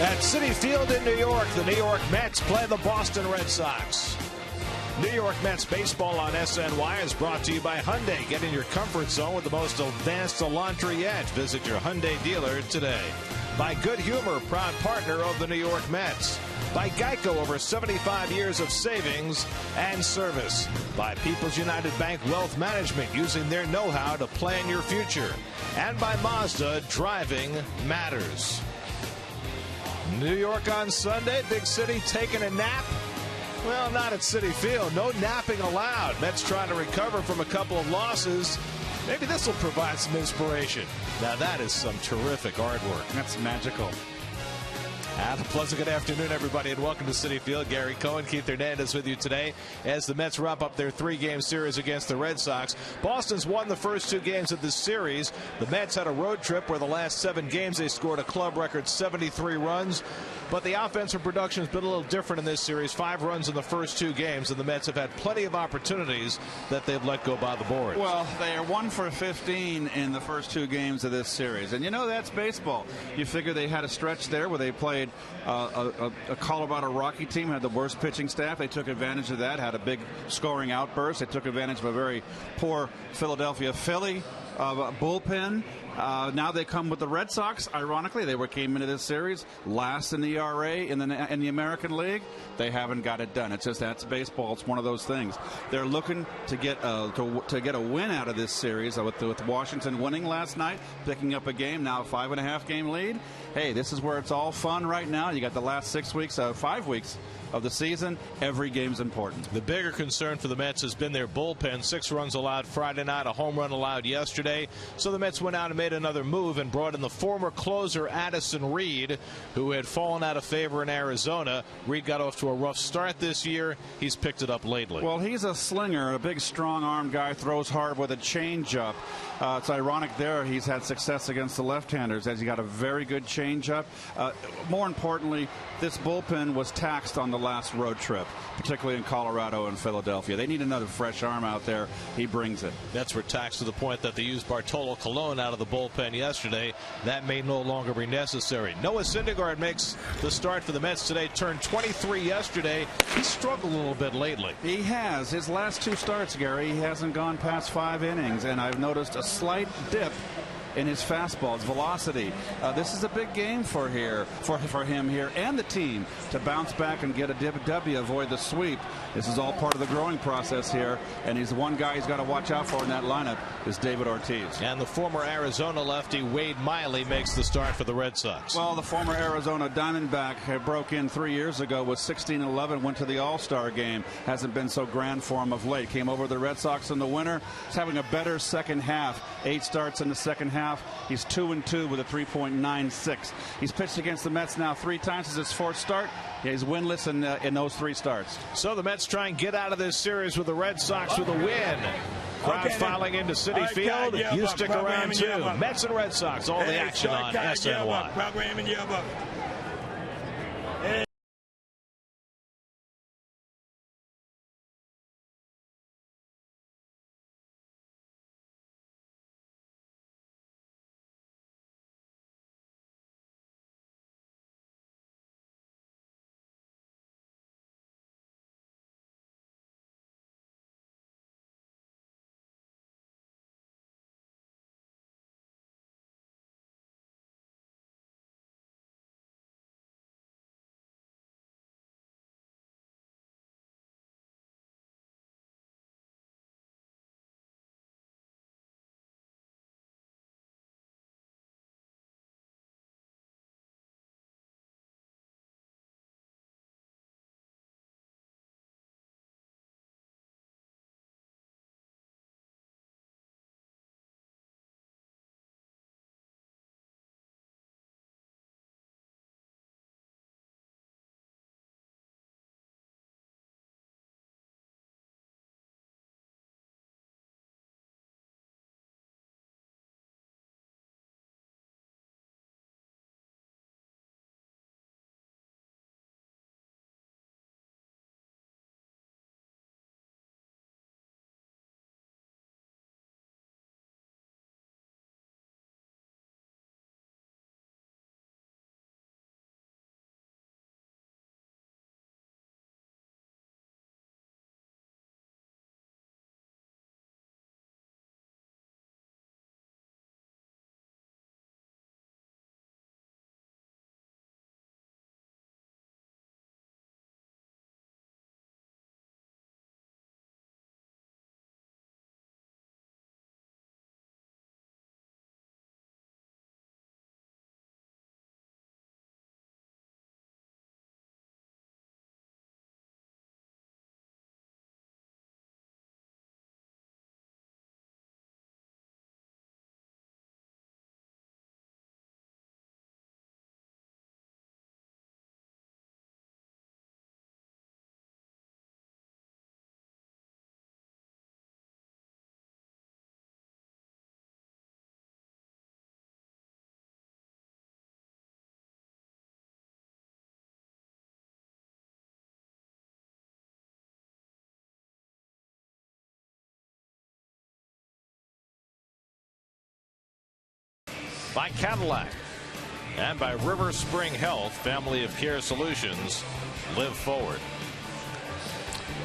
At Citi Field in New York, the New York Mets play the Boston Red Sox. New York Mets baseball on SNY is brought to you by Hyundai. Get in your comfort zone with the most advanced Elantra yet. Visit your Hyundai dealer today. By Good Humor, proud partner of the New York Mets. By Geico, over 75 years of savings and service. By People's United Bank Wealth Management, using their know-how to plan your future. And by Mazda, driving matters. New York on Sunday, big city taking a nap. Well, not at Citi Field. No napping allowed. Mets trying to recover from a couple of losses. Maybe this will provide some inspiration. Now that is some terrific artwork. That's magical. And a pleasant good afternoon, everybody, and welcome to Citi Field. Gary Cohen, Keith Hernandez with you today as the Mets wrap up their three-game series against the Red Sox. Boston's won the first two games of this series. The Mets had a road trip where the last 7 games they scored a club record 73 runs. But the offensive production has been a little different in this series. 5 runs in the first 2 games, and the Mets have had plenty of opportunities that they've let go by the board. Well, they are 1 for 15 in the first 2 games of this series. And you know, that's baseball. You figure they had a stretch there where they played a Colorado Rocky team, had the worst pitching staff. They took advantage of that, had a big scoring outburst. They took advantage of a very poor Philadelphia Philly bullpen. Now they come with the Red Sox. Ironically, they came into this series last in the ERA in the American League. They haven't got it done. It's just that's baseball. It's one of those things. They're looking to get a win out of this series with Washington winning last night, picking up a game, now a 5.5 game lead. Hey, this is where it's all fun right now. You got the last 5 weeks of the season. Every game's important. The bigger concern for the Mets has been their bullpen. 6 runs allowed Friday night, a home run allowed yesterday. So the Mets went out and made another move and brought in the former closer Addison Reed, who had fallen out of favor in Arizona. Reed got off to a rough start this year. He's picked it up lately. Well, he's a slinger, a big strong-armed guy, throws hard with a changeup. It's ironic there he's had success against the left-handers as he got a very good changeup. More importantly, this bullpen was taxed on the last road trip, particularly in Colorado and Philadelphia. They need another fresh arm out there. He brings it. Mets were taxed to the point that they used Bartolo Colon out of the bullpen yesterday. That may no longer be necessary. Noah Syndergaard makes the start for the Mets today. Turned 23 yesterday. He's struggled a little bit lately. He has. His last 2 starts, Gary, he hasn't gone past 5 innings, and I've noticed a slight dip in his fastball, his velocity. This is a big game for him here and the team to bounce back and get a W, avoid the sweep. This is all part of the growing process here, and he's the one guy he's got to watch out for in that lineup is David Ortiz. And the former Arizona lefty Wade Miley makes the start for the Red Sox. Well, the former Arizona Diamondback broke in 3 years ago with 16-11, went to the All-Star game. Hasn't been so grand for him of late. Came over the Red Sox in the winter. He's having a better second half. 8 starts in the second half. He's 2-2 with a 3.96. He's pitched against the Mets now 3 times. This is his 4th start. He's winless in those 3 starts. So the Mets try and get out of this series with the Red Sox with a win. Crowd filing into Citi Field. You stick around too. Mets and Red Sox, all the action on SNY. by Cadillac. And by River Spring Health, family of care solutions. Live forward.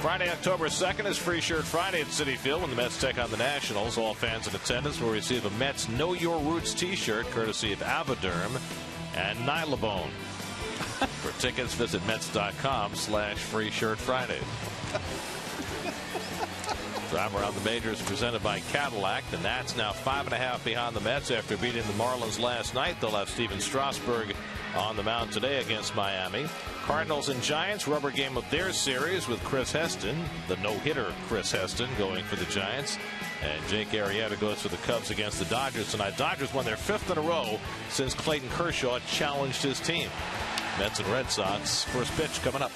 Friday, October 2nd is Free Shirt Friday at Citi Field when the Mets take on the Nationals. All fans in attendance will receive a Mets Know Your Roots t-shirt courtesy of Avoderm and Nylabone. For tickets, visit Mets.com/Free Shirt Friday. Drive around the majors presented by Cadillac. The Nats now 5.5 behind the Mets after beating the Marlins last night. They'll have Steven Strasburg on the mound today against Miami. Cardinals and Giants, rubber game of their series with Chris Heston, the no-hitter Chris Heston, going for the Giants. And Jake Arrieta goes for the Cubs against the Dodgers tonight. Dodgers won their 5th in a row since Clayton Kershaw challenged his team. Mets and Red Sox, first pitch coming up.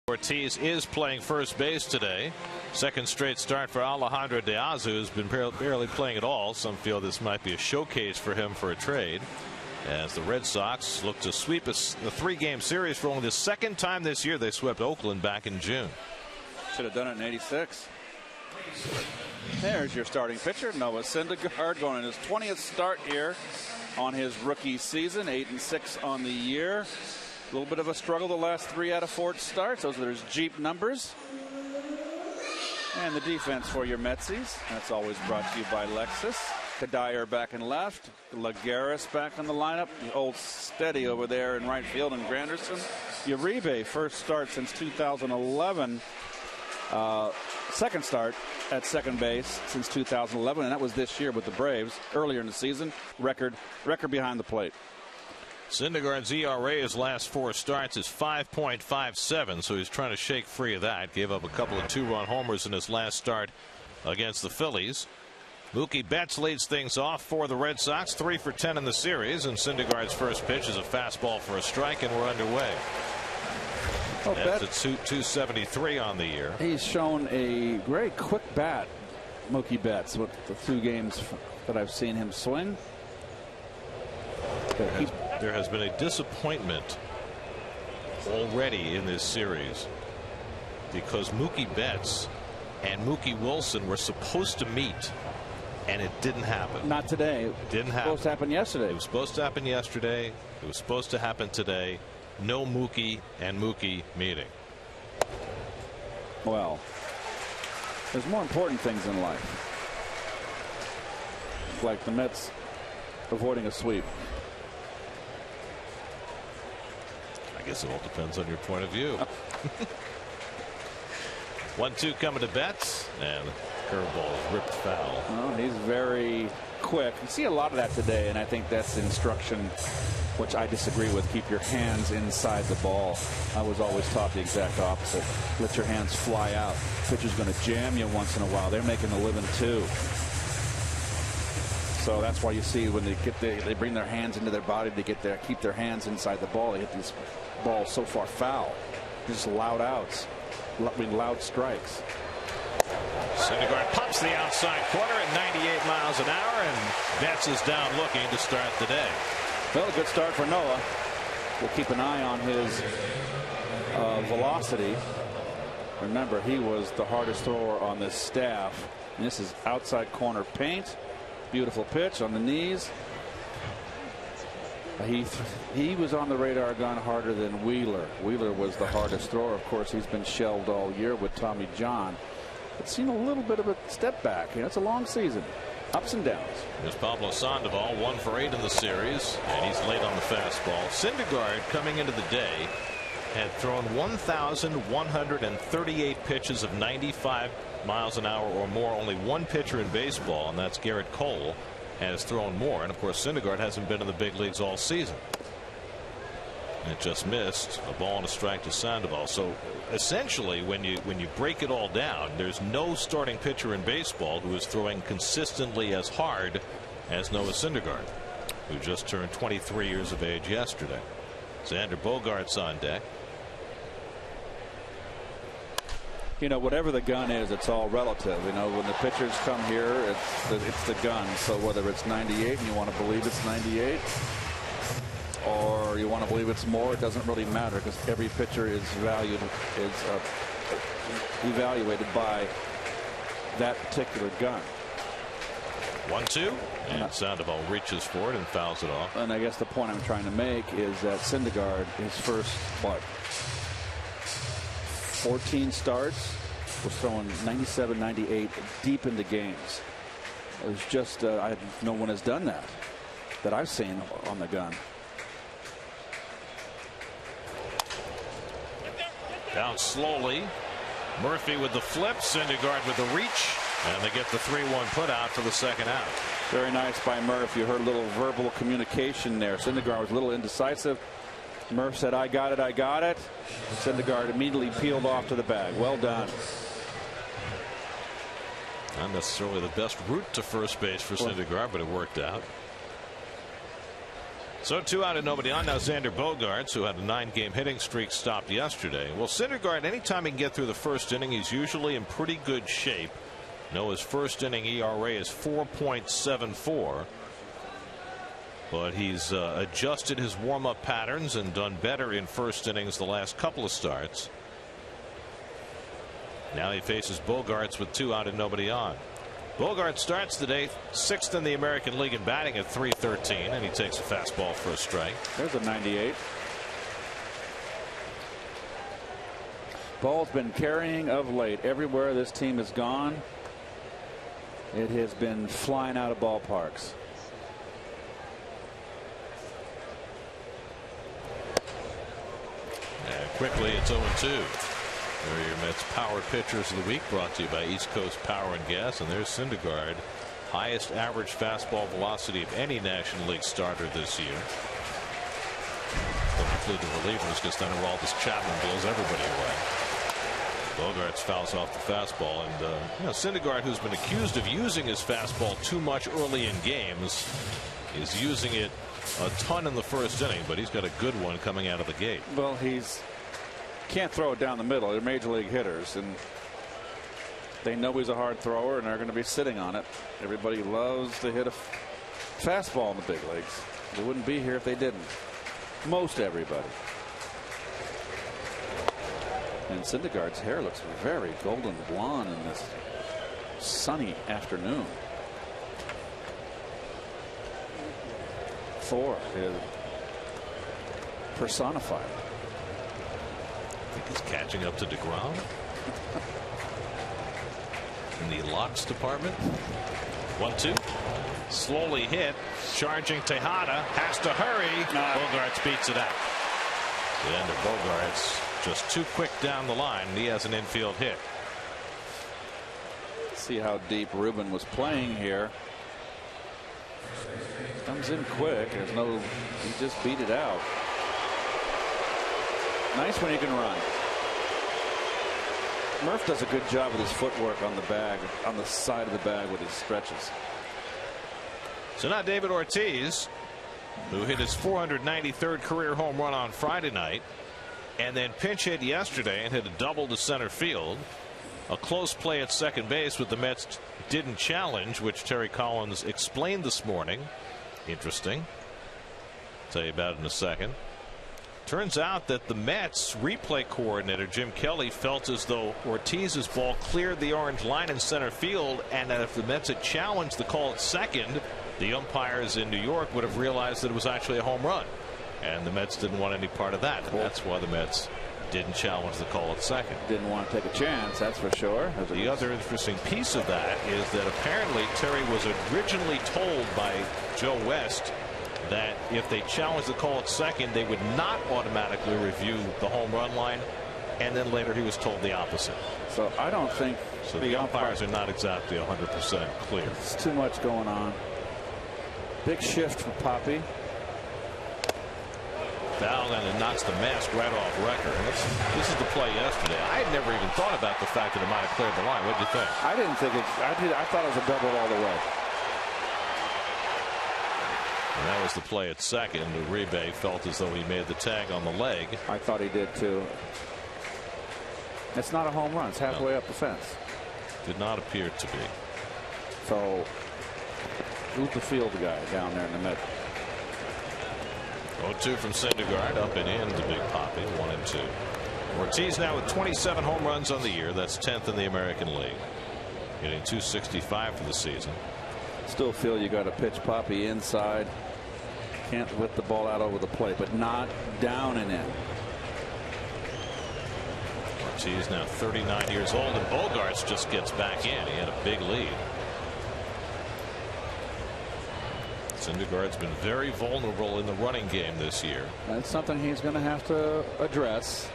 Ortiz is playing first base today. Second straight start for Alejandro De Azu, who's been barely playing at all. Some feel this might be a showcase for him for a trade, as the Red Sox look to sweep the 3-game series for only the second time this year. They swept Oakland back in June. Should have done it in '86. There's your starting pitcher, Noah Syndergaard, going in his 20th start here on his rookie season, 8-6 on the year. A little bit of a struggle the last 3 out of 4 starts. Those are his Jeep numbers. And the defense for your Metsies. That's always brought to you by Lexus. Kadire back in left. Lagares back in the lineup. The old steady over there in right field, and Granderson. Uribe, first start since 2011. Second start at second base since 2011, and that was this year with the Braves earlier in the season. Record behind the plate. Syndergaard's ERA his last 4 starts is 5.57, so he's trying to shake free of that. Gave up a couple of 2-run homers in his last start against the Phillies. Mookie Betts leads things off for the Red Sox, 3 for 10 in the series, and Syndergaard's first pitch is a fastball for a strike, and we're underway. That's at 273 on the year. He's shown a very quick bat, Mookie Betts, with the 2 games that I've seen him swing. There has been a disappointment already in this series. because Mookie Betts and Mookie Wilson were supposed to meet, and it didn't happen. Not today. Didn't happen. It was supposed to happen yesterday. It was supposed to happen yesterday. It was supposed to happen today. No Mookie and Mookie meeting. Well, there's more important things in life, like the Mets avoiding a sweep. I guess it all depends on your point of view. 1-2 coming to Betts, and curveball is ripped foul. Well, he's very quick. You see a lot of that today, and I think that's the instruction, which I disagree with. Keep your hands inside the ball. I was always taught the exact opposite. Let your hands fly out. Pitcher's going to jam you once in a while. They're making a living too. So that's why you see when they bring their hands into their body to keep their hands inside the ball. They hit these balls so far foul. Just loud outs. Loud strikes. Syndergaard pumps the outside corner at 98 miles an hour, and Betts is down looking to start the day. Well, a good start for Noah. We'll keep an eye on his velocity. Remember, he was the hardest thrower on this staff. And this is outside corner paint. Beautiful pitch on the knees. He was on the radar gun harder than Wheeler. Wheeler was the hardest thrower. Of course, he's been shelved all year with Tommy John. But seen a little bit of a step back. You know, it's a long season. Ups and downs. Here's Pablo Sandoval, 1 for 8 in the series, and he's late on the fastball. Syndergaard, coming into the day, had thrown 1,138 pitches of 95 miles an hour or more. Only one pitcher in baseball, and that's Garrett Cole, has thrown more. And of course, Syndergaard hasn't been in the big leagues all season. It just missed a ball and a strike to Sandoval. So essentially, when you break it all down, there's no starting pitcher in baseball who is throwing consistently as hard as Noah Syndergaard, who just turned 23 years of age yesterday. Xander Bogaerts on deck. You know, whatever the gun is, it's all relative. You know, when the pitchers come here, it's the gun. So whether it's 98 and you want to believe it's 98, or you want to believe it's more, it doesn't really matter, because every pitcher is evaluated by that particular gun. 1-2, and Sandoval reaches for it and fouls it off. And I guess the point I'm trying to make is that Syndergaard, his first 14 starts, was throwing 97, 98 deep into games. It was just no one has done that I've seen on the gun. Down slowly. Murphy with the flip. Syndergaard with the reach. And they get the 3-1 put out for the second out. Very nice by Murph. You heard a little verbal communication there. Syndergaard was a little indecisive. Murph said, I got it, I got it. Syndergaard immediately peeled off to the bag. Well done. Not necessarily the best route to first base for Syndergaard, but it worked out. So 2 out and nobody on. Now Xander Bogaerts, who had a 9-game hitting streak, stopped yesterday. Well, Syndergaard, anytime he can get through the first inning, he's usually in pretty good shape. Noah's first inning ERA is 4.74. But he's adjusted his warm-up patterns and done better in first innings the last couple of starts. Now he faces Bogaerts with 2 out and nobody on. Bogaerts starts the day 6th in the American League in batting at .313, and he takes a fastball for a strike. There's a 98. Ball's been carrying of late. Everywhere this team has gone, it has been flying out of ballparks. And quickly it's 0-2. There are your Mets power pitchers of the week, brought to you by East Coast Power and Gas. And there's Syndergaard, highest average fastball velocity of any National League starter this year. Don't include the relievers, because then Aroldis Chapman blows everybody away. Bogaerts fouls off the fastball, and Syndergaard, who's been accused of using his fastball too much early in games, is using it a ton in the first inning, but he's got a good one coming out of the gate. Well, can't throw it down the middle. They're major league hitters, and they know he's a hard thrower, and they're going to be sitting on it. Everybody loves to hit a fastball in the big leagues. They wouldn't be here if they didn't. Most everybody. And Syndergaard's hair looks very golden blonde in this sunny afternoon. Thor is personified. I think he's catching up to DeGrom in the locks department. 1-2. Slowly hit. Charging Tejada. Has to hurry. Bogarts beats it out. The end of Bogarts. Just too quick down the line. He has an infield hit. See how deep Ruben was playing here. Comes in quick. There's no. He just beat it out. Nice when he can run. Murph does a good job with his footwork on the bag, on the side of the bag with his stretches. So now David Ortiz, who hit his 493rd career home run on Friday night, and then pinch hit yesterday and hit a double to center field. A close play at second base, with the Mets didn't challenge, which Terry Collins explained this morning. Interesting. I'll tell you about it in a second. Turns out that the Mets replay coordinator Jim Kelly felt as though Ortiz's ball cleared the orange line in center field, and that if the Mets had challenged the call at second, the umpires in New York would have realized that it was actually a home run, and the Mets didn't want any part of that. And that's why the Mets didn't challenge the call at second. Didn't want to take a chance, that's for sure. The other interesting piece of that is that apparently Terry was originally told by Joe West that if they challenged the call at second, they would not automatically review the home run line, and then later he was told the opposite. So I don't think so. The umpires are not exactly 100% clear. It's too much going on. Big shift for Poppy. Foul, and it knocks the mask right off record. This is the play yesterday. I had never even thought about the fact that it might have cleared the line. What did you think? I didn't think it. I thought it was a double all the way. And that was the play at second. Uribe felt as though he made the tag on the leg. I thought he did too. It's not a home run. It's halfway up the fence. Did not appear to be. So who's the field guy down there in the middle? 0-2 from Syndergaard, up and in to Big Poppy. 1-2. Ortiz now with 27 home runs on the year. That's 10th in the American League. Getting 265 for the season. Still feel you got to pitch Poppy inside. Can't whip the ball out over the plate, but not down and in. Ortiz now 39 years old, and Bogarts just gets back in. He had a big lead. Syndergaard's been very vulnerable in the running game this year. That's something he's going to have to address.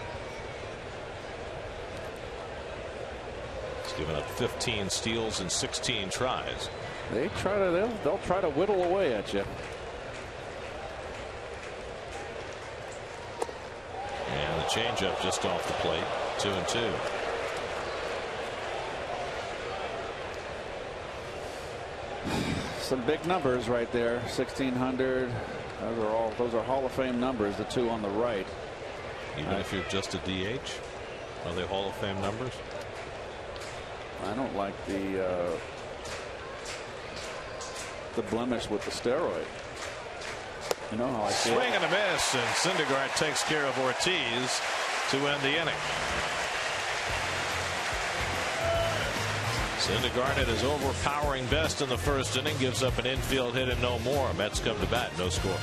He's given up 15 steals and 16 tries. They'll try to whittle away at you. And the changeup just off the plate. 2-2. Some big numbers right there. 1,600. Those are Hall of Fame numbers. The two on the right. Even if you're just a DH, are they Hall of Fame numbers? I don't like the blemish with the steroid. You know how I feel. Swing and a miss, and Syndergaard takes care of Ortiz to end the inning. Syndergaard at his overpowering best in the first inning, gives up an infield hit and no more. Mets come to bat, no score.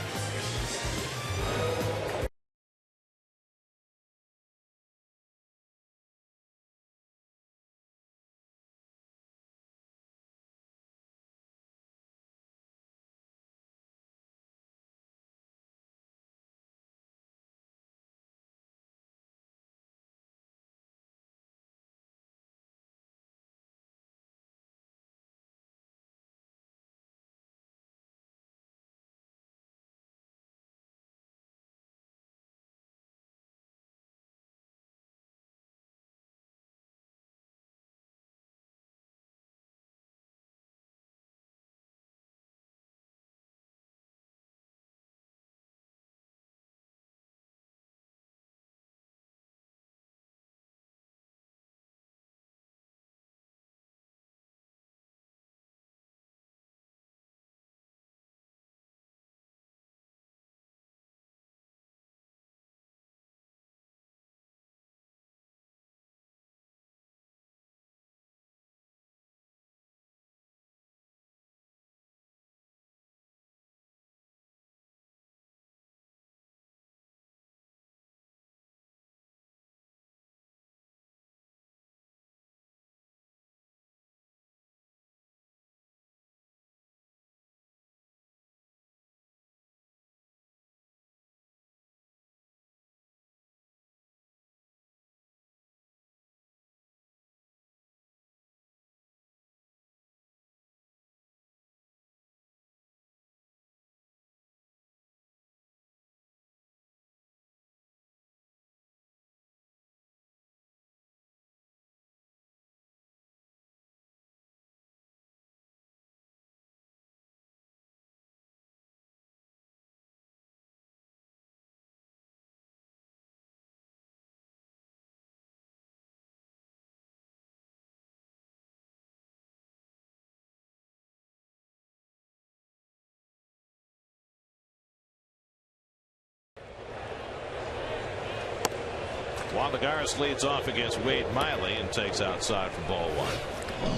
Juan Lagares leads off against Wade Miley and takes outside for ball one.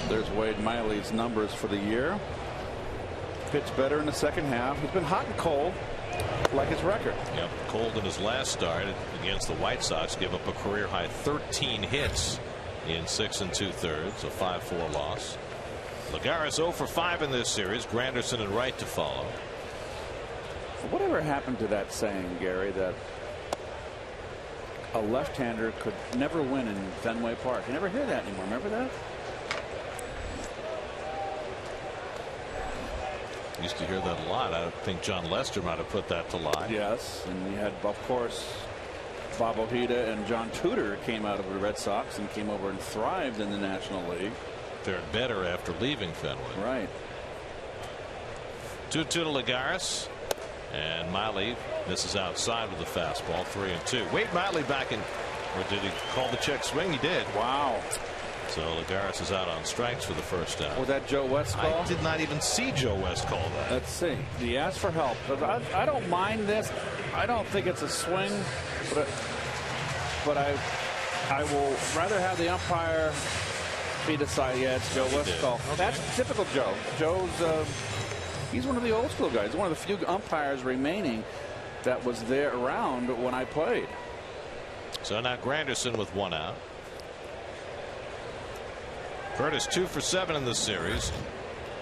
There's Wade Miley's numbers for the year. Pitched better in the second half. He's been hot and cold, like his record. Yep, cold in his last start against the White Sox. Gave up a career high 13 hits in 6 2/3, a 5-4 loss. Lagares 0 for 5 in this series. Granderson and Wright to follow. Whatever happened to that saying, Gary, that a left-hander could never win in Fenway Park? You never hear that anymore. Remember that? Used to hear that a lot. I think John Lester might have put that to lie. Yes, and you had, of course, Bob Ojeda and John Tudor came out of the Red Sox and came over and thrived in the National League. Fared better after leaving Fenway. Right. 2-2 to Lagares. And Miley misses outside with the fastball. 3-2. Wade Miley back in. Or did he call the check swing? He did. Wow. So Lagares is out on strikes for the first out. Was that Joe West call? I did not even see Joe West call that. Let's see. He asked for help. I don't mind this. I don't think it's a swing, but I will rather have the umpire be decided. Yeah, it's Joe West's call. Okay. That's typical Joe. Joe's he's one of the old school guys. One of the few umpires remaining that was there around when I played. So now Granderson with one out. Curtis 2 for 7 in this series,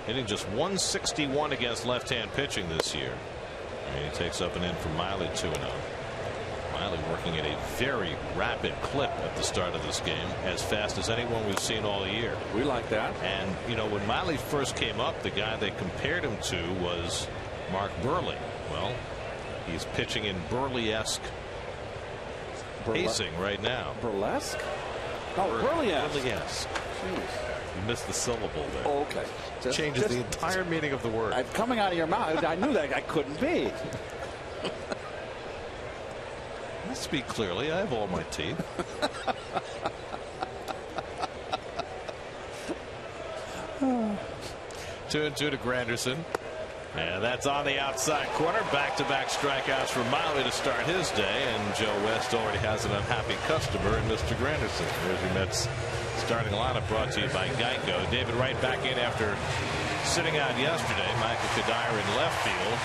hitting just 161 against left-hand pitching this year. And he takes up an in from Miley 2-0. Miley working at a very rapid clip at the start of this game, as fast as anyone we've seen all year. We like that. And you know, when Miley first came up, the guy they compared him to was Mark Burley. Well, he's pitching in Burley-esque pacing right now. Burlesque? Oh, Burley-esque. Burley-esque. You missed the syllable there. Oh, okay. Changes the entire meaning of the word. Coming out of your mouth, I knew that I couldn't be. Let's speak clearly. I have all my teeth. 2-2 to Granderson. And that's on the outside corner. Back-to-back strikeouts for Miley to start his day. And Joe West already has an unhappy customer in Mr. Granderson. Here's your Mets starting lineup, brought to you by Geico. David Wright back in after sitting out yesterday. Michael Kadire in left field.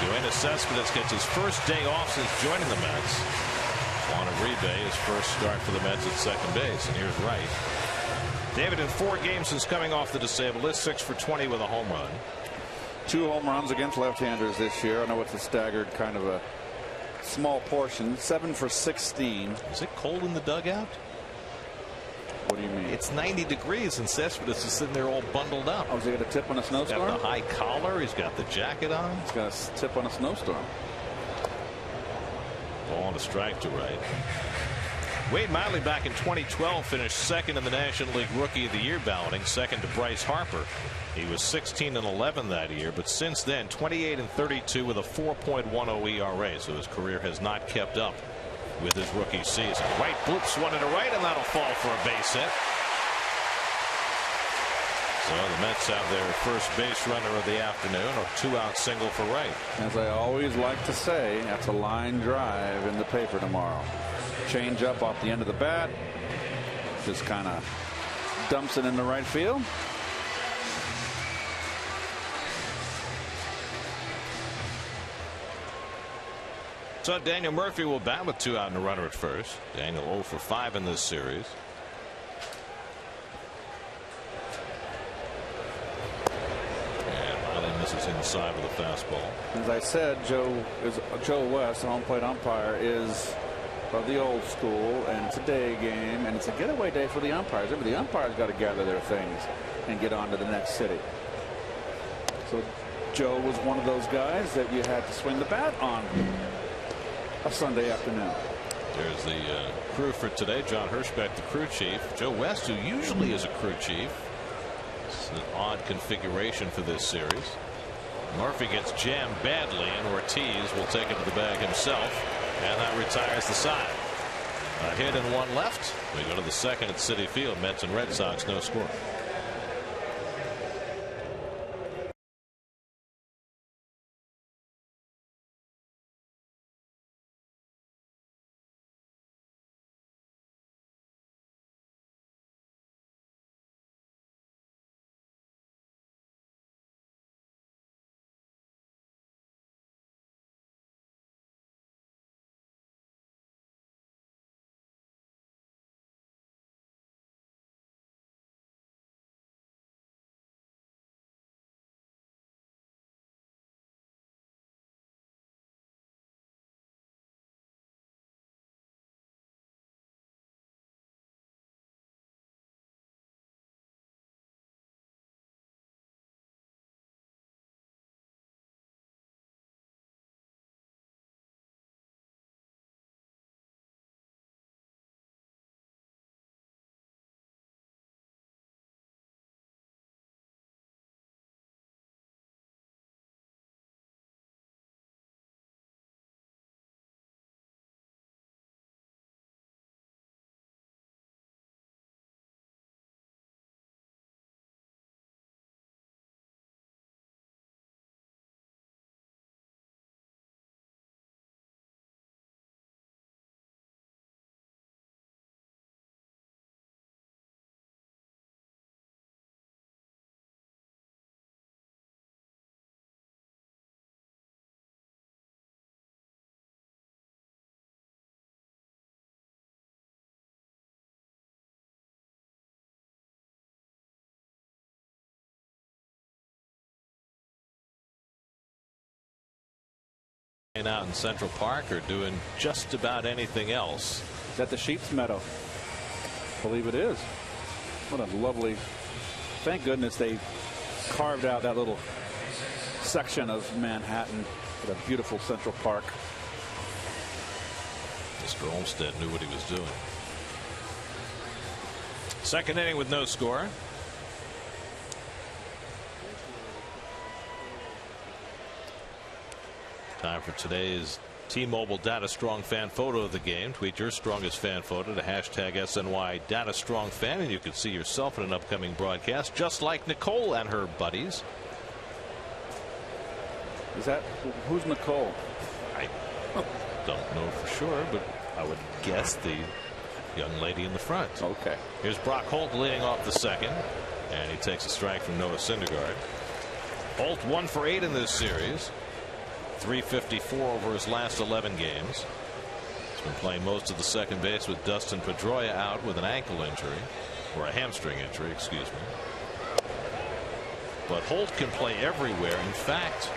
Yoenis Cespedes gets his first day off since joining the Mets. Juan Uribe, his first start for the Mets at second base. And here's Wright. David, in 4 games since coming off the disabled list, 6 for 20 with a home run. 2 home runs against left-handers this year. I know it's a staggered kind of a small portion. 7 for 16. Is it cold in the dugout? What do you mean? It's 90 degrees and Cespedes is sitting there all bundled up. Oh, is he got a tip on a snowstorm? He's got the high collar. He's got the jacket on. He's got a tip on a snowstorm. Ball on a strike to Wright. Wade Miley back in 2012 finished second in the National League Rookie of the Year balloting, second to Bryce Harper. He was 16-11 that year, but since then 28-32 with a 4.10 ERA. So his career has not kept up with his rookie season. Wright bloops one to the right, and that'll fall for a base hit. So the Mets have their first base runner of the afternoon, a 2-out single for Wright. As I always like to say, that's a line drive in the paper tomorrow. Change up off the end of the bat. Just kind of dumps it in the right field. So Daniel Murphy will bat with 2 out and a runner at first. Daniel 0 for 5 in this series. And Miley misses inside with a fastball. As I said, Joe West, the home plate umpire, is of the old school, and it's a day game, and it's a getaway day for the umpires. The umpires got to gather their things and get on to the next city. So Joe was one of those guys that you had to swing the bat on a Sunday afternoon. There's the crew for today. John Hirschbeck, the crew chief. Joe West, who usually is a crew chief. It's an odd configuration for this series. Murphy gets jammed badly, and Ortiz will take it to the bag himself, and that retires the side. A hit and 1 left. We go to the second at Citi Field. Mets and Red Sox, no score. out in Central Park or doing just about anything else. Is that the Sheep's Meadow? I believe it is. What a lovely. Thank goodness they carved out that little section of Manhattan with a beautiful Central Park. Mr. Olmsted knew what he was doing. Second inning with no score. Time for today's T-Mobile Data Strong fan photo of the game. Tweet your strongest fan photo to hashtag SNY Data Strong Fan, and you can see yourself in an upcoming broadcast, just like Nicole and her buddies. Is that who's Nicole? I don't know for sure, but I would guess the young lady in the front. Okay. Here's Brock Holt leading off the second, and he takes a strike from Noah Syndergaard. Holt 1 for 8 in this series. 354 over his last 11 games. He's been playing most of the second base with Dustin Pedroia out with an ankle injury, or a hamstring injury, excuse me. But Holt can play everywhere. In fact,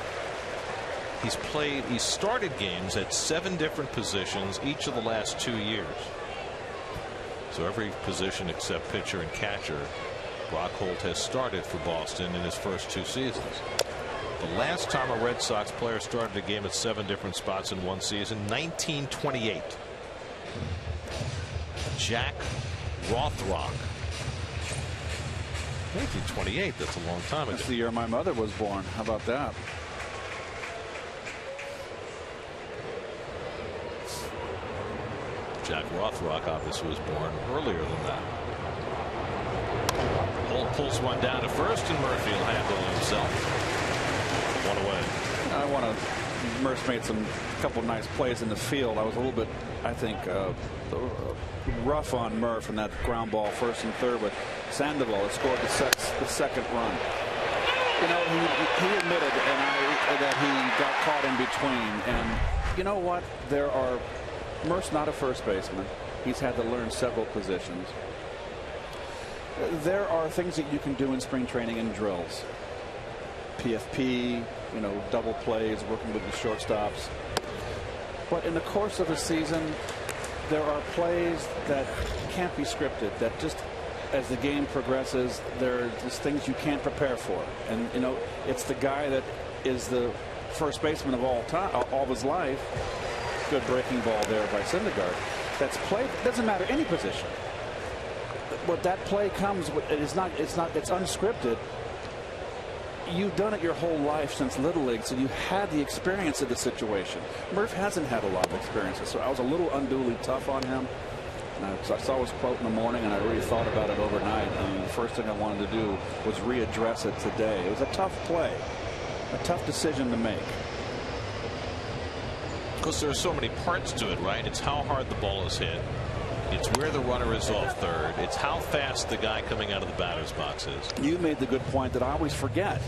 he's started games at 7 different positions each of the last 2 years. So every position except pitcher and catcher, Brock Holt has started for Boston in his first 2 seasons. The last time a Red Sox player started a game at 7 different spots in one season, 1928. Jack Rothrock. 1928, that's a long time ago. That's the year my mother was born. How about that? Jack Rothrock obviously was born earlier than that. Holt pulls one down to first, and Murphy will handle it himself. 1 away. Murph made some couple nice plays in the field. I was a little bit, I think, rough on Murph in that ground ball first and third, but Sandoval has scored the second run. You know, he admitted that he got caught in between, and you know what? Murph's not a first baseman. He's had to learn several positions. There are things that you can do in spring training and drills. PFP, you know, double plays, working with the shortstops. But in the course of a season, there are plays that can't be scripted, that just as the game progresses, there are just things you can't prepare for. And, you know, it's the guy that is the first baseman of all time, all of his life. Good breaking ball there by Syndergaard. That's played, doesn't matter any position. But that play comes with, it's unscripted. You've done it your whole life since Little League, so you had the experience of the situation. Murph hasn't had a lot of experiences, so I was a little unduly tough on him. And I saw his quote in the morning, and I really thought about it overnight. And the first thing I wanted to do was readdress it today. It was a tough play, a tough decision to make. Because there are so many parts to it, right? It's how hard the ball is hit. It's where the runner is off third. It's how fast the guy coming out of the batter's box is. You made the good point that I always forget.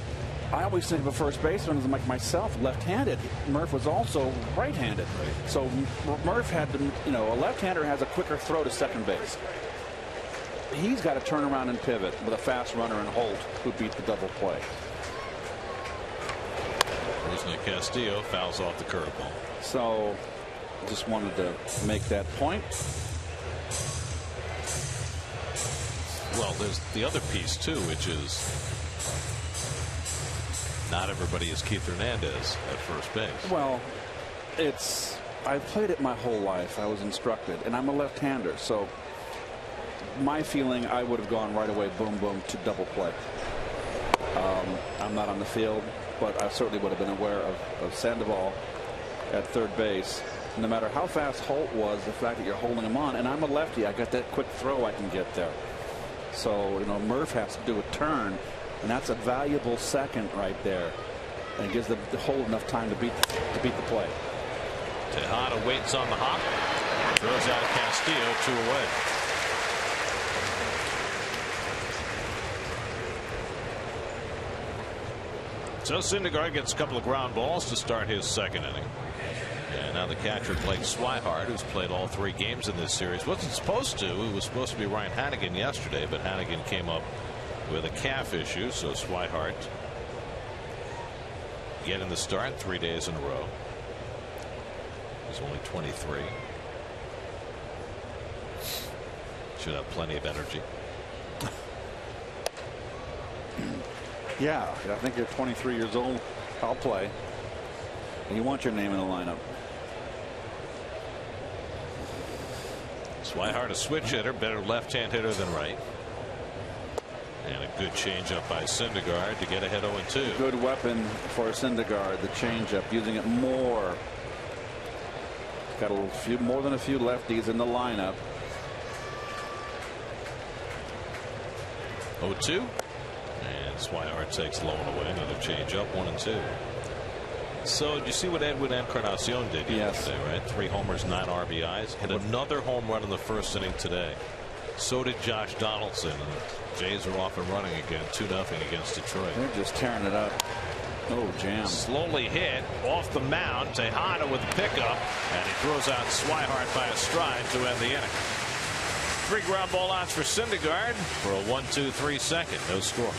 I always think of a first baseman as like myself, left-handed. Murph was also right-handed. Right. So Murph had to, you know, a left-hander has a quicker throw to second base. He's got to turn around and pivot with a fast runner in Holt, who beat the double play. Nick Castillo fouls off the curveball. So just wanted to make that point. Well, there's the other piece too, which is not everybody is Keith Hernandez at first base. Well, I've played it my whole life. I was instructed, and I'm a left-hander, so my feeling, I would have gone right away, boom, boom, to double play. I'm not on the field, but I certainly would have been aware of Sandoval at third base. No matter how fast Holt was, the fact that you're holding him on, and I'm a lefty, I got that quick throw I can get there. So, you know, Murph has to do a turn, and that's a valuable second right there, and it gives the Holt enough time to beat the play. Tejada waits on the hop, throws out Castillo, 2 away. So Syndergaard gets a couple of ground balls to start his second inning. And now the catcher, Blake Swihart, who's played all 3 games in this series, wasn't supposed to. It was supposed to be Ryan Hanigan yesterday, but Hanigan came up with a calf issue, so Swihart getting the start 3 days in a row. He's only 23. Should have plenty of energy. Yeah, I think you're 23 years old. I'll play. And you want your name in the lineup. Swihart, a switch hitter, better left-hand hitter than right. And a good changeup by Syndergaard to get ahead 0-2. Good weapon for Syndergaard, the changeup, using it more. Got more than a few lefties in the lineup. 0-2. And Swihart takes low and away. Another changeup, 1-2. So did you see what Edwin Encarnacion did yesterday? Right, 3 homers, 9 RBIs. Hit another home run in the first inning today. So did Josh Donaldson. And Jays are off and running again, 2-0 against Detroit. They're just tearing it up. Oh, jam. Slowly hit off the mound. Tejada with the pickup, and he throws out Swihart by a stride to end the inning. 3 ground ball outs for Syndergaard for a 1-2-3 second. No score.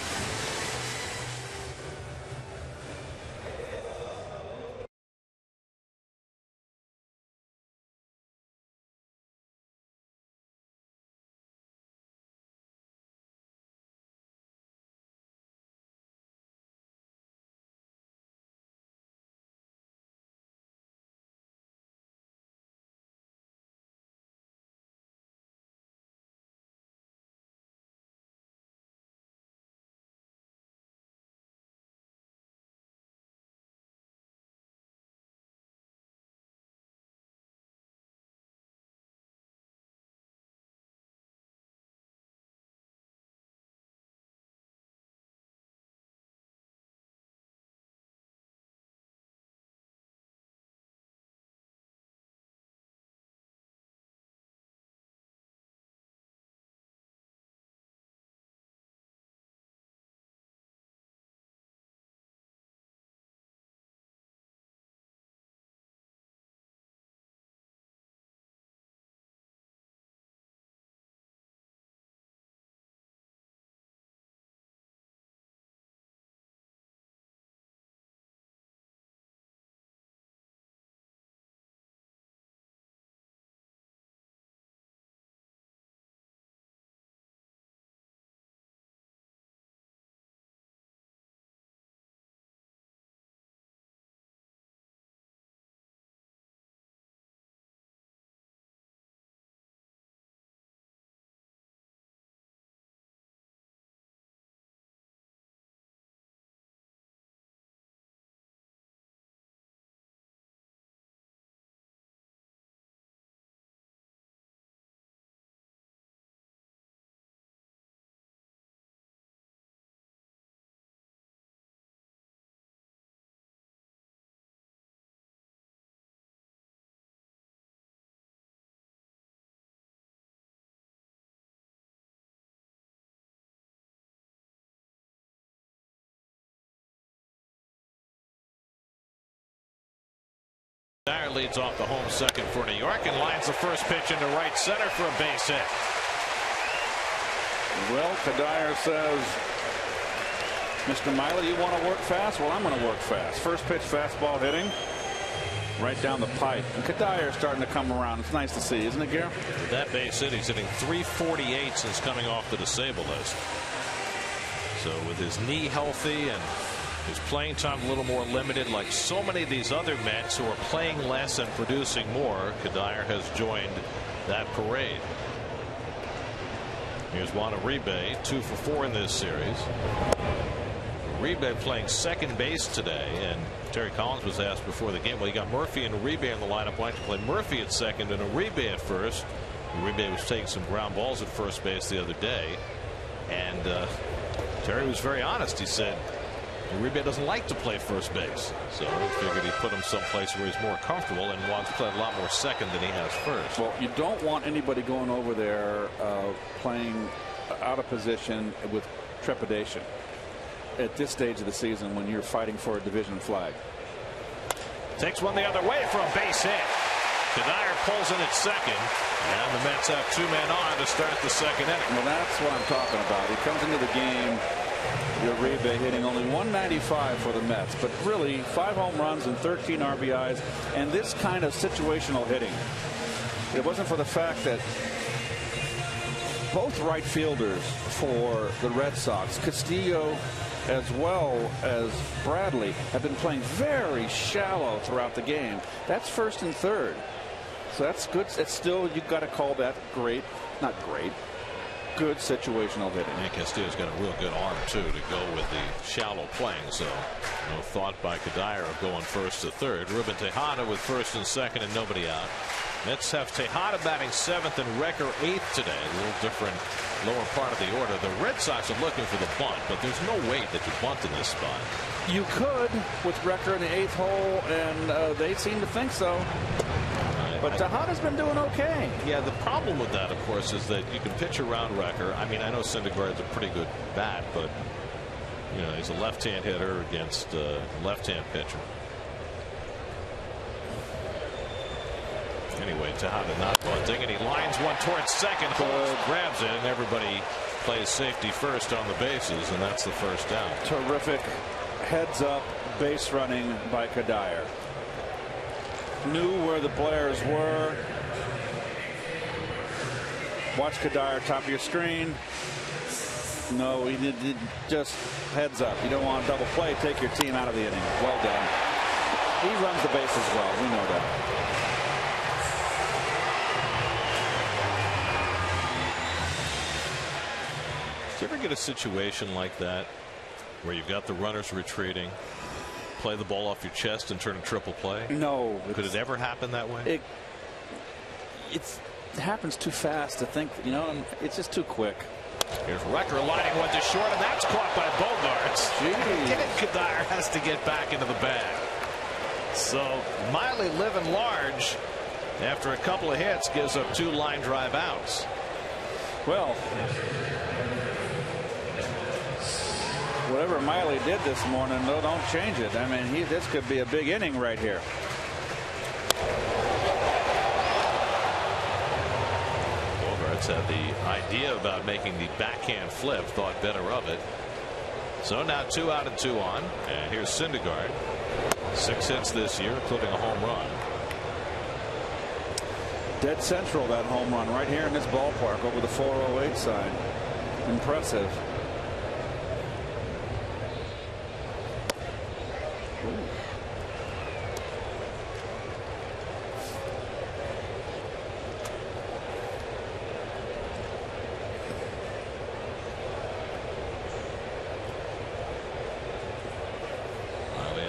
Dyer leads off the home second for New York and lines the first pitch into right center for a base hit. Well, Dyer says, Mr. Miley, you want to work fast? Well, I'm going to work fast. First pitch fastball hitting right down the pipe. And Dyer's starting to come around. It's nice to see, isn't it, Gare? That base hit, he's hitting .348 since coming off the disabled list. So with his knee healthy and his playing time a little more limited, like so many of these other Mets who are playing less and producing more, Dyer has joined that parade. Here's Juan Uribe, 2 for 4 in this series. Uribe playing second base today, and Terry Collins was asked before the game, well, you got Murphy and Uribe in the lineup. Why don't you play Murphy at second and Uribe at first? Uribe was taking some ground balls at first base the other day, and Terry was very honest. He said Uribe doesn't like to play first base, so he figured he'd put him someplace where he's more comfortable and wants to play a lot more second than he has first. Well, you don't want anybody going over there playing out of position with trepidation at this stage of the season when you're fighting for a division flag. Takes one the other way for a base hit. Dyer pulls in at second, and the Mets have 2 men on to start the second inning. Well, that's what I'm talking about. He comes into the game Uribe hitting only 195 for the Mets, but really 5 home runs and 13 RBIs, and this kind of situational hitting. It wasn't for the fact that both right fielders for the Red Sox, Castillo as well as Bradley, have been playing very shallow throughout the game. That's first and third. So that's good. It's still, you've got to call that great, not great, good situational hitting. And Castillo's got a real good arm too to go with the shallow playing. So no thought by Kadire of going first to third. Ruben Tejada with first and second and nobody out. Mets have Tejada batting 7th and Recker 8th today. A little different lower part of the order. The Red Sox are looking for the bunt, but there's no way that you bunt in this spot. You could with Recker in the 8th hole, and they seem to think so. But Tejada's been doing okay. Yeah, the problem with that, of course, is that you can pitch around Recker. I mean, I know Syndergaard's a pretty good bat, but you know, he's a left-hand hitter against a left-hand pitcher. Anyway, Tejada not bunting, and he lines one towards second. Grabs it, and everybody plays safety first on the bases, and that's the first down. Terrific heads-up base running by Kadire. Knew where the players were. Watch Kadire, top of your screen. No, he did just heads up. You don't want a double play. Take your team out of the inning. Well done. He runs the bases well. We know that. Do you ever get a situation like that where you've got the runners retreating, play the ball off your chest and turn a triple play? No. Could it ever happen that way? It happens too fast to think, you know, it's just too quick. Here's Recker lining one to short, and that's caught by Bogarts. Again, Kadire has to get back into the bag. So Miley living large after a couple of hits gives up 2 line drive outs. Well, whatever Miley did this morning, no, don't change it. I mean, this could be a big inning right here. Bogarts had the idea about making the backhand flip, thought better of it. So now 2 out and 2 on, and here's Syndergaard. 6 hits this year, including a home run. Dead central, that home run right here in this ballpark over the 408 sign. Impressive.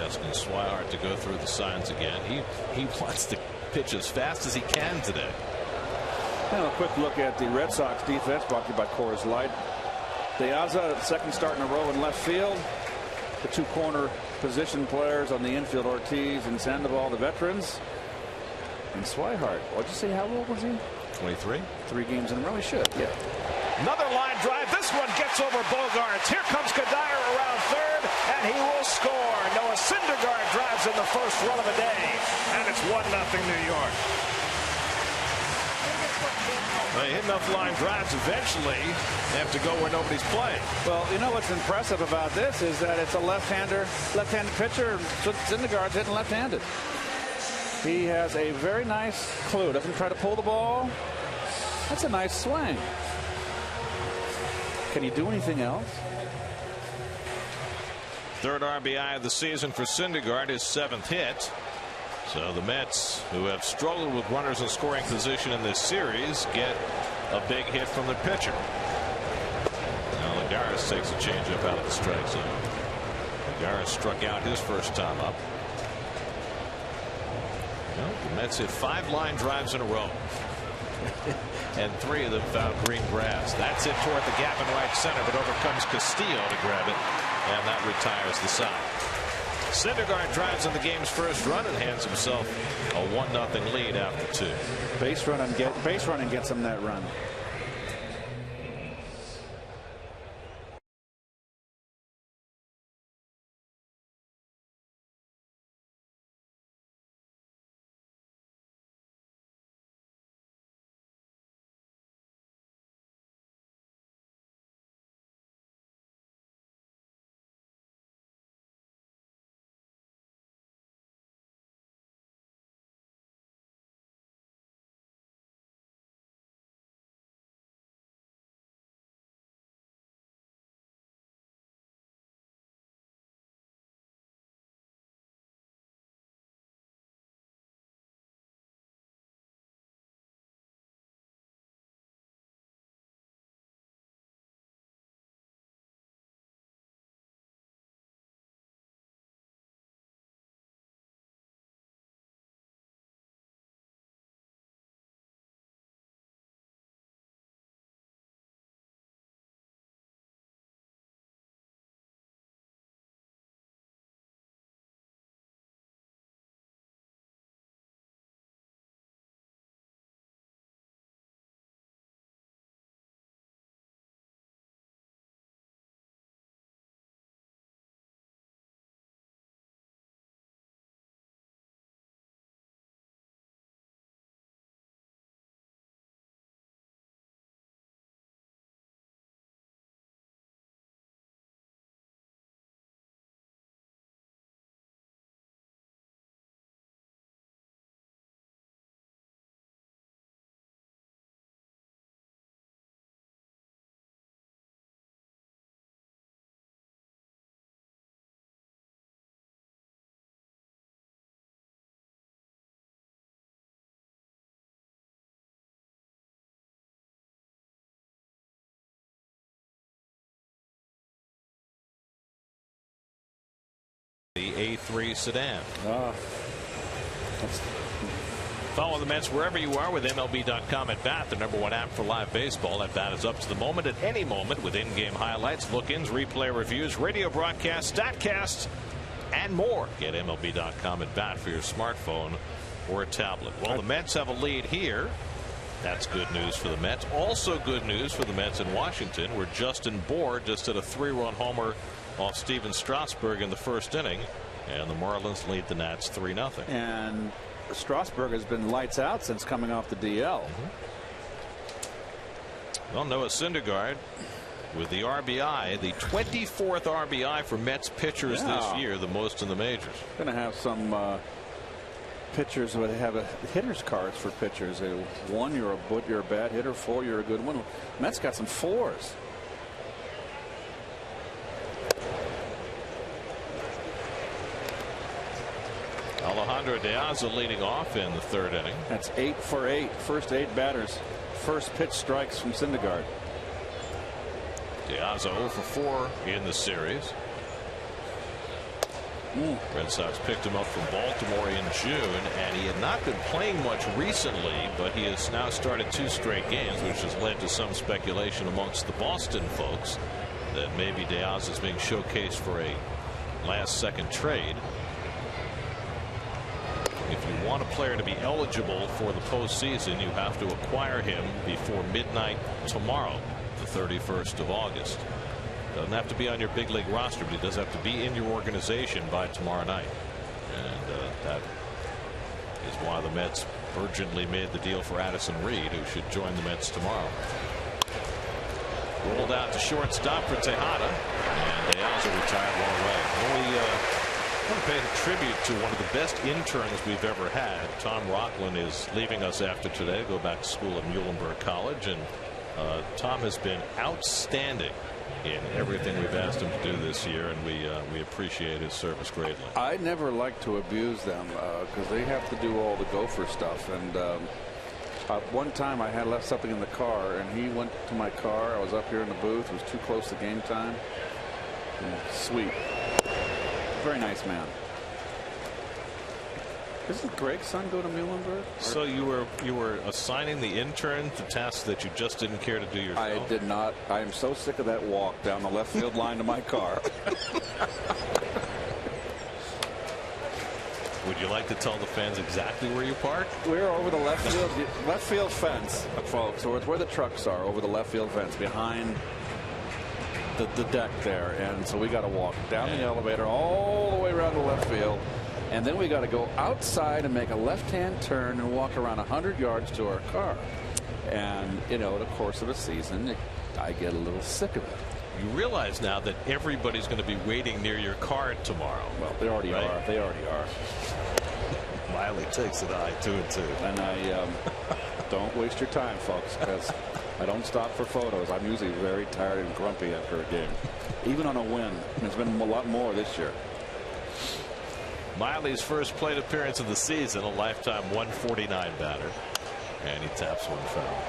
Asking Swihart to go through the signs again. He wants to pitch as fast as he can today. Now a quick look at the Red Sox defense, brought to you by Coors Light. De Aza, second start in a row in left field. The 2 corner position players on the infield, Ortiz and Sandoval, the veterans. And Swihart, what'd you say, how old was he? 23. 3 games in a row. He should, yeah. Another line drive. This one gets over Bogarts. Here comes Kadire around third, and he will score. Noah Syndergaard drives in the first run of the day, and it's 1-0 New York. They hit enough line drives eventually. They have to go where nobody's playing. Well, you know what's impressive about this is that it's a left-handed pitcher. Syndergaard's hitting left-handed. He has a very nice clue. Doesn't try to pull the ball. That's a nice swing. Can he do anything else? 3rd RBI of the season for Syndergaard, his 7th hit. So the Mets, who have struggled with runners in scoring position in this series, get a big hit from the pitcher. Now Lagares takes a changeup out of the strike zone. Lagares struck out his first time up. Well, the Mets hit 5 line drives in a row. And 3 of them found green grass. That's it toward the gap in right center, but over comes Castillo to grab it, and that retires the side. Syndergaard drives in the game's first run and hands himself a 1-0 lead after 2. Base running gets him that run. sedan. That's Follow the Mets wherever you are with MLB.com at Bat, the #1 app for live baseball. At Bat is up to the moment at any moment with in-game highlights, look-ins, replay reviews, radio broadcasts, statcasts, and more. Get MLB.com at Bat for your smartphone or a tablet. Well, the Mets have a lead here. That's good news for the Mets. Also good news for the Mets in Washington, where Justin Bour just hit a 3-run homer off Steven Strasburg in the first inning, and the Marlins lead the Nats 3-0. And Strasburg has been lights out since coming off the DL. Well, Noah Syndergaard with the RBI, the 24th RBI for Mets pitchers this year, the most in the majors. Going to have some pitchers where they have hitters cards for pitchers. 1, you're a bad hitter. 4, you're a good one. Mets got some 4s. Alejandro De Aza leading off in the 3rd inning. That's 8 for 8. First 8 batters. First pitch strikes from Syndergaard. De Aza 0 for 4 in the series. Red Sox picked him up from Baltimore in June, and he had not been playing much recently, but he has now started 2 straight games, which has led to some speculation amongst the Boston folks that maybe De Aza is being showcased for a last-second trade. If you want a player to be eligible for the postseason, you have to acquire him before midnight tomorrow, the 31st of August. Doesn't have to be on your big league roster, but he does have to be in your organization by tomorrow night. And that is why the Mets urgently made the deal for Addison Reed, who should join the Mets tomorrow. Rolled out to shortstop for Tejada, and De Aza retired long way. I want to pay a tribute to one of the best interns we've ever had. Tom Rockland is leaving us after today, go back to school at Muhlenberg College, and Tom has been outstanding in everything we've asked him to do this year, and we appreciate his service greatly. I never like to abuse them because they have to do all the gopher stuff. And one time I had left something in the car, and he went to my car. I was up here in the booth. It was too close to game time. And sweet. Very nice man. Doesn't Greg's son go to Muhlenberg? So you were assigning the intern to tasks that you just didn't care to do yourself? I did not. I am so sick of that walk down the left field line to my car. Would you like to tell the fans exactly where you parked? We're over the left field fence, folks. So it's where the trucks are, over the left field fence behind the deck there. And so we got to walk down the elevator all the way around the left field. And then we got to go outside and make a left-hand turn and walk around 100 yards to our car. And, you know, in the course of a season, I get a little sick of it. You realize now that everybody's going to be waiting near your car tomorrow. Well, they already are. They already are. Miley takes it 2-2. And I don't waste your time, folks, because I don't stop for photos. I'm usually very tired and grumpy after a game, even on a win. And it's been a lot more this year. Miley's first plate appearance of the season, a lifetime 149 batter, and he taps one foul.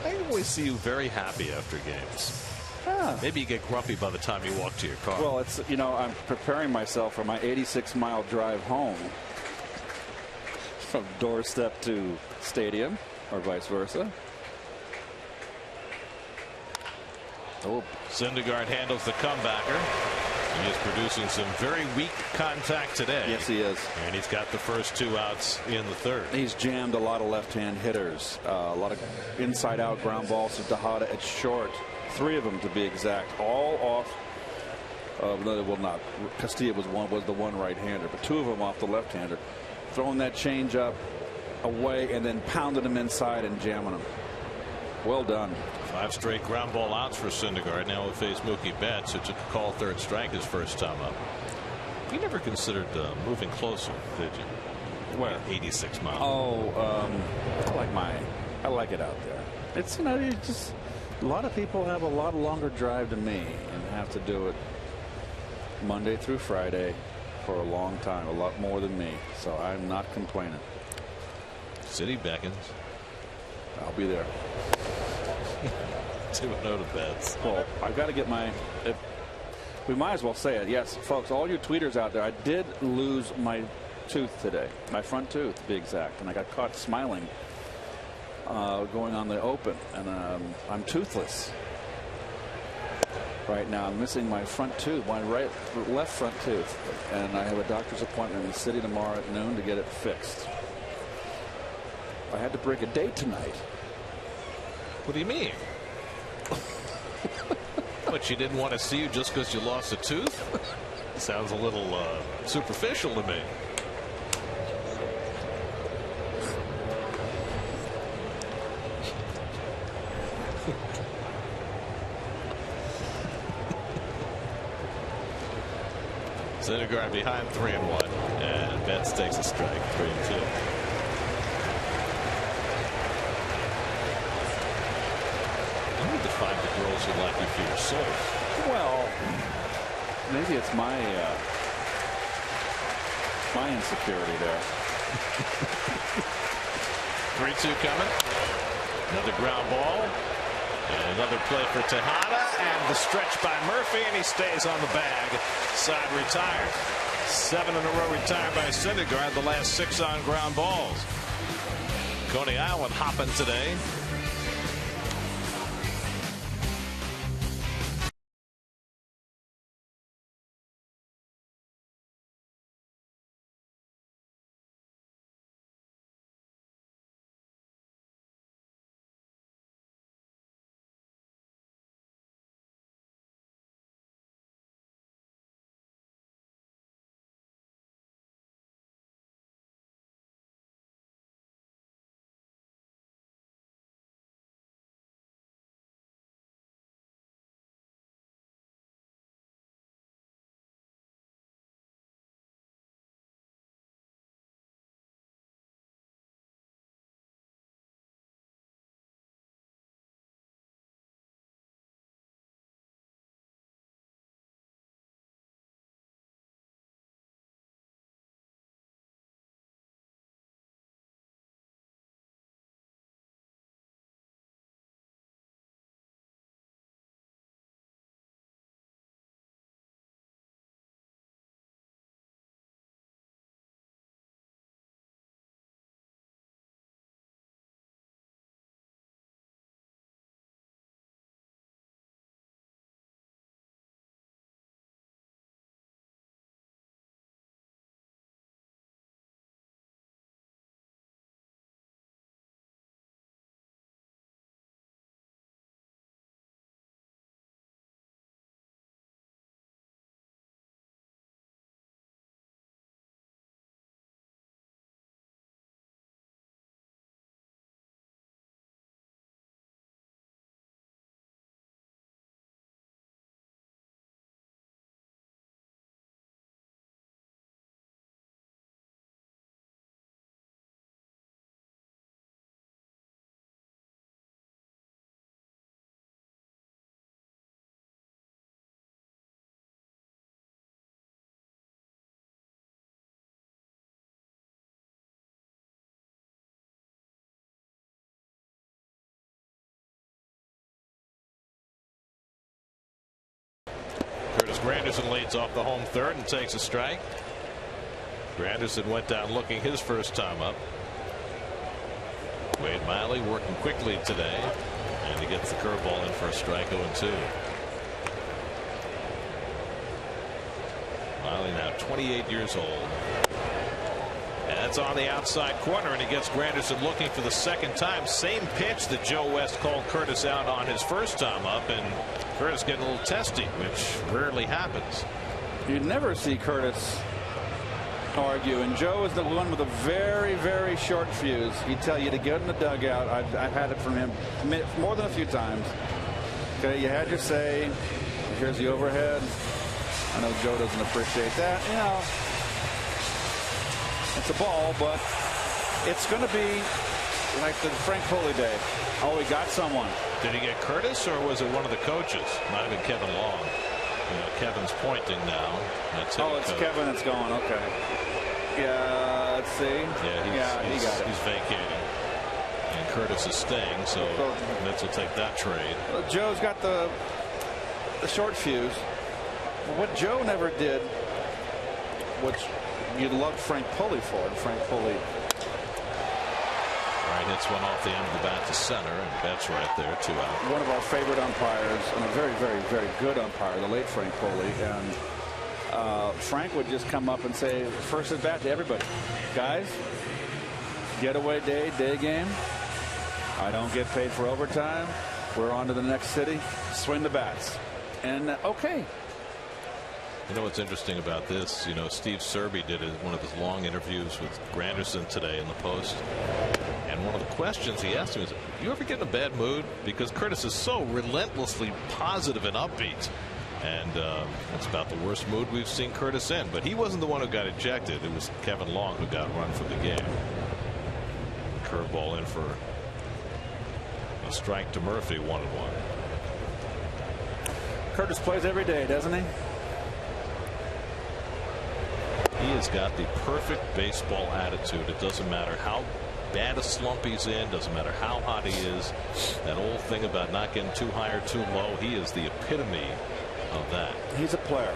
I always see you very happy after games. Maybe you get grumpy by the time you walk to your car. Well, it's, you know, I'm preparing myself for my 86-mile drive home from doorstep to stadium, or vice versa. Oh, Syndergaard handles the comebacker. He is producing some very weak contact today. Yes, he is. And he's got the first 2 outs in the 3rd. He's jammed a lot of left-hand hitters. A lot of inside-out ground balls to Tejada at short. 3 of them, to be exact. All off. No, well, not. Castilla was the one right-hander, but 2 of them off the left-hander. Throwing that change-up away and then pounding him inside and jamming him. Well done. 5 straight ground ball outs for Syndergaard. Now will face Mookie Betts, who took a call 3rd strike his first time up. You never considered moving closer, did you? Where? 86 miles. Oh, I like it out there. It's, you know, you just, a lot of people have a lot longer drive than me and have to do it Monday through Friday for a long time, a lot more than me. So I'm not complaining. City beckons. I'll be there. 2-0 to Betts. Well, I've got to get my. We might as well say it. Yes, folks, all you tweeters out there, I did lose my tooth today, my front tooth to be exact, and I got caught smiling going on the Open, and I'm toothless right now. I'm missing my front tooth, my left front tooth, and I have a doctor's appointment in the city tomorrow at noon to get it fixed. I had to break a date tonight. What do you mean? But she didn't want to see you just because you lost a tooth? Sounds a little superficial to me. Syndergaard behind 3-1, and Betts takes a strike, 3-2. You need to find the girls who like you for your soul. Well, maybe it's my insecurity there. 3-2 coming. Another ground ball. And another play for Tejada, and the stretch by Murphy, and he stays on the bag. Side retired. 7 in a row retired by Syndergaard, the last 6 on ground balls. Coney Island hopping today. Granderson leads off the home third and takes a strike. Granderson went down looking his first time up. Wade Miley working quickly today, and he gets the curveball in for a strike. 0-2. Miley now 28 years old. And that's on the outside corner, and he gets Granderson looking for the second time. Same pitch that Joe West called Curtis out on his first time up, and Curtis getting a little testy, which rarely happens. You'd never see Curtis argue, and Joe is the one with a very, very short fuse. He'd tell you to get in the dugout. I've had it from him more than a few times. Okay, you had your say. Here's the overhead. I know Joe doesn't appreciate that. You know, it's a ball, but it's going to be like the Frank Foley day. Oh, he got someone. Did he get Curtis, or was it one of the coaches? Might have been Kevin Long. You know, Kevin's pointing now. That's oh, it's Kevin that's going. Okay. Yeah, let's see. Yeah, he got it. He's vacating. And Curtis is staying, so Mets will take that trade. Well, Joe's got the short fuse. What Joe never did, which you'd love Frank Pulley for, and Frank Pulley hits one off the end of the bat to center, and that's right there, 2 out. One of our favorite umpires, and a very, very, very good umpire, the late Frank Pulley. And Frank would just come up and say, first at bat to everybody, guys, getaway day game. I don't get paid for overtime. We're on to the next city. Swing the bats. And okay. You know what's interesting about this? You know, Steve Serby did one of his long interviews with Granderson today in the Post. And one of the questions he asked him is, you ever get in a bad mood? Because Curtis is so relentlessly positive and upbeat. And that's about the worst mood we've seen Curtis in. But he wasn't the one who got ejected. It was Kevin Long who got run from the game. Curveball in for a strike to Murphy, 1-1. Curtis plays every day, doesn't he? He has got the perfect baseball attitude. It doesn't matter how bad a slump he's in, doesn't matter how hot he is. That old thing about not getting too high or too low, he is the epitome of that. He's a player.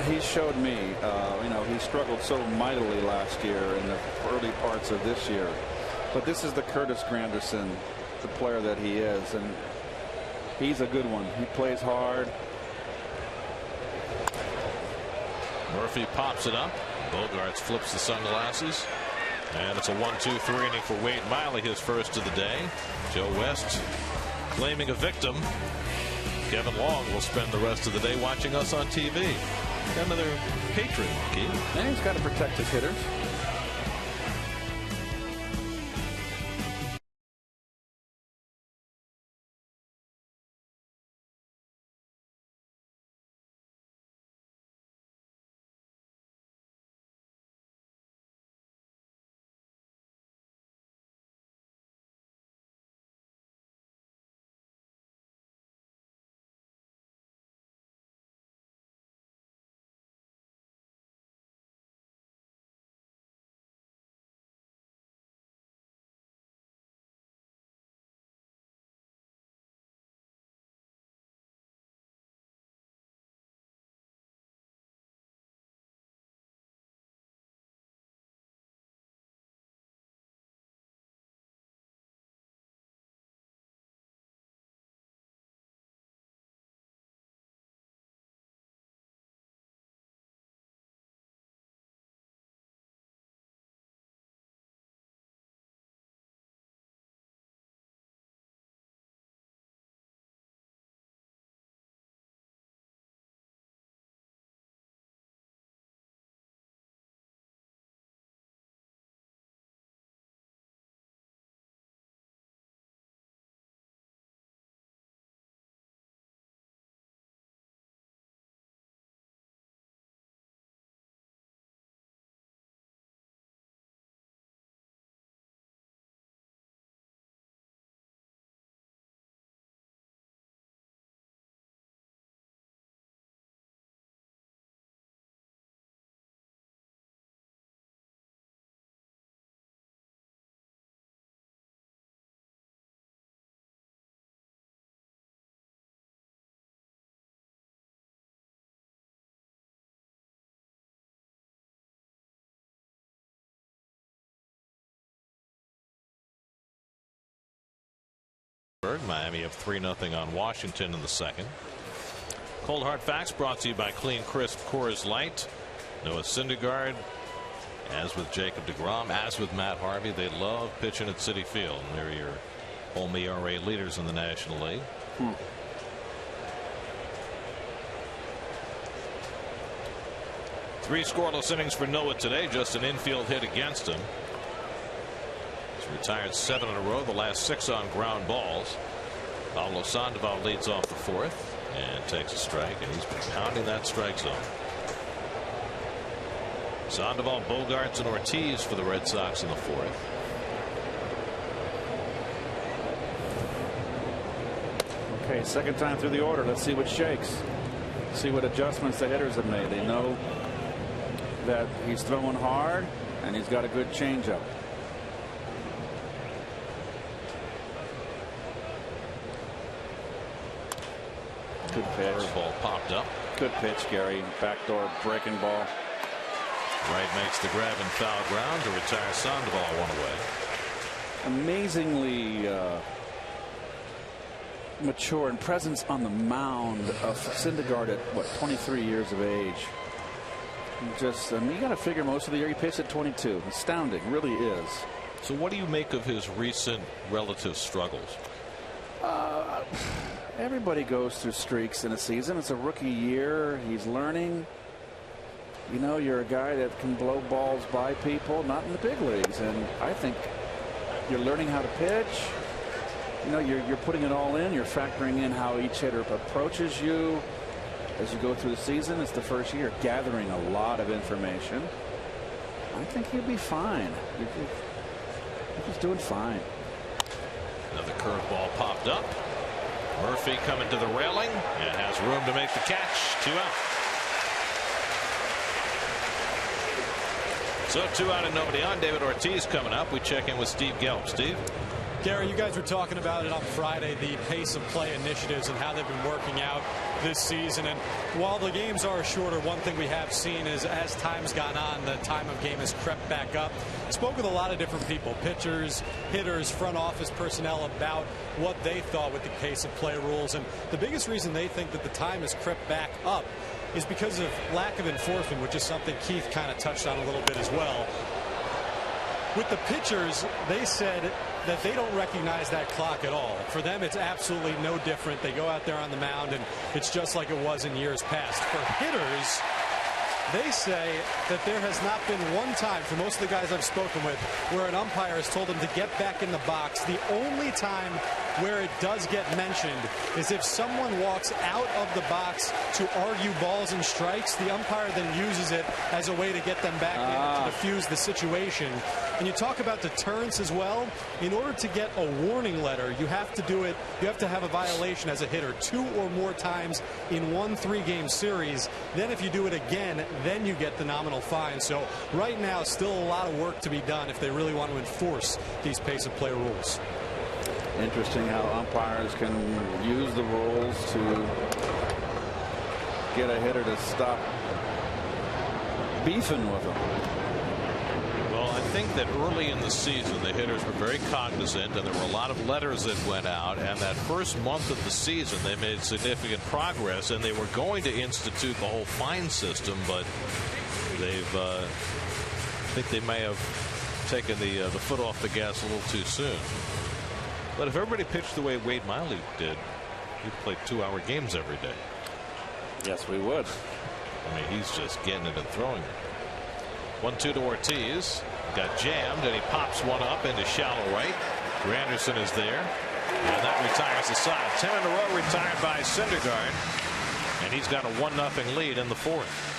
He showed me, you know, he struggled so mightily last year in the early parts of this year. But this is the Curtis Granderson, the player that he is, and he's a good one. He plays hard. Murphy pops it up. Bogarts flips the sunglasses. And it's a 1-2-3 inning for Wade Miley, his first of the day. Joe West claiming a victim. Kevin Long will spend the rest of the day watching us on TV. Another patron, Keith. And he's got to protect his hitters. Miami up 3-0 on Washington in the second. Cold Hard Facts brought to you by Clean Crisp Coors Light. Noah Syndergaard, as with Jacob deGrom, as with Matt Harvey, they love pitching at Citi Field. And they're your home ERA leaders in the National League. 3 scoreless innings for Noah today, just an infield hit against him. Retired 7 in a row, the last 6 on ground balls. Pablo Sandoval leads off the 4th and takes a strike, and he's been pounding that strike zone. Sandoval, Bogarts, and Ortiz for the Red Sox in the 4th. Okay, second time through the order. Let's see what shakes. See what adjustments the hitters have made. They know that he's throwing hard, and he's got a good changeup. Good pitch. Curveball popped up. Good pitch, Gary. Backdoor breaking ball. Wright makes the grab and foul ground to retire Sandoval 1 away. Amazingly mature and presence on the mound of Syndergaard at what, 23 years of age. Just, I mean, you got to figure most of the year he pitched at 22. Astounding, really is. So what do you make of his recent relative struggles? Everybody goes through streaks in a season. It's a rookie year. He's learning. You know, you're a guy that can blow balls by people, not in the big leagues. And I think you're learning how to pitch. You know, you're putting it all in. You're factoring in how each hitter approaches you as you go through the season. It's the first year, gathering a lot of information. I think he'll be fine. He's doing fine. Another curveball popped up. Murphy coming to the railing and has room to make the catch. 2 out. So 2 out and nobody on. David Ortiz coming up. We check in with Steve Gelb. Steve. Gary, you guys were talking about it on Friday, the pace of play initiatives and how they've been working out this season. And while the games are shorter, one thing we have seen is as time's gone on, the time of game has crept back up. Spoke with a lot of different people, pitchers, hitters, front office personnel, about what they thought with the pace of play rules. And the biggest reason they think that the time has crept back up is because of lack of enforcement, which is something Keith kind of touched on a little bit as well. With the pitchers, they said that they don't recognize that clock at all. For them, it's absolutely no different. They go out there on the mound, and it's just like it was in years past. For hitters, they say that there has not been one time, for most of the guys I've spoken with, where an umpire has told them to get back in the box. The only time where it does get mentioned is if someone walks out of the box to argue balls and strikes. The umpire then uses it as a way to get them back in to defuse the situation. And you talk about deterrence as well. In order to get a warning letter, you have to do it. You have to have a violation as a hitter 2 or more times in one 3-game series. Then if you do it again, then you get the nominal fine. So right now, still a lot of work to be done if they really want to enforce these pace of play rules. Interesting how umpires can use the rules to get a hitter to stop beefing with them. Well, I think that early in the season, the hitters were very cognizant, and there were a lot of letters that went out. And that first month of the season, they made significant progress, and they were going to institute the whole fine system, but they've, I think they may have taken the foot off the gas a little too soon. But if everybody pitched the way Wade Miley did, we'd play 2-hour games every day. Yes, we would. I mean, he's just getting it and throwing it. 1-2 to Ortiz. Got jammed, and he pops one up into shallow right. Granderson is there. And that retires the side. 10 in a row retired by Syndergaard. And he's got a 1-0 lead in the 4th.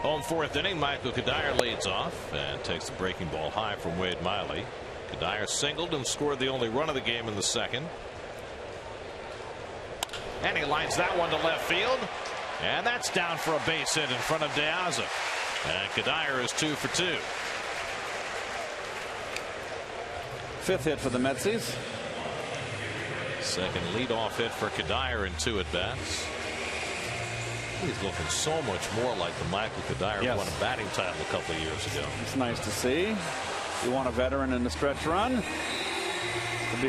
Home fourth inning, Michael Kadire leads off and takes the breaking ball high from Wade Miley. Kadire singled and scored the only run of the game in the second. And he lines that one to left field. And that's down for a base hit in front of De Aza. And Kadire is 2 for 2. Fifth hit for the Metsies. Second leadoff hit for Kadire in 2 at bats. He's looking so much more like the Michael Kadire who won a batting title a couple of years ago. It's nice to see. You want a veteran in the stretch run to be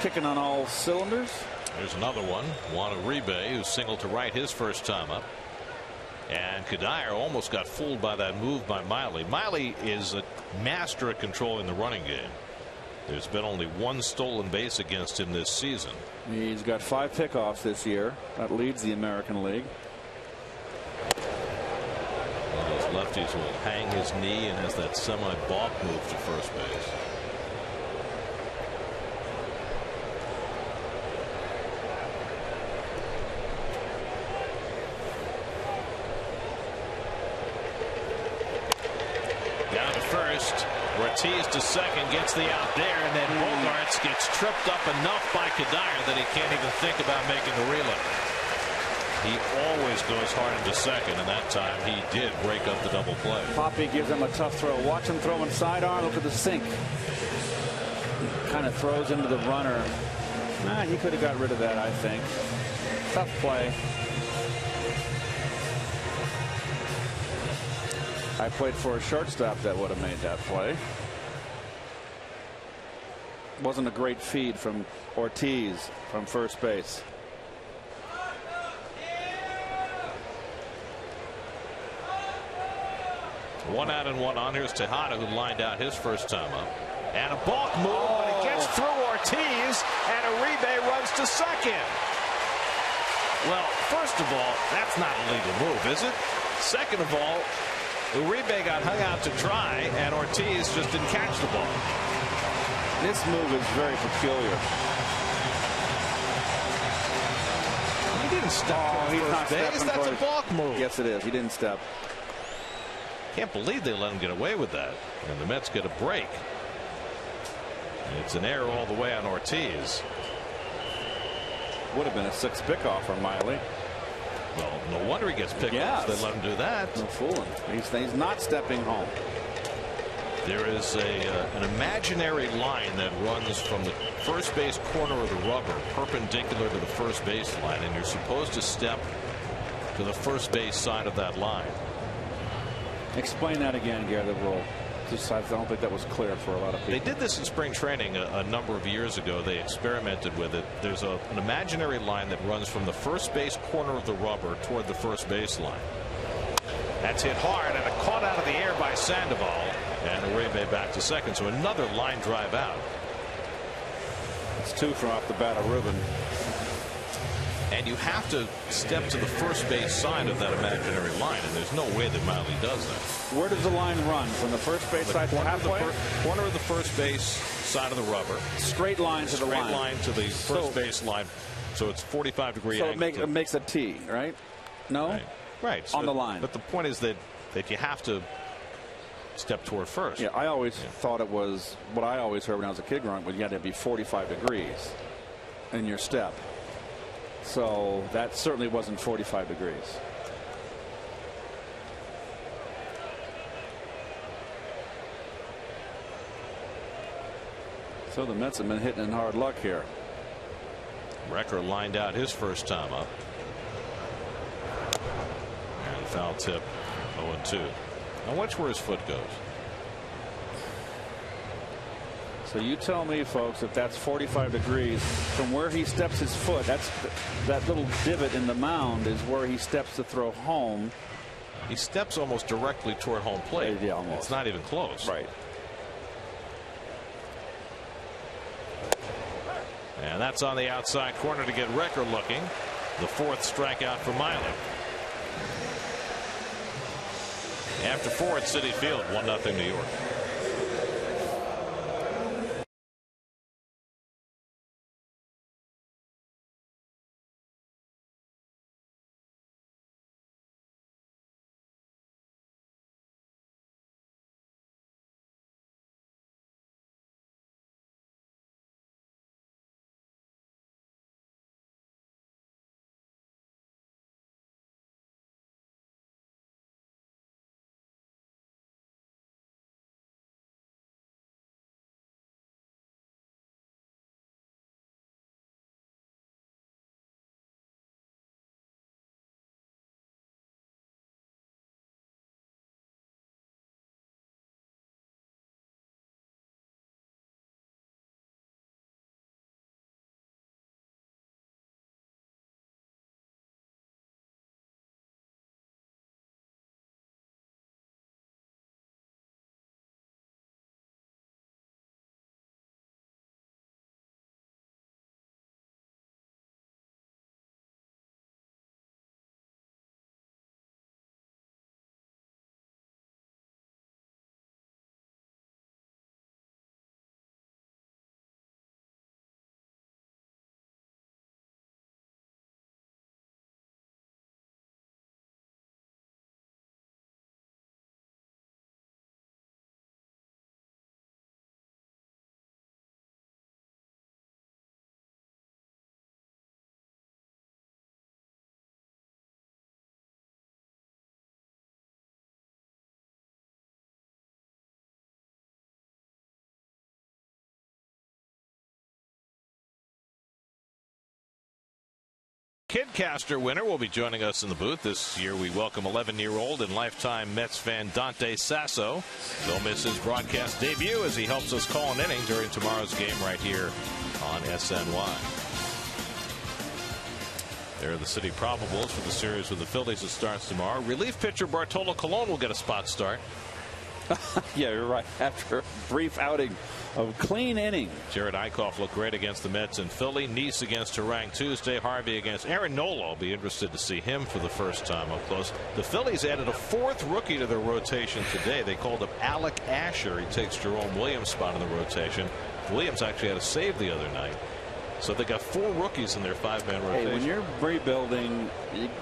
kicking on all cylinders. There's another one. Juan Uribe, who singled to right his first time up. And Kadire almost got fooled by that move by Miley. Miley is a master at controlling the running game. There's been only 1 stolen base against him this season. He's got 5 pickoffs this year. That leads the American League. One of those lefties will hang his knee and has that semi-balk move to first base. Down to first. Ortiz to second, gets the out there, and then Bogarts gets tripped up enough by Kadire that he can't even think about making the relay. He always goes hard into second, and that time he did break up the double play. Poppy gives him a tough throw. Watch him throwing sidearm. Look at the sink. Kind of throws into the runner. He could have got rid of that, I think. Tough play. I played for a shortstop that would have made that play. Wasn't a great feed from Ortiz from first base. One out and one on. Here's Tejada, who lined out his first time up. And a balk move, but it gets through Ortiz, and Uribe runs to second. Well, first of all, that's not a legal move, is it? Second of all, Uribe got hung out to dry, and Ortiz just didn't catch the ball. This move is very peculiar. He didn't step. He's not base. That's a balk move. Yes, it is. He didn't step. Can't believe they let him get away with that. And the Mets get a break. It's an error all the way on Ortiz. Would have been a 6 pickoff for Miley. Well, no wonder he gets picked off. They let him do that. No fooling. He's not stepping home. There is an imaginary line that runs from the first base corner of the rubber perpendicular to the first base line, and you're supposed to step to the first base side of that line. Explain that again, Gary. I don't think that was clear for a lot of people. They did this in spring training a number of years ago. They experimented with it. There's an imaginary line that runs from the first base corner of the rubber toward the first base line. That's hit hard, and it caught out of the air by Sandoval, and Uribe back to second. So another line drive out. It's 2 from off the bat of Ruben. And you have to step to the first base side of that imaginary line, and there's no way that Miley does that. Where does the line run? From the first base side to halfway? Corner of the first base side of the rubber. Straight line to the line. Straight line to the first base line. So it's 45-degree angle. So it makes a T, right? No? Right. On the line. But the point is that you have to step toward first. Yeah, I always thought it was, what I always heard when I was a kid growing up, you had to be 45 degrees in your step. So that certainly wasn't 45 degrees. So the Mets have been hitting in hard luck here. Recker lined out his first time up. And foul tip 0-2. Now watch where his foot goes. So you tell me, folks, if that's 45 degrees from where he steps his foot, that little divot in the mound is where he steps to throw home. He steps almost directly toward home plate. Yeah, almost. It's not even close. Right. And that's on the outside corner to get Recker looking. The 4th strikeout for Miley. After 4 at Citi Field, 1-0 New York. Kidcaster winner will be joining us in the booth. This year we welcome 11-year-old and lifetime Mets fan Dante Sasso. Don't miss his broadcast debut as he helps us call an inning during tomorrow's game right here on SNY. There are the city probables for the series with the Phillies that starts tomorrow. Relief pitcher Bartolo Colon will get a spot start. Yeah, you're right. After a brief outing of clean inning. Jared Eichhoff looked great against the Mets in Philly. Nice against Harang Tuesday. Harvey against Aaron Nola. I'll be interested to see him for the first time up close. The Phillies added a fourth rookie to their rotation today. They called up Alec Asher. He takes Jerome Williams' spot in the rotation. Williams actually had a save the other night. So they got 4 rookies in their 5-man rotation. Hey, when you're rebuilding,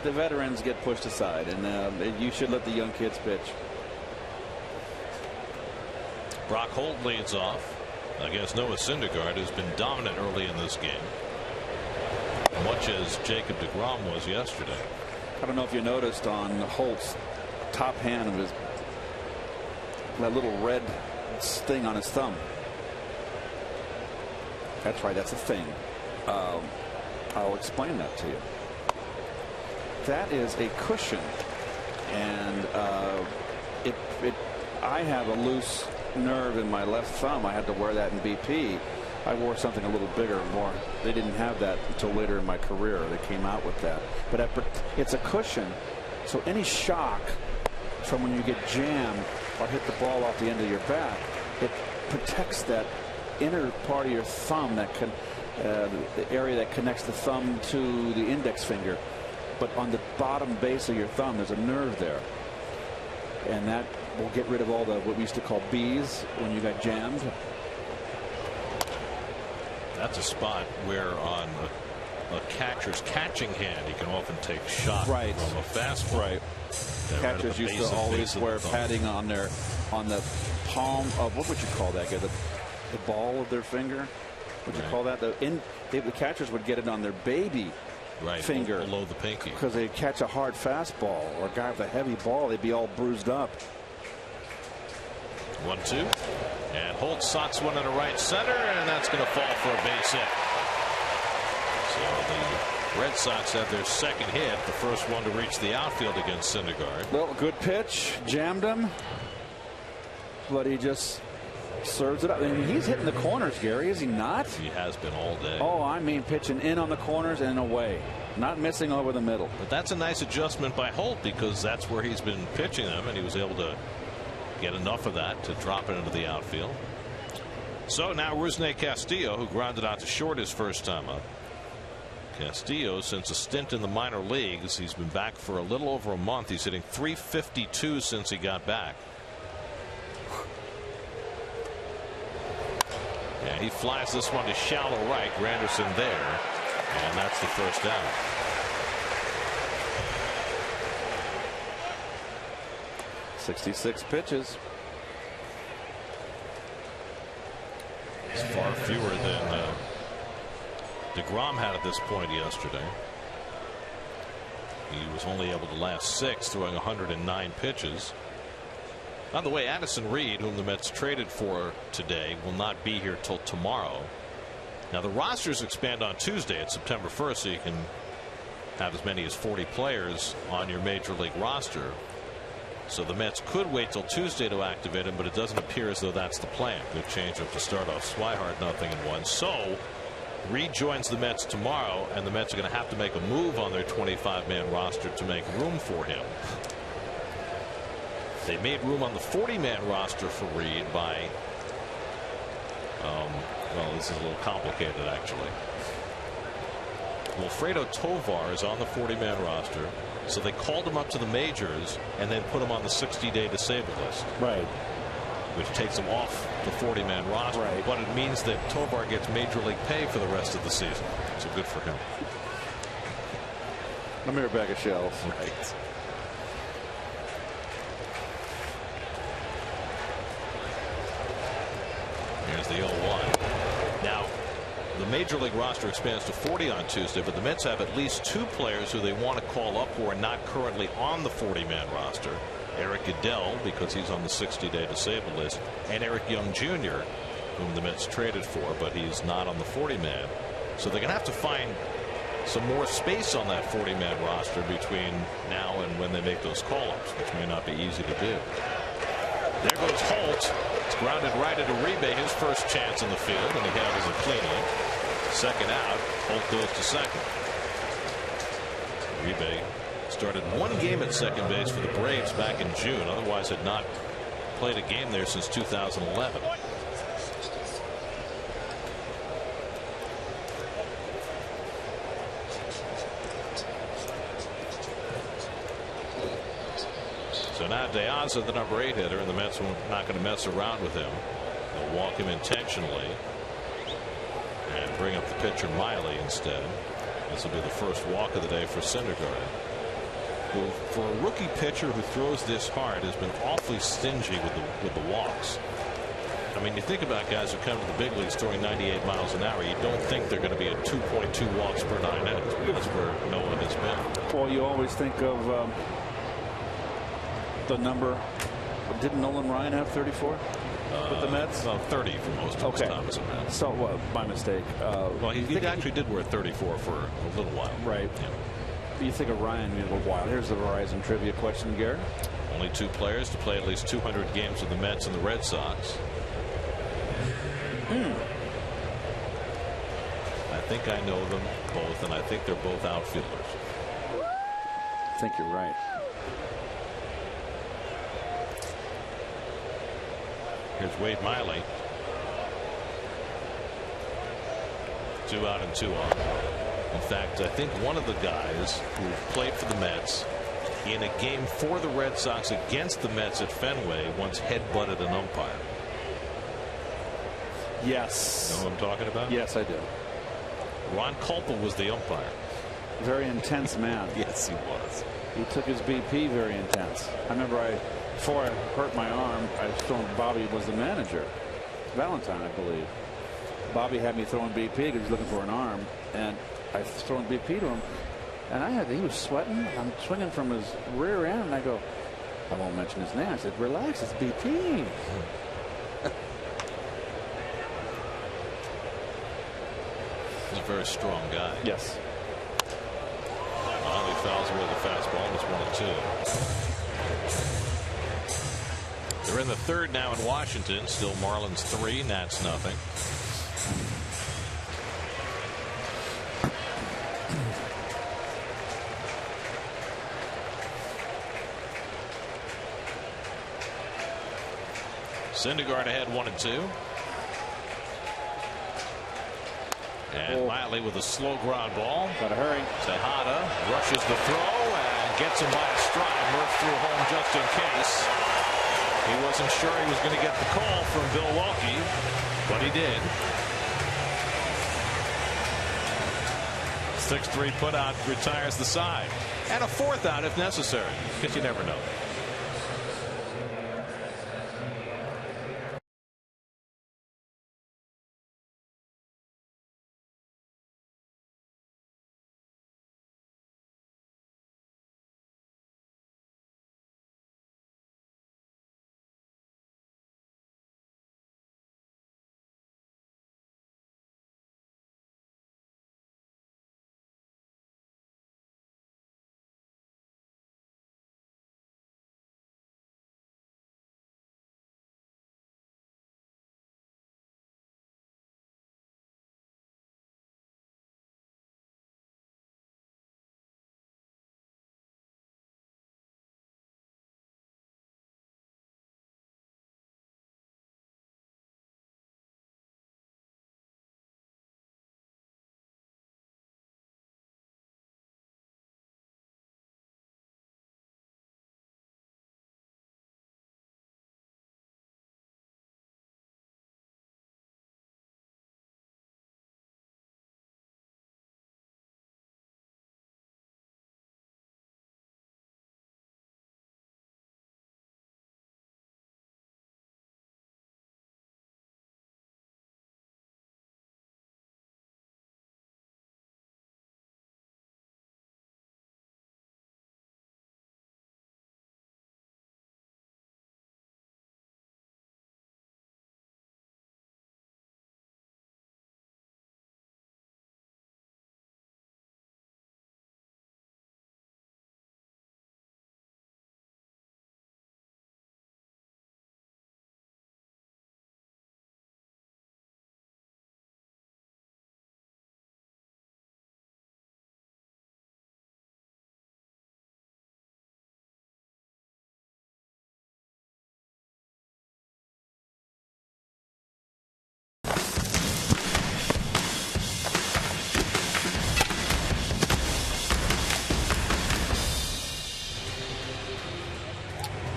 the veterans get pushed aside, and you should let the young kids pitch. Brock Holt leads off against Noah Syndergaard, who's been dominant early in this game, much as Jacob deGrom was yesterday. I don't know if you noticed on Holt's top hand of that little red thing on his thumb. That's right, that's a thing. I'll explain that to you. That is a cushion, and I have a loose nerve in my left thumb. I had to wear that in BP. I wore something a little bigger, more. They didn't have that until later in my career. They came out with that. But it's a cushion, so any shock from when you get jammed or hit the ball off the end of your bat, it protects that inner part of your thumb, that the area that connects the thumb to the index finger. But on the bottom base of your thumb, there's a nerve there, and that will get rid of all the what we used to call bees when you got jammed. That's a spot where on a catcher's catching hand, he can often take shots from a fastball. Right. Catchers used to always wear padding on the palm of, what would you call that? The ball of their finger. What would you call that? The catchers would get it on their baby finger below the pinky, because they'd catch a hard fastball, or a guy with a heavy ball, they'd be all bruised up. 1-2, and Holt sots one into right center, and that's going to fall for a base hit. So the Red Sox have their second hit, the first one to reach the outfield against Syndergaard. Well, good pitch, jammed him, but he just serves it up. I mean, he's hitting the corners, Gary, is he not? He has been all day. Oh, I mean, pitching in on the corners and away, not missing over the middle. But that's a nice adjustment by Holt, because that's where he's been pitching them, and he was able to get enough of that to drop it into the outfield. So now Rusney Castillo, who grounded out to short his first time up. Castillo, since a stint in the minor leagues, he's been back for a little over a month. He's hitting .352 since he got back. And he flies this one to shallow right. Granderson there, and that's the first down. .66 pitches. It's far fewer than deGrom had at this point yesterday. He was only able to last 6, throwing 109 pitches. By the way, Addison Reed, whom the Mets traded for today, will not be here till tomorrow. Now the rosters expand on Tuesday. It's September 1st, so you can have as many as 40 players on your major league roster. So the Mets could wait till Tuesday to activate him, but it doesn't appear as though that's the plan. Good change up to start off. Swihart 0-1. So Reed joins the Mets tomorrow, and the Mets are going to have to make a move on their 25-man roster to make room for him. They made room on the 40-man roster for Reed by, well, this is a little complicated, actually. Wilfredo Tovar is on the 40-man roster, so they called him up to the majors and then put him on the 60-day disabled list. Right. Which takes him off the 40-man roster. Right. But it means that Tovar gets major league pay for the rest of the season. So good for him. A mere bag of shells. Right. Here's the 0-1. Now, the major league roster expands to 40 on Tuesday, but the Mets have at least 2 players who they want to call up who are not currently on the 40-man roster. Eric Goodell, because he's on the 60-day disabled list, and Eric Young Jr., whom the Mets traded for, but he's not on the 40-man. So they're going to have to find some more space on that 40-man roster between now and when they make those call-ups, which may not be easy to do. There goes Holt. It's grounded right into Uribe, his first chance in the field, and he handles it cleanly. Second out, Holt goes to second. Uribe started one game at second base for the Braves back in June. Otherwise had not played a game there since 2011. So now De Aza, the number 8 hitter, and the Mets are not going to mess around with him. They'll walk him intentionally and bring up the pitcher Miley instead. This will be the first walk of the day for Syndergaard, who, for a rookie pitcher who throws this hard, has been awfully stingy with the walks. I mean, you think about guys who come to the big leagues throwing 98 miles an hour. You don't think they're going to be at 2.2 walks per 9 innings. That's where Noah has been. Well, you always think of the number. Didn't Nolan Ryan have 34 with the Mets? Well, 30 for most of his time as a Met. So, my mistake. Well, he actually did wear 34 for a little while. Right. Yeah. You think of Ryan a little while. Here's the Verizon trivia question, Garrett. Only 2 players to play at least 200 games with the Mets and the Red Sox. I think I know them both, and I think they're both outfielders. I think you're right. Here's Wade Miley. 2 out and 2 on. In fact, I think one of the guys who played for the Mets in a game for the Red Sox against the Mets at Fenway once headbutted an umpire. Yes. You know who I'm talking about? Yes, I do. Ron Culpa was the umpire. Very intense man. Yes, he was. He took his BP very intense. I remember before I hurt my arm, I was throwing. Bobby was the manager. Valentine, I believe. Bobby had me throwing BP because he was looking for an arm, and I was throwing BP to him, and he was sweating. I'm swinging from his rear end, and I go, I won't mention his name. I said, relax, it's BP. He's a very strong guy. Yes. He fouls away the fastball. It's 1-2. They're in the third now in Washington. Still Marlins 3, Nats nothing. Syndergaard ahead 1-2. And Miley with a slow ground ball. Gotta hurry. Tejada rushes the throw and gets him by a stride. Murph threw home just in case. He wasn't sure he was going to get the call from Milwaukee, but he did. 6-3 putout retires the side. And a 4th out if necessary, because you never know.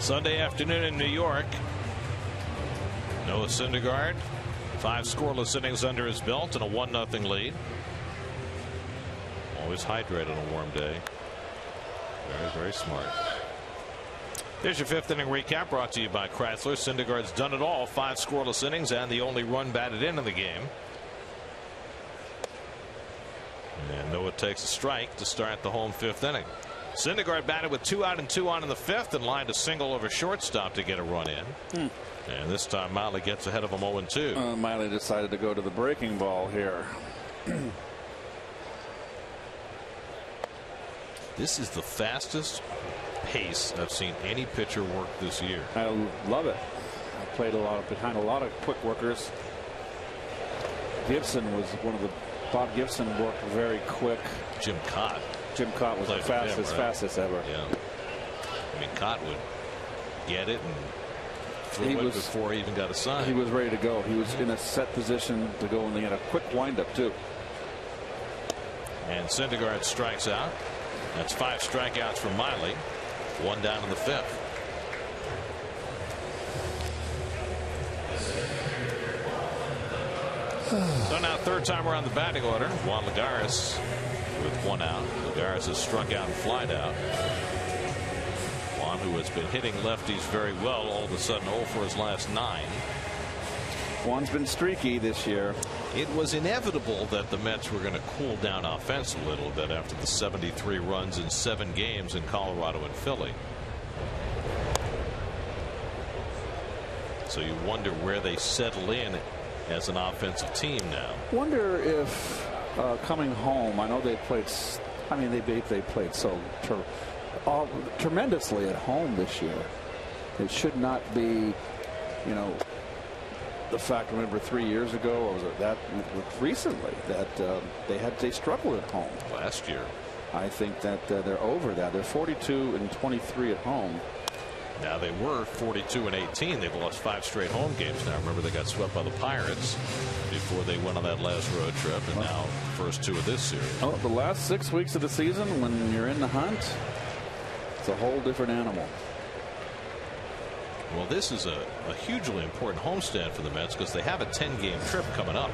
Sunday afternoon in New York. Noah Syndergaard, 5 scoreless innings under his belt and a 1-0 lead. Always hydrated on a warm day. Very, very smart. Here's your 5th inning recap brought to you by Chrysler. Syndergaard's done it all. 5 scoreless innings and the only run batted in the game. And Noah takes a strike to start the home 5th inning. Syndergaard batted with 2 out and 2 on in the 5th and lined a single over shortstop to get a run in. And this time Miley gets ahead of him 0-2. Miley decided to go to the breaking ball here. This is the fastest pace I've seen any pitcher work this year. I love it. I played behind a lot of quick workers. Gibson was one of the. Bob Gibson worked very quick. Jim Cott was the fastest ever. Yeah. I mean, Cott would get it and throw it before he even got a sign. He was ready to go. He was in a set position to go, and he had a quick windup too. And Syndergaard strikes out. That's 5 strikeouts from Miley. 1 down in the 5th. So now 3rd time around the batting order. Juan Lagares with 1 out. Lagares has struck out and flied out. Juan, who has been hitting lefties very well, all of a sudden 0 for his last 9. Juan's been streaky this year. It was inevitable that the Mets were going to cool down offense a little bit after the 73 runs in 7 games in Colorado and Philly. So you wonder where they settle in as an offensive team now. Wonder if coming home, I know they played. I mean, they played so tremendously at home this year. It should not be, you know, the fact. Remember 3 years ago, or was it that recently that they struggled at home last year. I think that they're over that. They're 42-23 at home. Now they were 42-18. They've lost 5 straight home games now. Remember, they got swept by the Pirates before they went on that last road trip, and now first 2 of this series. Oh, the last 6 weeks of the season, when you're in the hunt, it's a whole different animal. Well, this is a hugely important homestand for the Mets because they have a 10-game trip coming up.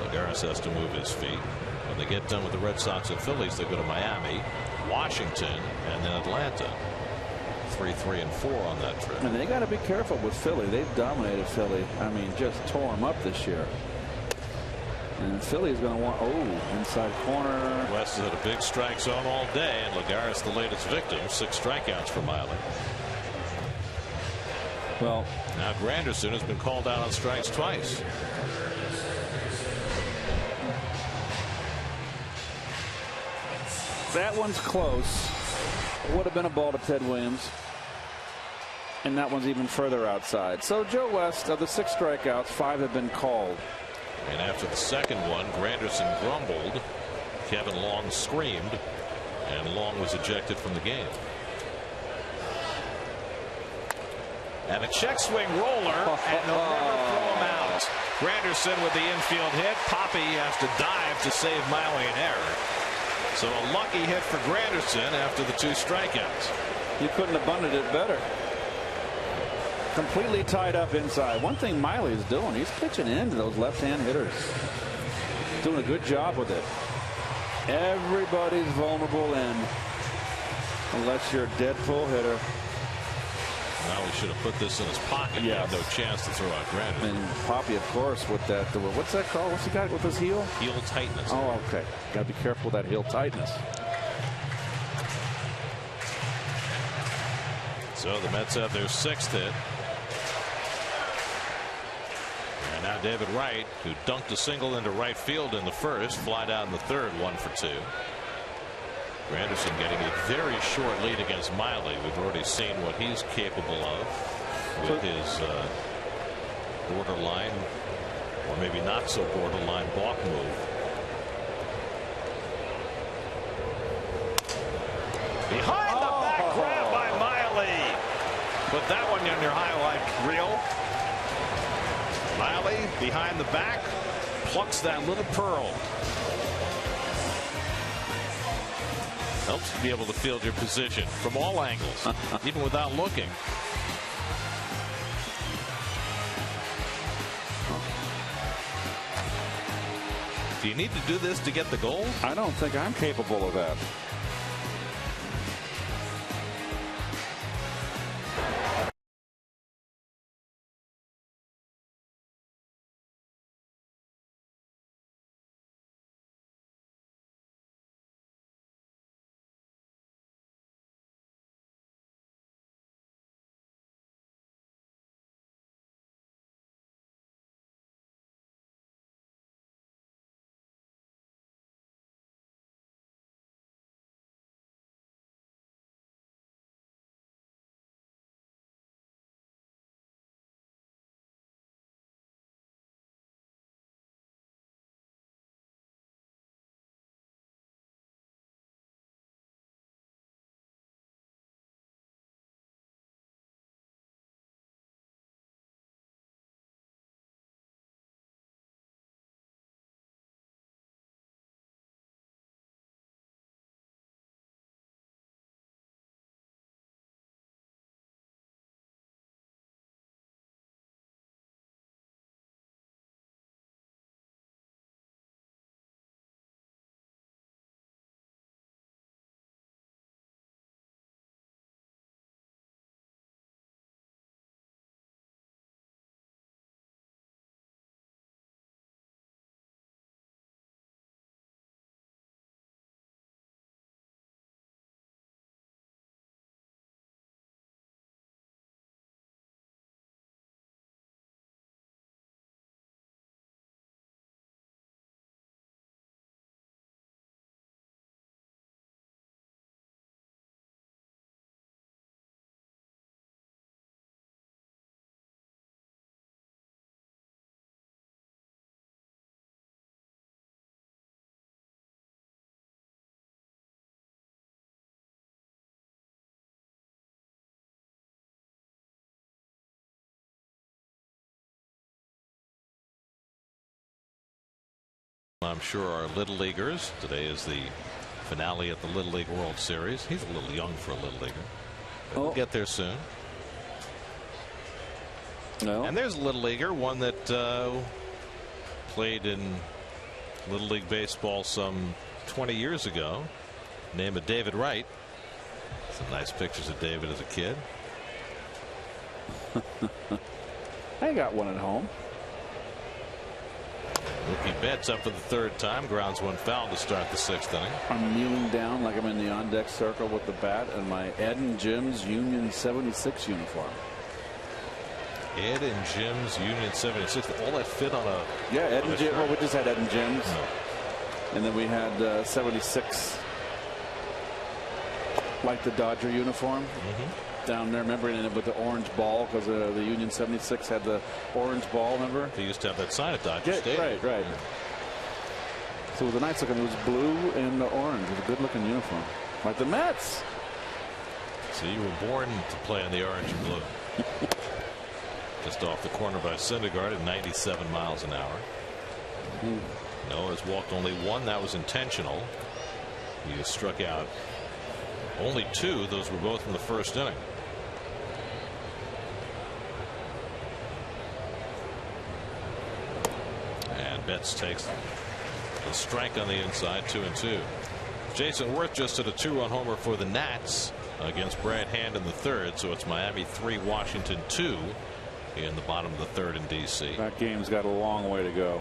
Lagares has to move his feet. When they get done with the Red Sox and Phillies, they go to Miami, Washington, and then Atlanta. 3-3-4 on that trip. And they got to be careful with Philly. They've dominated Philly. I mean, just tore them up this year. And Philly's going to want, inside corner. West has had a big strike zone all day, and Lagares the latest victim. 6 strikeouts for Miley. Well, now Granderson has been called out on strikes twice. That one's close. Would have been a ball to Ted Williams. And that one's even further outside. So Joe West, of the 6 strikeouts, 5 have been called. And after the second one, Granderson grumbled. Kevin Long screamed, and Long was ejected from the game. And a check swing roller, and they'll never throw him out. Granderson with the infield hit. Poppy has to dive to save Miley an error. So a lucky hit for Granderson after the 2 strikeouts. You couldn't have bunted it better. Completely tied up inside. One thing Miley's doing, he's pitching into those left-hand hitters. Doing a good job with it. Everybody's vulnerable in, unless you're a dead pull hitter. Now he should have put this in his pocket. He had no chance to throw out Granderson. And Poppy, of course, with that. What's that called? What's he got with his heel? Heel tightness. Oh, okay. Got to be careful with that heel tightness. So the Mets have their 6th hit. And now David Wright, who dunked a single into right field in the first, flied out in the third, 1 for 2. Granderson getting a very short lead against Miley. We've already seen what he's capable of with his borderline, or maybe not so borderline, balk move. Behind the back grab by Miley. Put that one on your highlight reel. Miley behind the back plucks that little pearl. Helps to be able to field your position from all angles, even without looking. Do you need to do this to get the goal? I don't think I'm capable of that. I'm sure our Little Leaguers. Today is the finale at the Little League World Series. He's a little young for a Little Leaguer. But he'll get there soon. No. And there's a Little Leaguer, one that played in Little League Baseball some 20 years ago. Name of David Wright. Some nice pictures of David as a kid. I got one at home. Mookie Betts up for the third time, grounds one foul to start the sixth inning. I'm kneeling down like I'm in the on deck circle with the bat and my Ed and Jim's Union 76 uniform. Ed and Jim's Union 76. All that fit on a. Yeah, Ed and Jim. Well, we just had Ed and Jim's. No. And then we had 76. Like the Dodger uniform. Down there, remember, with the orange ball, because the Union 76 had the orange ball, remember? They used to have that sign at Dodger Stadium. Right. So it was a nice looking, it was blue and orange. It was a good looking uniform. Like the Mets. So you were born to play in the orange and blue. Just off the corner by Syndergaard at 97 miles an hour. Noah has walked only one. That was intentional. He struck out only two. Those were both in the first inning. And Betts takes the strike on the inside, 2-2. Jason Worth just hit a 2-run homer for the Nats against Brad Hand in the third. So it's Miami 3, Washington 2 in the bottom of the third in D.C. That game's got a long way to go.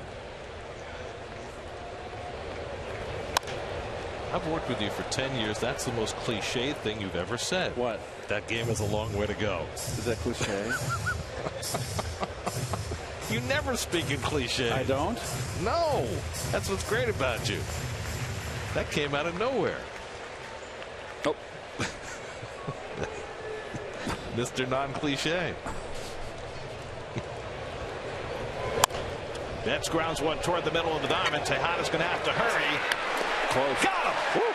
I've worked with you for 10 years. That's the most cliche thing you've ever said. What? That game is a long way to go. Is that cliche? You never speak in cliches. I don't? No. That's what's great about you. That came out of nowhere. Oh. Mr. Non-cliche. Betts grounds one toward the middle of the diamond. Tejada's going to have to hurry. Close. Got him. Woo.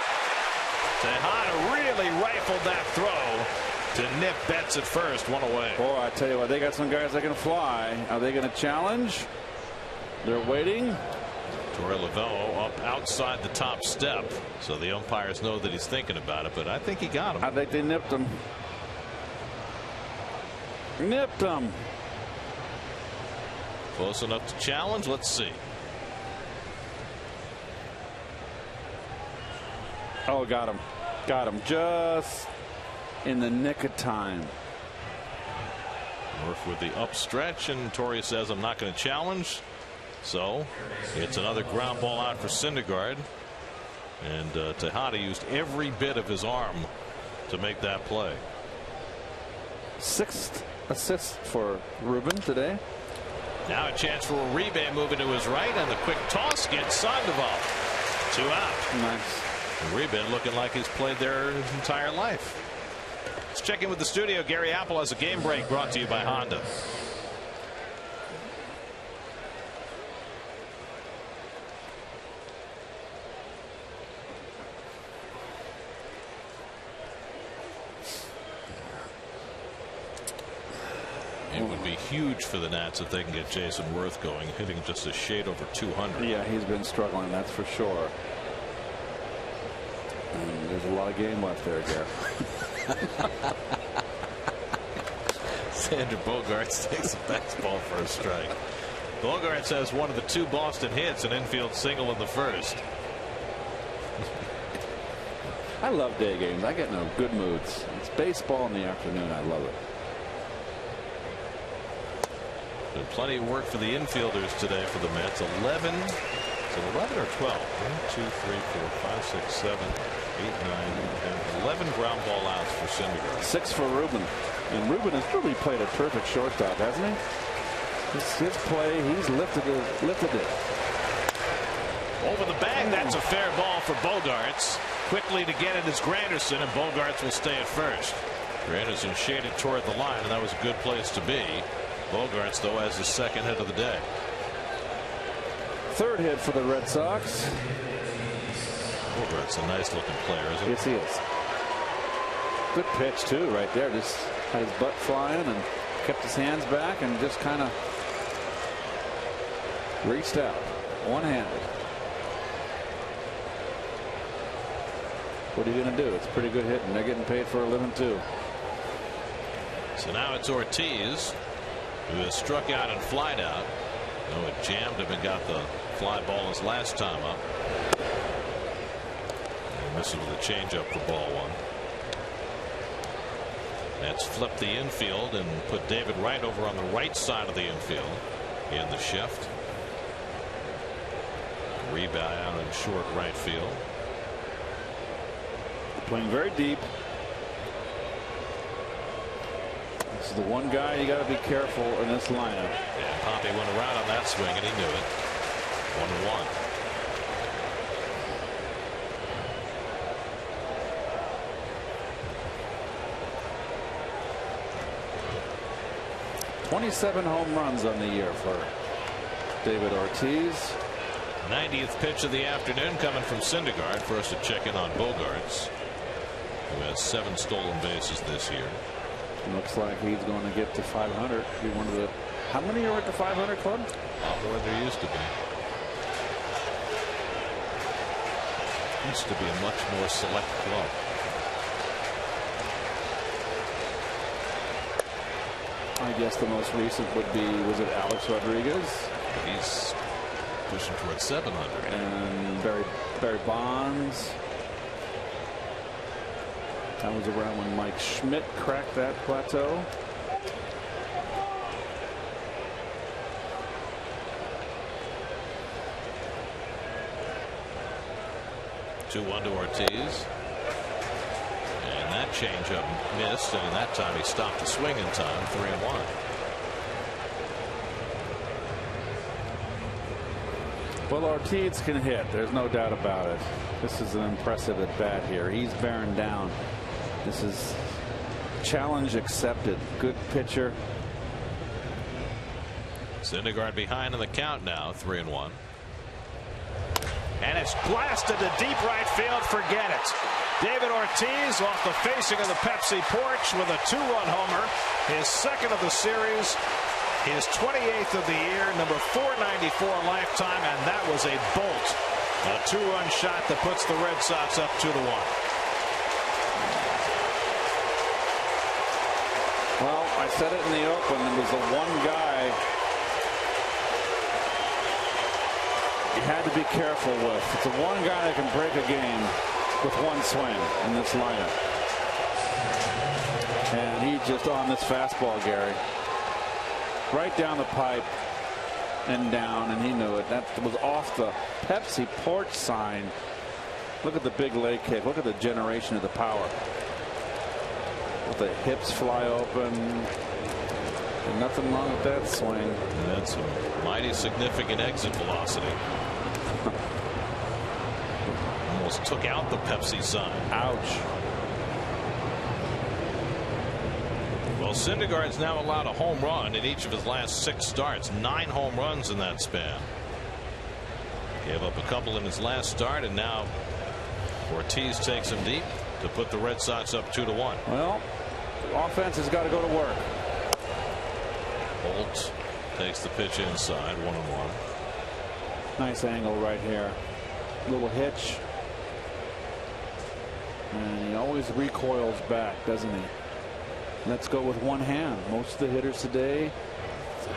Tejada really rifled that throw to nip Betts at first. One away. Boy, I tell you what, they got some guys that can fly. Are they going to challenge? They're waiting. Torey Lovullo up outside the top step, so the umpires know that he's thinking about it, but I think he got him. I think they nipped him. Nipped him. Close enough to challenge. Let's see. Oh, got him. Got him just in the nick of time. Murph with the upstretch, and Torrey says, I'm not going to challenge. So it's another ground ball out for Syndergaard. And Tejada used every bit of his arm to make that play. 6th assist for Ruben today. Now a chance for Uribe moving to his right, and the quick toss gets Sandoval. 2 out. Nice. Uribe looking like he's played there his entire life. Let's check in with the studio. Gary Apple has a game break brought to you by Honda. It would be huge for the Nats if they can get Jason Worth going, hitting just a shade over 200. Yeah, he's been struggling, that's for sure. And there's a lot of game left there, Gary. Xander Bogaerts takes a fastball for a strike. Bogaerts has one of the 2 Boston hits, an infield single in the first. I love day games. I get in good moods. It's baseball in the afternoon. I love it. Been plenty of work for the infielders today for the Mets. 11. Is it 11 or 12? 1, 2, 3, 4, 5, 6, 7, 8, 9, 10, 11 ground ball outs for Syndergaard. 6 for Ruben. And Ruben has really played a terrific shortstop, hasn't he? His play, he's lifted it. Over the bag, that's a fair ball for Bogaerts. Quickly to get it is Granderson, and Bogaerts will stay at first. Granderson shaded toward the line, and that was a good place to be. Bogaerts, though, has his 2nd hit of the day. 3rd hit for the Red Sox. Bogaerts a nice looking player, isn't he? Yes, he is. Good pitch, too, right there. Just had his butt flying and kept his hands back and just kind of reached out one-handed. What are you going to do? It's a pretty good hit, and they're getting paid for a living, too. So now it's Ortiz, who has struck out and flied out. No, it jammed him and got the fly ball his last time up. And misses with a changeup for ball 1. That's flipped the infield and put David Wright over on the right side of the infield in the shift. Rebound out in short right field. Playing very deep. This is the one guy you got to be careful in this lineup. Yeah, Poppy went around on that swing and he knew it. 1-1. .27 home runs on the year for David Ortiz. 90th pitch of the afternoon coming from Syndergaard. First to check in on Bogaerts, who has 7 stolen bases this year. Looks like he's going to get to 500. Be one of the. How many are at the 500 club? A lot more than there used to be. Used to be a much more select club. I guess the most recent would be, was it Alex Rodriguez? He's pushing towards 700. And Barry Bonds. That was around when Mike Schmidt cracked that plateau. Two-1 to Ortiz. And that changeup missed, and that time he stopped the swing in time. 3-1. Well, Ortiz can hit. There's no doubt about it. This is an impressive at bat here. He's bearing down. This is challenge accepted. Good pitcher. Syndergaard behind in the count now. 3-1. And it's blasted to deep right field. Forget it. David Ortiz off the facing of the Pepsi porch with a 2-run homer. His 2nd of the series. His 28th of the year, number 494 lifetime, and that was a bolt. A 2-run shot that puts the Red Sox up 2-1. Well, I said it in the open. It was the one guy you had to be careful with. It's the one guy that can break a game with one swing in this lineup. And he just on this fastball, Gary. Right down the pipe and down, and he knew it. That was off the Pepsi porch sign. Look at the big leg kick. Look at the generation of the power. With the hips fly open. And nothing wrong with that swing. That's a mighty significant exit velocity. Almost took out the Pepsi sign. Ouch. Well, Syndergaard's now allowed a home run in each of his last 6 starts. 9 home runs in that span. Gave up a couple in his last start, and now Ortiz takes him deep to put the Red Sox up 2-1. Well, the offense has got to go to work. Holt takes the pitch inside, 1-1. Nice angle right here. Little hitch. And he always recoils back, doesn't he? Let's go with one hand. Most of the hitters today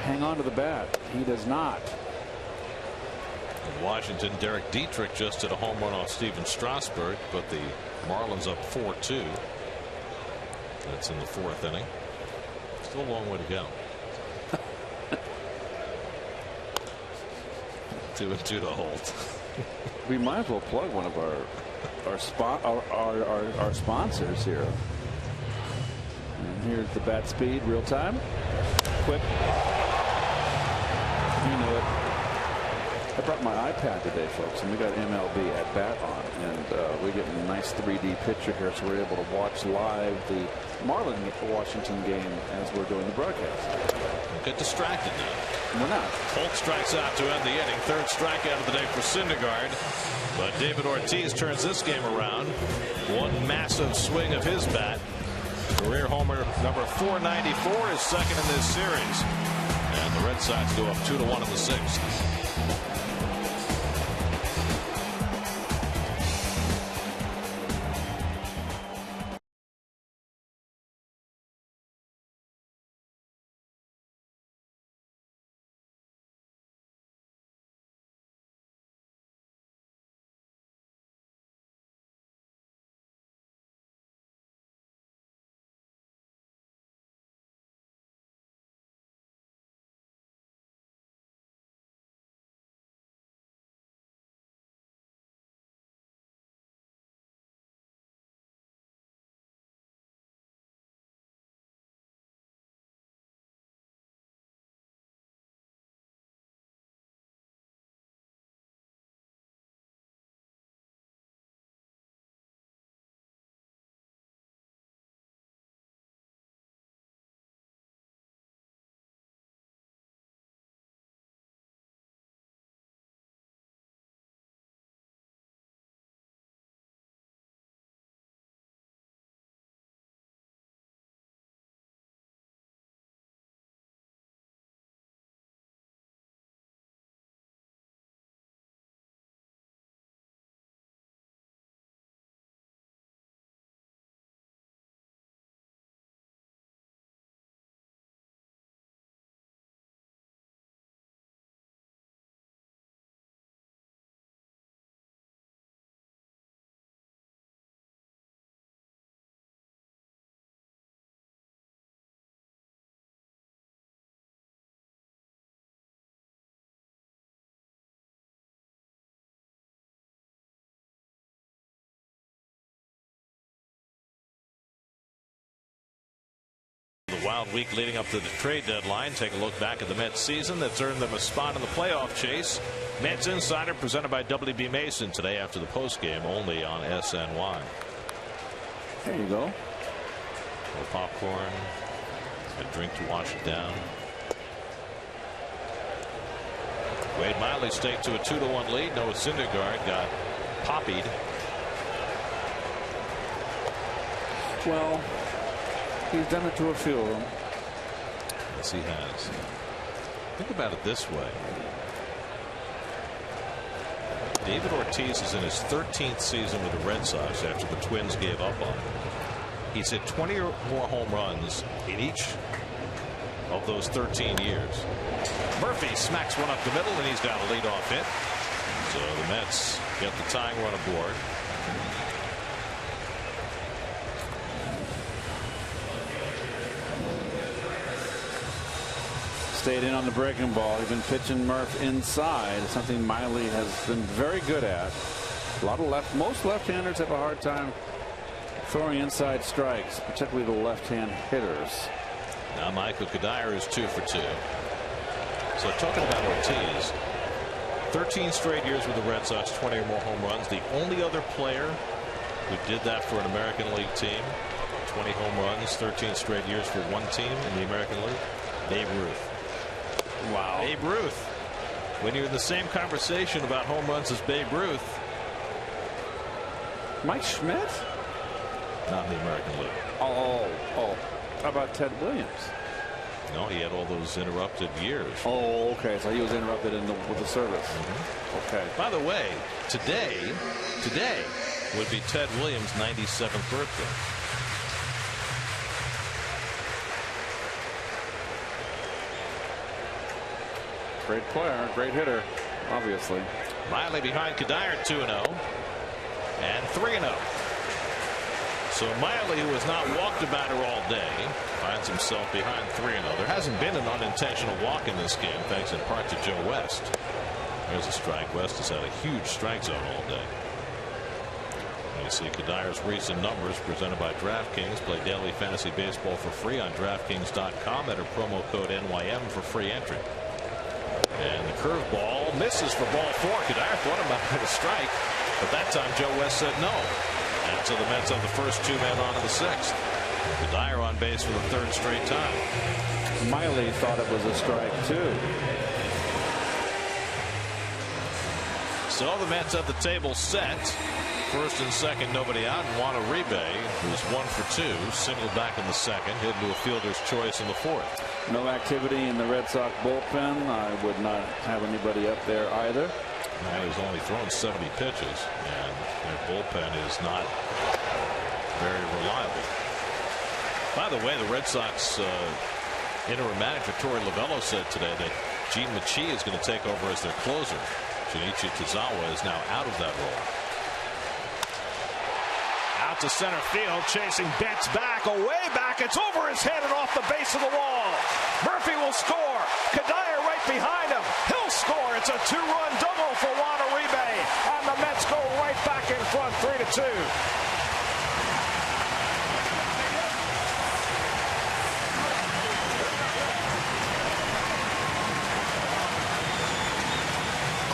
hang on to the bat. He does not. In Washington, Derek Dietrich just hit a home run off Steven Strasburg, but the Marlins up 4-2. That's in the 4th inning. Still a long way to go. 2-2 to Holt. We might as well plug one of our sponsors here. And here's the bat speed, real time, quick. You know it. I brought my iPad today, folks, and we got MLB at bat on, and we get a nice 3D picture here, so we're able to watch live the Marlins Washington game as we're doing the broadcast. Don't get distracted now. We're not. Holt strikes out to end the inning. 3rd strikeout of the day for Syndergaard. But David Ortiz turns this game around. One massive swing of his bat. Career homer number 494 is second in this series. And the Red Sox go up 2-1 in the 6th. Wild week leading up to the trade deadline. Take a look back at the Mets season that's earned them a spot in the playoff chase. Mets Insider presented by WB Mason today after the postgame only on SNY. There you go. A little popcorn, a drink to wash it down. Wade Miley staked to a 2-1 lead. Noah Syndergaard got poppied. Well, he's done it to a few of them. Yes, he has. Think about it this way. David Ortiz is in his 13th season with the Red Sox after the Twins gave up on him. He's hit 20 or more home runs in each of those 13 years. Murphy smacks one up the middle, and he's got a leadoff hit. So the Mets get the tying run aboard. Stayed in on the breaking ball. He's been pitching Murph inside, something Miley has been very good at. A lot of most left-handers have a hard time throwing inside strikes, particularly the left-hand hitters. Now Michael Kadire is 2 for 2. So talking about Ortiz, 13 straight years with the Red Sox, 20 or more home runs. The only other player who did that for an American League team, 20 home runs, 13 straight years for one team in the American League, Babe Ruth. Wow. Babe Ruth. When you're in the same conversation about home runs as Babe Ruth. Mike Schmidt? Not in the American League. Oh. How about Ted Williams? No, he had all those interrupted years. Oh, okay. So he was interrupted with the service. Okay. By the way, today would be Ted Williams' 97th birthday. Great player, great hitter, obviously. Miley behind Kadire 2-0 and 3-0. So Miley, who has not walked a batter all day, finds himself behind 3-0. There hasn't been an unintentional walk in this game, thanks in part to Joe West. There's a strike. West has had a huge strike zone all day. You see Kadire's recent numbers presented by DraftKings. Play daily fantasy baseball for free on DraftKings.com. Enter promo code NYM for free entry. And the curveball misses for ball 4. Kadire thought about a strike, but that time Joe West said no. And so the Mets have the first 2 men on in the 6th. Kadire on base for the 3rd straight time. Miley thought it was a strike too. So the Mets have the table set. 1st and 2nd, nobody out. And Juan Uribe, who's 1 for 2, singled back in the 2nd, hit into a fielder's choice in the 4th. No activity in the Red Sox bullpen. I would not have anybody up there either. He's only thrown 70 pitches, and their bullpen is not very reliable. By the way, the Red Sox interim manager Torey Lovullo said today that Gene Michie is going to take over as their closer. Junichi Tozawa is now out of that role. Out to center field, chasing Betts back, away back. It's over his head and off the base of the wall. Murphy will score. Kadire right behind him. He'll score. It's a 2-run double for Juan Uribe, and the Mets go right back in front, 3-2.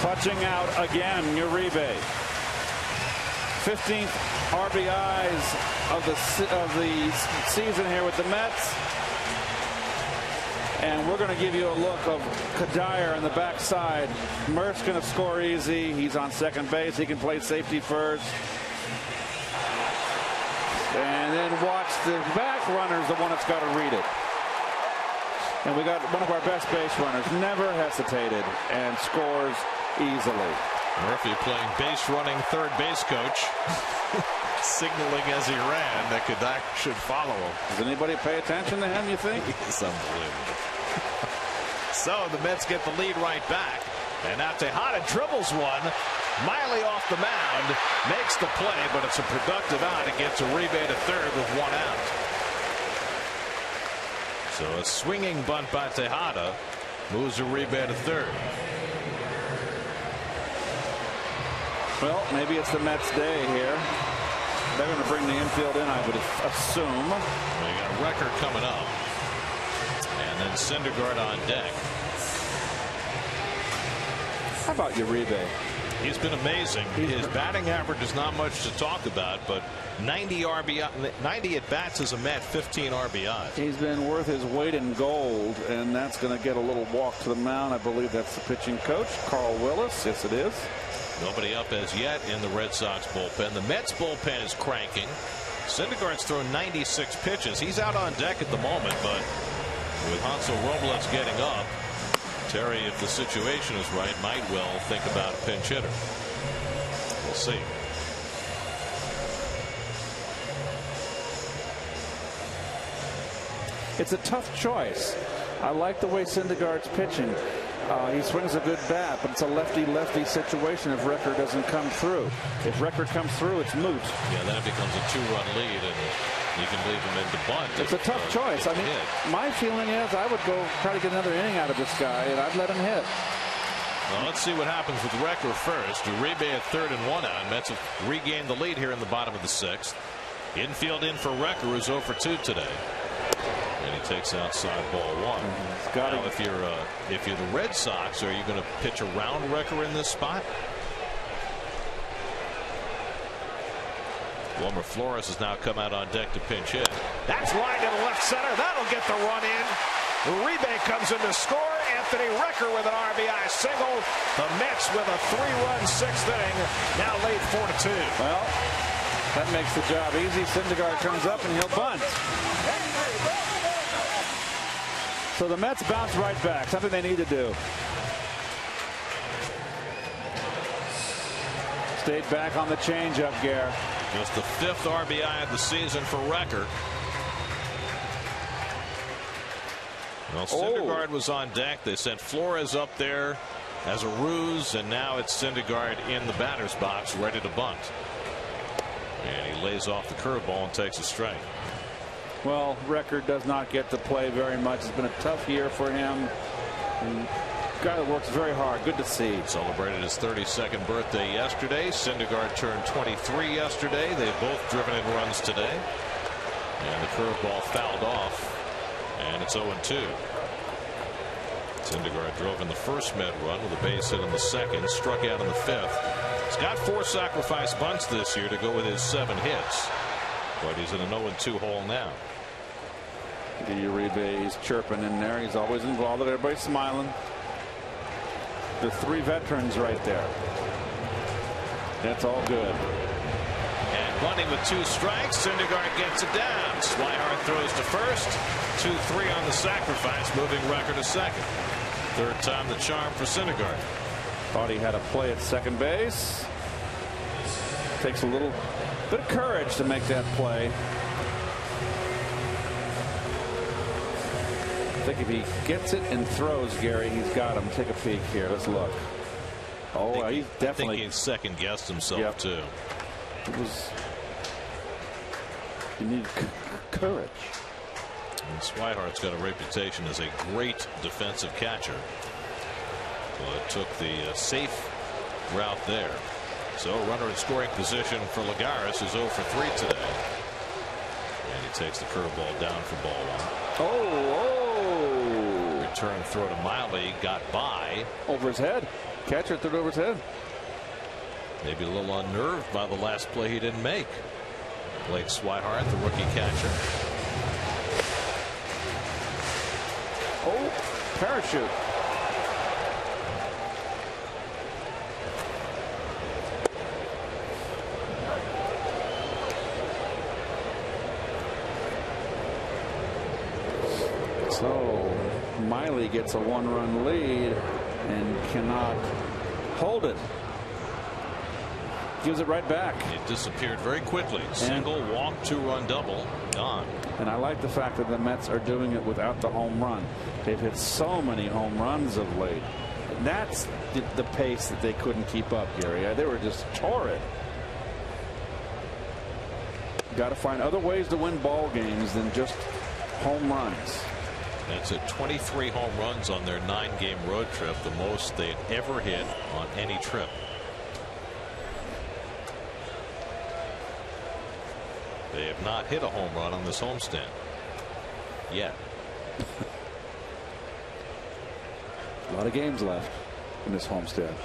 Clutching out again, Uribe. 15th RBIs of the season here with the Mets. And we're going to give you a look of Kadire on the backside. Murph's going to score easy. He's on second base. He can play safety first. And then watch the back runner's the one that's got to read it. And we got one of our best base runners. Never hesitated and scores easily. Murphy playing base running third base coach, signaling as he ran that Kadire should follow him. Does anybody pay attention to him, you think? It's unbelievable. So the Mets get the lead right back. And now Tejada dribbles one. Miley off the mound, makes the play, but it's a productive out. It gets Uribe to third with 1 out. So a swinging bunt by Tejada moves Uribe to third. Well, maybe it's the Mets' day here. They're going to bring the infield in, I would assume. We got a record coming up. And then Syndergaard on deck. How about Uribe? He's been amazing. His batting average is not much to talk about, but 90 at bats as a Met, 15 RBIs. He's been worth his weight in gold, and that's going to get a little walk to the mound. I believe that's the pitching coach, Carl Willis. Yes, it is. Nobody up as yet in the Red Sox bullpen. The Mets bullpen is cranking. Syndergaard's thrown 96 pitches. He's out on deck at the moment, but with Hansel Robles getting up, Terry, if the situation is right, might well think about a pinch hitter. We'll see. It's a tough choice. I like the way Syndergaard's pitching. He swings a good bat, but it's a lefty-lefty situation if Recker doesn't come through. If Recker comes through, it's moot. Yeah, then it becomes a 2-run lead, and you can leave him into bunt. It's a tough choice. I mean, my feeling is I would go try to get another inning out of this guy, and I'd let him hit. Well, let's see what happens with Recker first. Uribe at 3rd and 1 out. Mets have regained the lead here in the bottom of the 6th. Infield in for Recker, who's 0 for 2 today. And he takes outside ball 1. Now, if you're the Red Sox, are you going to pitch around Recker in this spot? Wilmer Flores has now come out on deck to pinch hit. That's line to the left center. That'll get the run in. Uribe comes in to score. Anthony Recker with an RBI single. The Mets with a 3-run 6th inning. Now lead 4-2. Well, that makes the job easy. Syndergaard comes up and he'll bunt. So the Mets bounce right back. Something they need to do. Stayed back on the changeup, Gare. Just the 5th RBI of the season for Recker. Well, Syndergaard was on deck. They sent Flores up there as a ruse, and now it's Syndergaard in the batter's box ready to bunt. And he lays off the curveball and takes a strike. Well, Recker does not get to play very much. It's been a tough year for him. And guy that works very hard. Good to see. Celebrated his 32nd birthday yesterday. Syndergaard turned 23 yesterday. They've both driven in runs today. And the curveball fouled off. And it's 0-2. Syndergaard drove in the first Met run with a base hit in the 2nd. Struck out in the 5th. He's got 4 sacrifice bunts this year to go with his 7 hits. But he's in a 0-2 hole now. Uribe, he's chirping in there. He's always involved. Everybody's smiling. The 3 veterans right there. That's all good. And bunting with 2 strikes. Syndergaard gets it down. Swihart throws to first. 2-3 on the sacrifice, moving Recker to 2nd. 3rd time the charm for Syndergaard. Thought he had a play at second base. Takes a little bit of courage to make that play. I think if he gets it and throws, Gary, he's got him. Take a peek here. Let's look. Oh, he's definitely. I think he second guessed himself too. It was. You need courage. And Swihart's got a reputation as a great defensive catcher. Well, it took the safe route there. So runner in scoring position for Lagares, who's 0 for 3 today. And he takes the curveball down for ball 1. Return throw to Miley, got by. Over his head. Catcher threw it over his head. Maybe a little unnerved by the last play he didn't make. Blake Swihart, the rookie catcher. Oh, parachute. So Miley gets a 1-run lead and cannot hold it. Gives it right back. It disappeared very quickly. Single, walk, 2-run double, gone. And I like the fact that the Mets are doing it without the home run. They've hit so many home runs of late. And that's the pace that they couldn't keep up, Gary. They were just torrid. Got to find other ways to win ball games than just home runs. That's at 23 home runs on their 9-game road trip, the most they'd ever hit on any trip. They have not hit a home run on this homestand yet. A lot of games left in this homestand.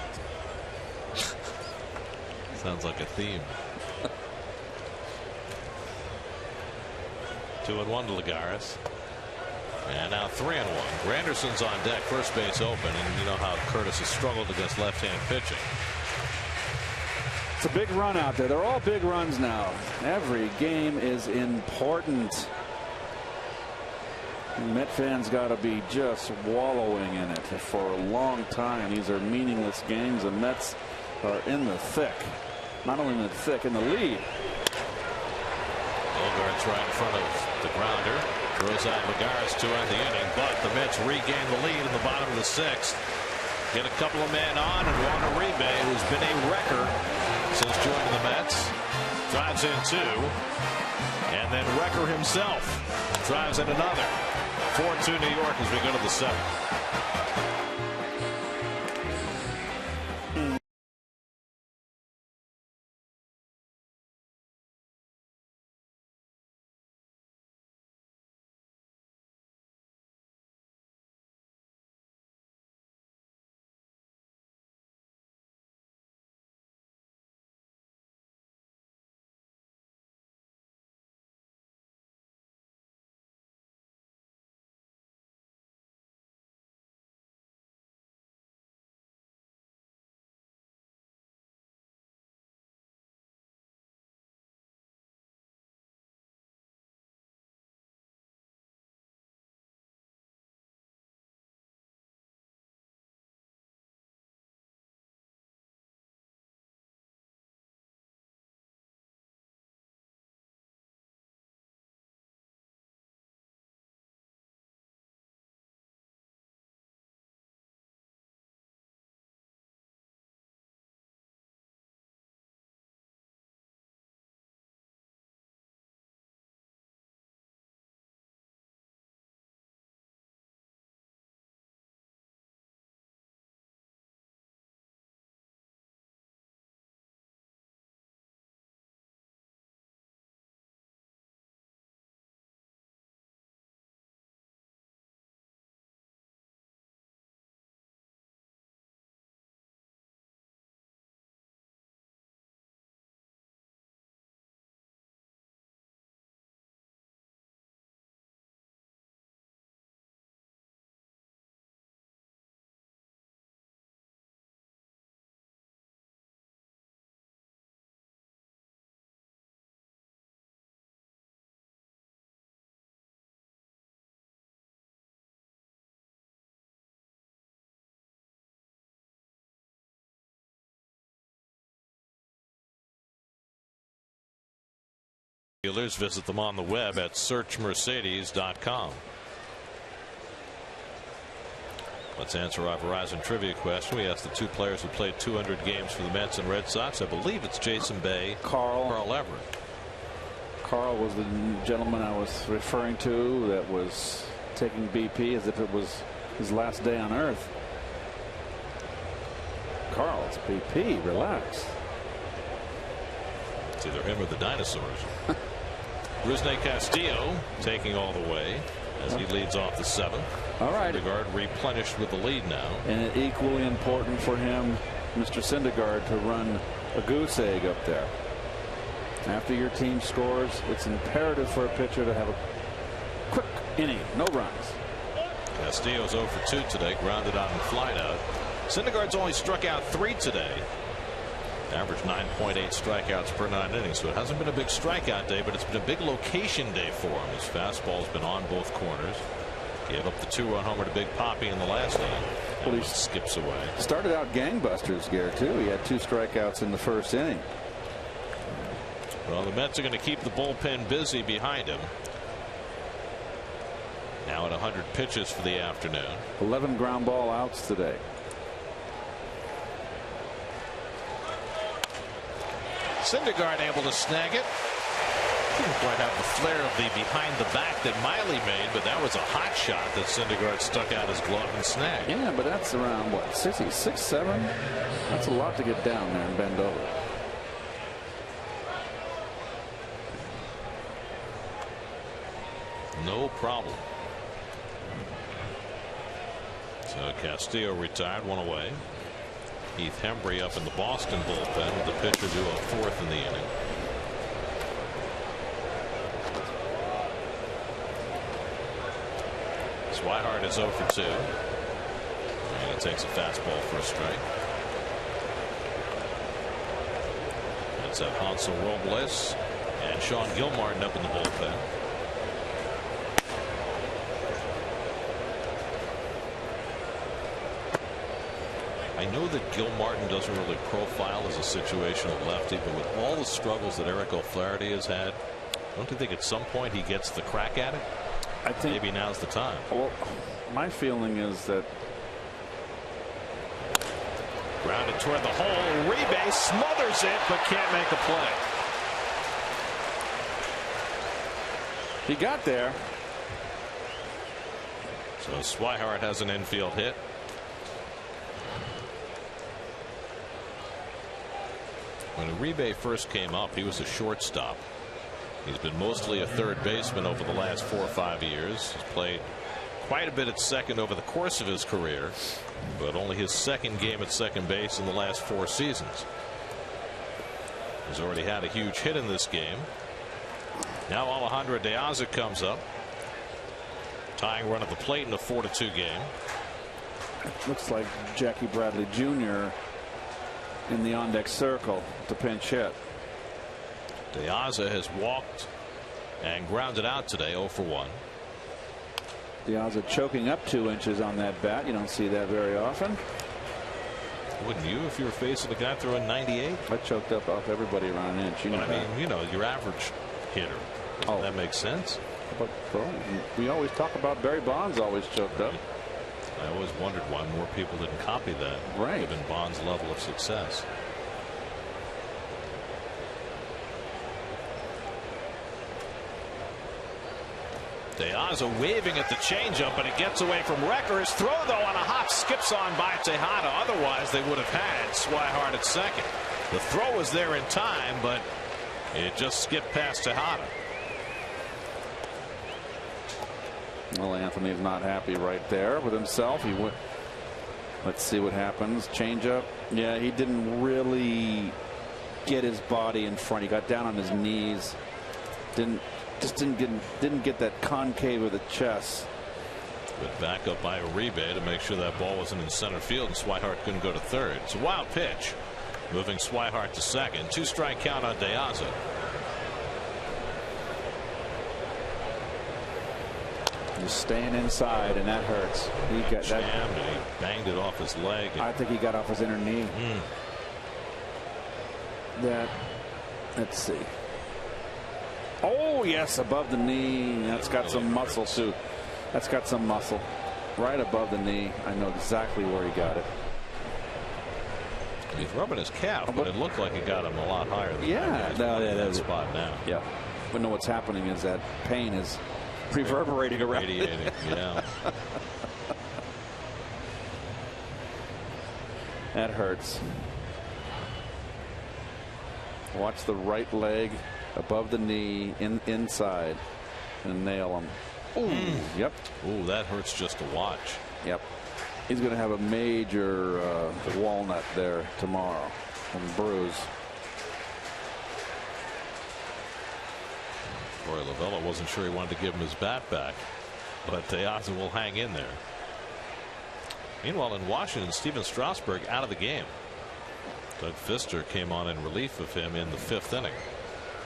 Sounds like a theme. 2-1 to Lagares. And now 3-1. Granderson's on deck, first base open, and you know how Curtis has struggled against left-hand pitching. It's a big run out there. They're all big runs now. Every game is important. Met fans got to be just wallowing in it for a long time. These are meaningless games. The Mets are in the thick. Not only in the thick, in the lead. Bogart's right in front of the grounder. Throws out Lagares to end the inning, but the Mets regain the lead in the bottom of the 6th. Get a couple of men on, and Juan Uribe, who's been a wrecker since joining the Mets, drives in 2. And then Wrecker himself drives in another. 4-2 New York as we go to the 7th. Dealers, visit them on the web at searchmercedes.com. Let's answer our Verizon trivia question. We asked the 2 players who played 200 games for the Mets and Red Sox. I believe it's Jason Bay, Carl Everett. Carl was the gentleman I was referring to that was taking BP as if it was his last day on Earth. Carl, it's BP. Relax. It's either him or the dinosaurs. Rusney Castillo taking all the way as he leads off the 7th. All right. Syndergaard replenished with the lead now. And equally important for him, Mr. Syndergaard, to run a goose egg up there. After your team scores, it's imperative for a pitcher to have a quick inning, no runs. Castillo's 0 for 2 today, grounded out and flied out. Syndergaard's only struck out 3 today. Average 9.8 strikeouts per 9 innings, so it hasn't been a big strikeout day, but it's been a big location day for him. His fastball's been on both corners. Gave up the 2-run homer to Big Papi in the last inning. Well, he skips away. Started out gangbusters, Garrett, too. He had 2 strikeouts in the first inning. Well, the Mets are going to keep the bullpen busy behind him. Now at 100 pitches for the afternoon. 11 ground ball outs today. Syndergaard able to snag it. Didn't quite have the flair of the behind the back that Miley made, but that was a hot shot that Syndergaard stuck out his glove and snagged. Yeah, but that's around what, 6'7"? That's a lot to get down there and bend over. No problem. So Castillo retired, 1 away. Heath Hembree up in the Boston bullpen with the pitcher due a 4th in the inning. Swihart is 0 for 2. And he takes a fastball for a strike. That's at Hansel Robles and Sean Gilmartin up in the bullpen. I know that Gil Martin doesn't really profile as a situational lefty, but with all the struggles that Eric O'Flaherty has had, don't you think at some point he gets the crack at it? I think maybe now's the time. Well, my feeling is that grounded toward the hole. Uribe smothers it, but can't make a play. he got there. So Swihart has an infield hit. When Uribe first came up, he was a shortstop. He's been mostly a third baseman over the last 4 or 5 years. He's played quite a bit at second over the course of his career, but only his second game at second base in the last 4 seasons. He's already had a huge hit in this game. Now Alejandro De Aza comes up, tying run at the plate in a 4-2 game. It looks like Jackie Bradley Jr. in the on-deck circle to pinch hit. De Aza has walked and grounded out today, 0 for 1. De Aza choking up 2 inches on that bat. You don't see that very often. Wouldn't you if you were facing a guy throwing 98? I choked up off everybody around an inch. You know but I mean, you know, your average hitter. Oh, that makes sense. But we always talk about Barry Bonds always choked up. I always wondered why more people didn't copy that, right, given Bonds' level of success. De Aza waving at the changeup, but it gets away from Recker. His throw, though, on a hop skips on by Tejada. Otherwise, they would have had Swihart at second. The throw was there in time, but it just skipped past Tejada. Well, Anthony's not happy right there with himself. He went. Let's see what happens. Changeup. Yeah, he didn't really get his body in front. He got down on his knees. Didn't get that concave of the chest. But back up by Uribe to make sure that ball wasn't in center field, and Swihart couldn't go to third. It's a wild pitch, moving Swihart to second. 2-strike count on De Aza. Just staying inside, and that hurts. He got jammed, and he banged it off his leg. I think he got off his inner knee. Let's see. Oh yes, above the knee. That's got some muscle too. That's got some muscle right above the knee. I know exactly where he got it. He's rubbing his calf, but it looked like it got him a lot higher than that spot now. Yeah, but no, what's happening is that pain is reverberating around. Radiating, yeah. That hurts. Watch the right leg above the knee, inside, and nail him. Ooh, yep. Ooh, that hurts just to watch. Yep. He's going to have a major walnut there tomorrow and bruise. Roy Lavella wasn't sure he wanted to give him his bat back, but De Aza will hang in there. Meanwhile, in Washington, Steven Strasburg out of the game. Doug Fister came on in relief of him in the 5th inning.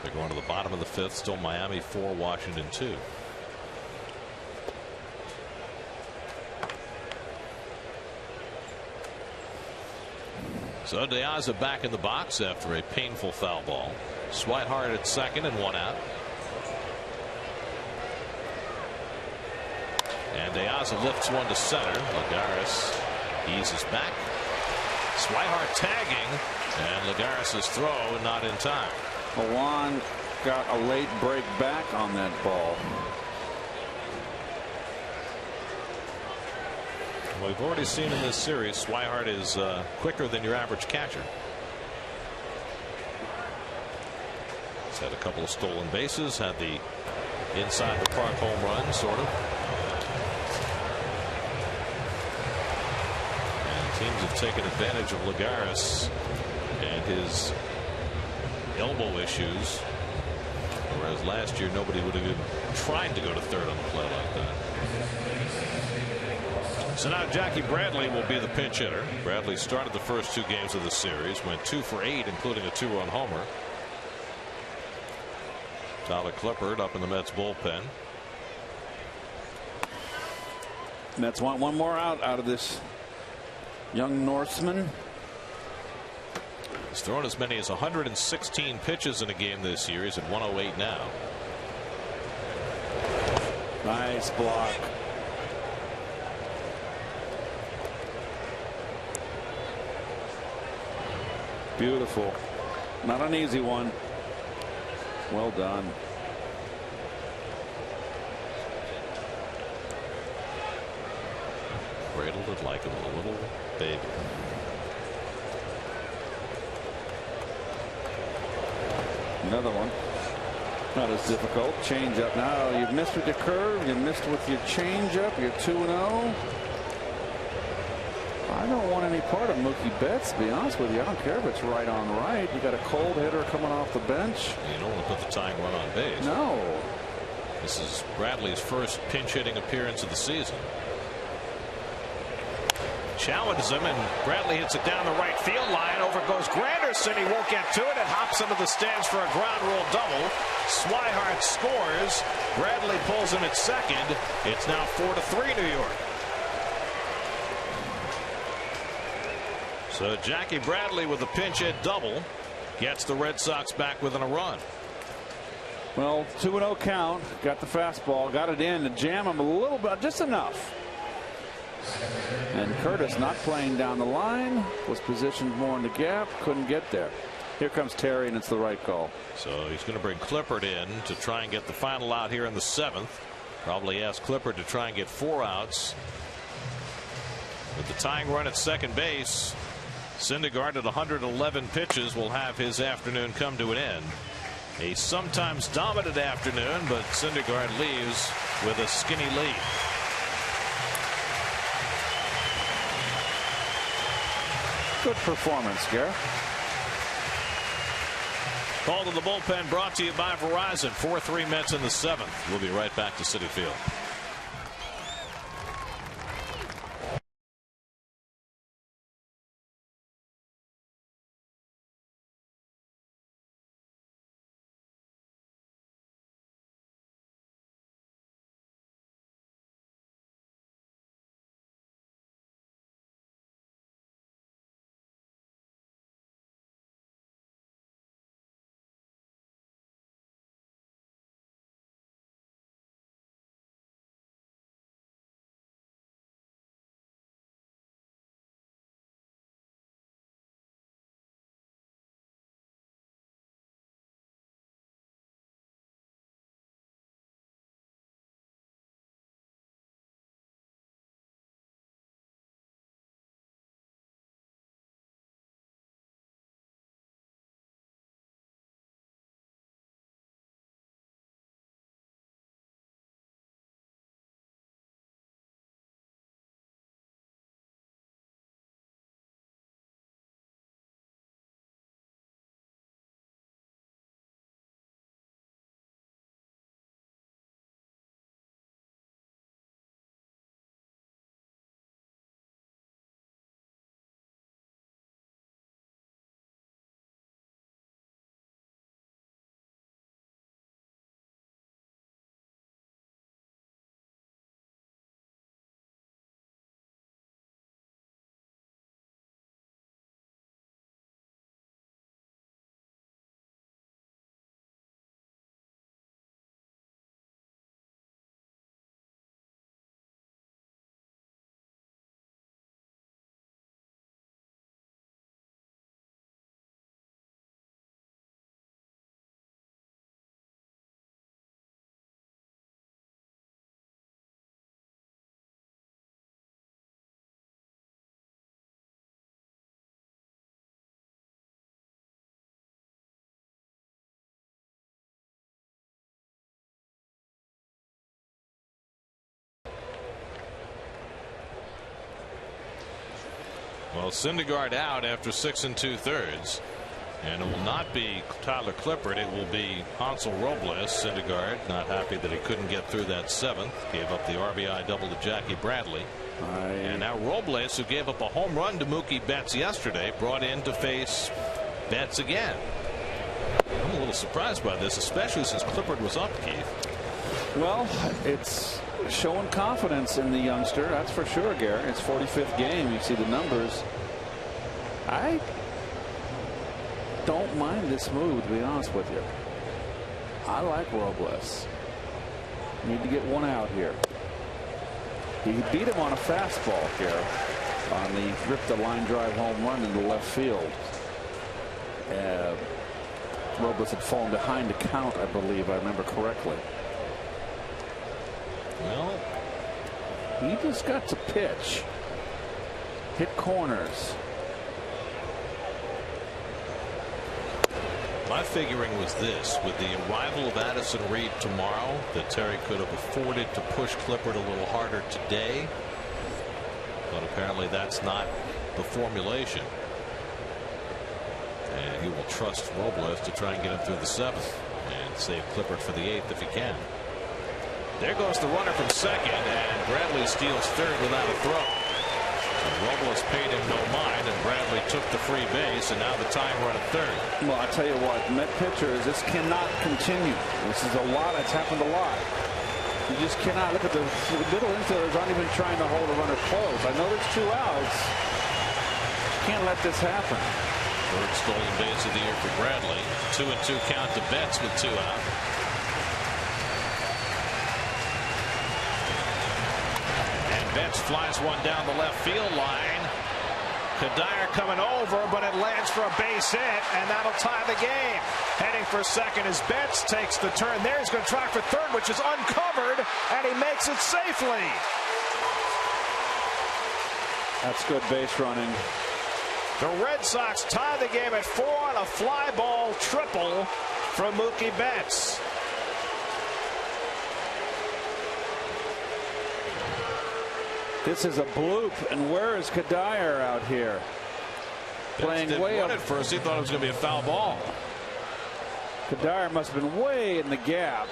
They're going to the bottom of the 5th. Still Miami 4, Washington 2. So De Aza back in the box after a painful foul ball. Swihart at second and 1 out. And De Aza lifts one to center. Lagares eases back. Swihart tagging, and Lagares' throw not in time. Milan got a late break back on that ball. Well, we've already seen in this series, Swihart is quicker than your average catcher. He's had a couple of stolen bases, had the inside the park home run, sort of. And teams have taken advantage of Lagares and his elbow issues, whereas last year nobody would have even tried to go to third on a play like that. So now Jackie Bradley will be the pinch hitter. Bradley started the first 2 games of the series, went 2 for 8, including a 2-run homer. Tyler Clippard up in the Mets bullpen. Mets want one more out of this Young Norseman. He's thrown as many as 116 pitches in a game this year. He's at 108 now. Nice block. Beautiful. Not an easy one. Well done. Cradled it like a little baby. Another one. Not as difficult. Change up now. You've missed with your curve. You missed with your change up. You're 2-0. I don't want any part of Mookie Betts, to be honest with you. I don't care if it's right on right. You got a cold hitter coming off the bench. You don't want to put the tying run on base. No. This is Bradley's first pinch hitting appearance of the season. Challenges him, and Bradley hits it down the right field line. Over goes Granderson. He won't get to it. It hops into the stands for a ground rule double. Swihart scores. Bradley pulls him at second. It's now 4-3 New York. So Jackie Bradley with a pinch hit double gets the Red Sox back within a run. Well, 2-0 count. Got the fastball. Got it in to jam him a little bit, just enough. And Curtis, not playing down the line, was positioned more in the gap, couldn't get there. Here comes Terry, and it's the right call. So he's going to bring Clippard in to try and get the final out here in the 7th. Probably ask Clippard to try and get 4 outs. With the tying run at second base, Syndergaard at 111 pitches will have his afternoon come to an end. A sometimes dominant afternoon, but Syndergaard leaves with a skinny lead. Good performance, Gareth. Call to the bullpen brought to you by Verizon. 4-3 Mets in the 7th. We'll be right back to Citi Field. Well, Syndergaard out after 6 2/3, and it will not be Tyler Clippard. It will be Hansel Robles. Syndergaard not happy that he couldn't get through that 7th. Gave up the RBI double to Jackie Bradley. And now Robles, who gave up a home run to Mookie Betts yesterday, brought in to face Betts again. I'm a little surprised by this, especially since Clippard was up, Keith. Well, it's showing confidence in the youngster, that's for sure, Gary. It's 45th game. You see the numbers. I don't mind this move, to be honest with you. I like Robles. Need to get one out here. He beat him on a fastball here. On the ripped a line drive home run into left field. Robles had fallen behind the count, I believe, I remember correctly. Well, he just got to pitch, hit corners. my figuring was this: with the arrival of Addison Reed tomorrow, that Terry could have afforded to push Clippard a little harder today. But apparently that's not the formulation. And he will trust Robles to try and get him through the seventh and save Clippard for the eighth if he can. There goes the runner from second, and Bradley steals third without a throw. And Robles paid him no mind, and Bradley took the free base, and now the tying run at third. Well, I tell you what, Met pitchers, this cannot continue. This is a lot. It's happened a lot. You just cannot. Look at the middle infielders aren't even trying to hold a runner close. I know there's 2 outs. You can't let this happen. Third stolen base of the year for Bradley. 2-2 count to Betts with 2 out. And Betts flies one down the left field line. Kadire coming over, but it lands for a base hit, and that'll tie the game. Heading for second as Betts takes the turn there. He's going to try for third, which is uncovered, and he makes it safely. That's good base running. The Red Sox tie the game at 4 on a fly ball triple from Mookie Betts. This is a bloop, and where is Kadire out here? Playing way up. At first, he thought it was going to be a foul ball. Kadire must have been way in the gap.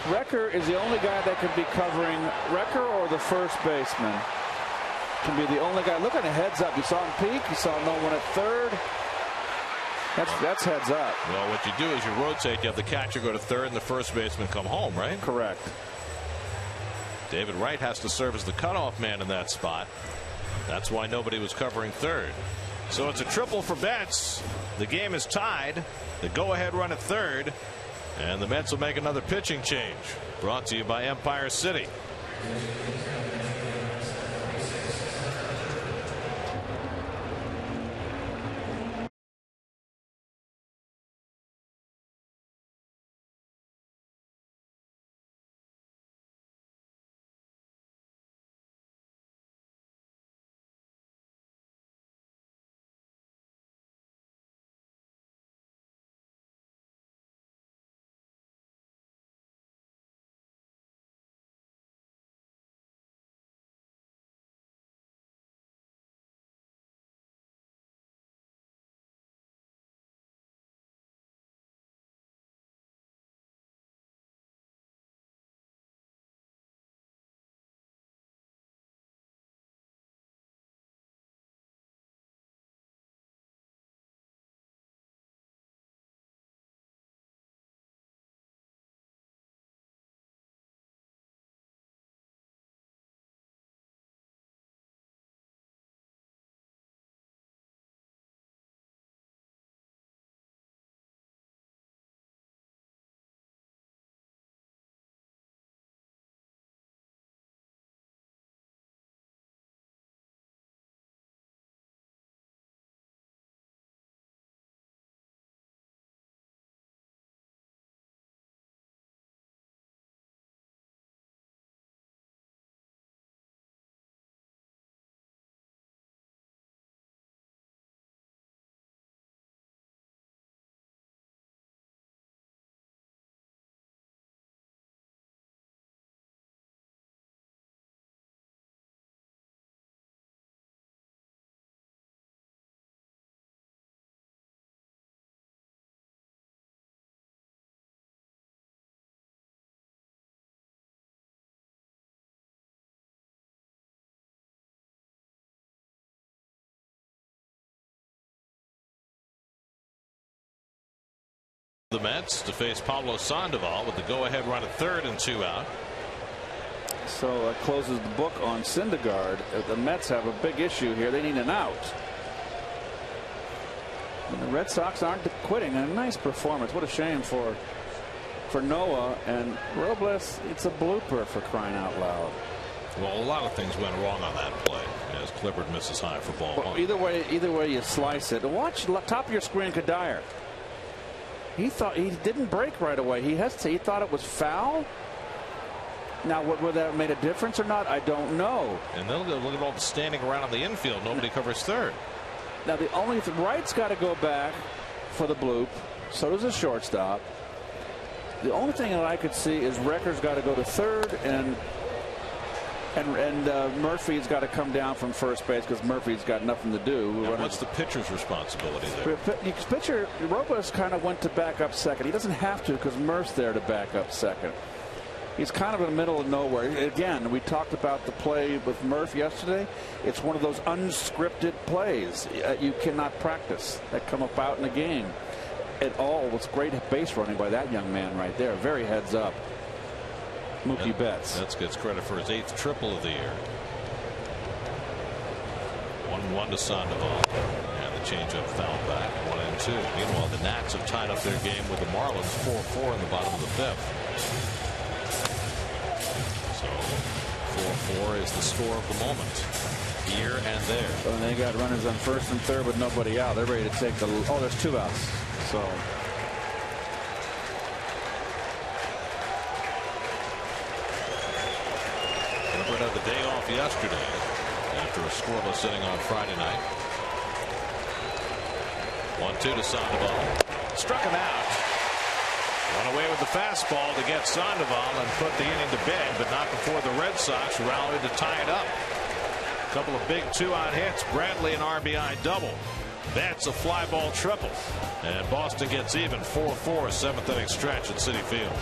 Recker is the only guy that could be covering. Recker or the first baseman can be the only guy. Look at the heads up. You saw him peek. You saw no one at third. That's heads up. Well, what you do is you rotate. You have the catcher go to third and the first baseman come home, right? Correct. David Wright has to serve as the cutoff man in that spot. That's why nobody was covering third. So it's a triple for Betts. The game is tied. The go-ahead run at third. And the Mets will make another pitching change. Brought to you by Empire City. The Mets to face Pablo Sandoval with the go-ahead run at third and 2 out. So that closes the book on Syndergaard. The Mets have a big issue here. They need an out. And the Red Sox aren't quitting. A nice performance. What a shame for Noah and Robles. It's a blooper, for crying out loud. Well, a lot of things went wrong on that play as Clippard misses high for ball one. Either way you slice it. Watch top of your screen, Kadire. He thought he didn't break right away. He hesitated. He thought it was foul. Now, whether that made a difference or not, I don't know. And then look at all the standing around on the infield. Nobody covers third. Now, the only Wright's got to go back for the bloop. So does the shortstop. The only thing that I could see is Recker's got to go to third, and Murphy's got to come down from first base because Murphy's got nothing to do. Now, what's the pitcher's responsibility there? Pitcher Robles kind of went to back up second. He doesn't have to because Murph's there to back up second. He's kind of in the middle of nowhere. Again, we talked about the play with Murph yesterday. It's one of those unscripted plays you cannot practice that come about in a game at all. It's great base running by that young man right there. Very heads up. Mookie Betts. That gets credit for his 8th triple of the year. 1-1 to Sandoval. And the changeup foul back. 1-2. Meanwhile, the Nats have tied up their game with the Marlins 4-4 in the bottom of the 5th. So 4-4 is the score of the moment here and there. And they got runners on first and third with nobody out. They're ready to take the. Oh, there's 2 outs. So. Clippard had the day off yesterday after a scoreless inning on Friday night. 1-2 to Sandoval. Struck him out. Went away with the fastball to get Sandoval and put the inning to bed, but not before the Red Sox rallied to tie it up. A couple of big 2-out hits. Bradley an RBI double. That's a fly ball triple. And Boston gets even 4-4, 7th inning stretch at Citi Field.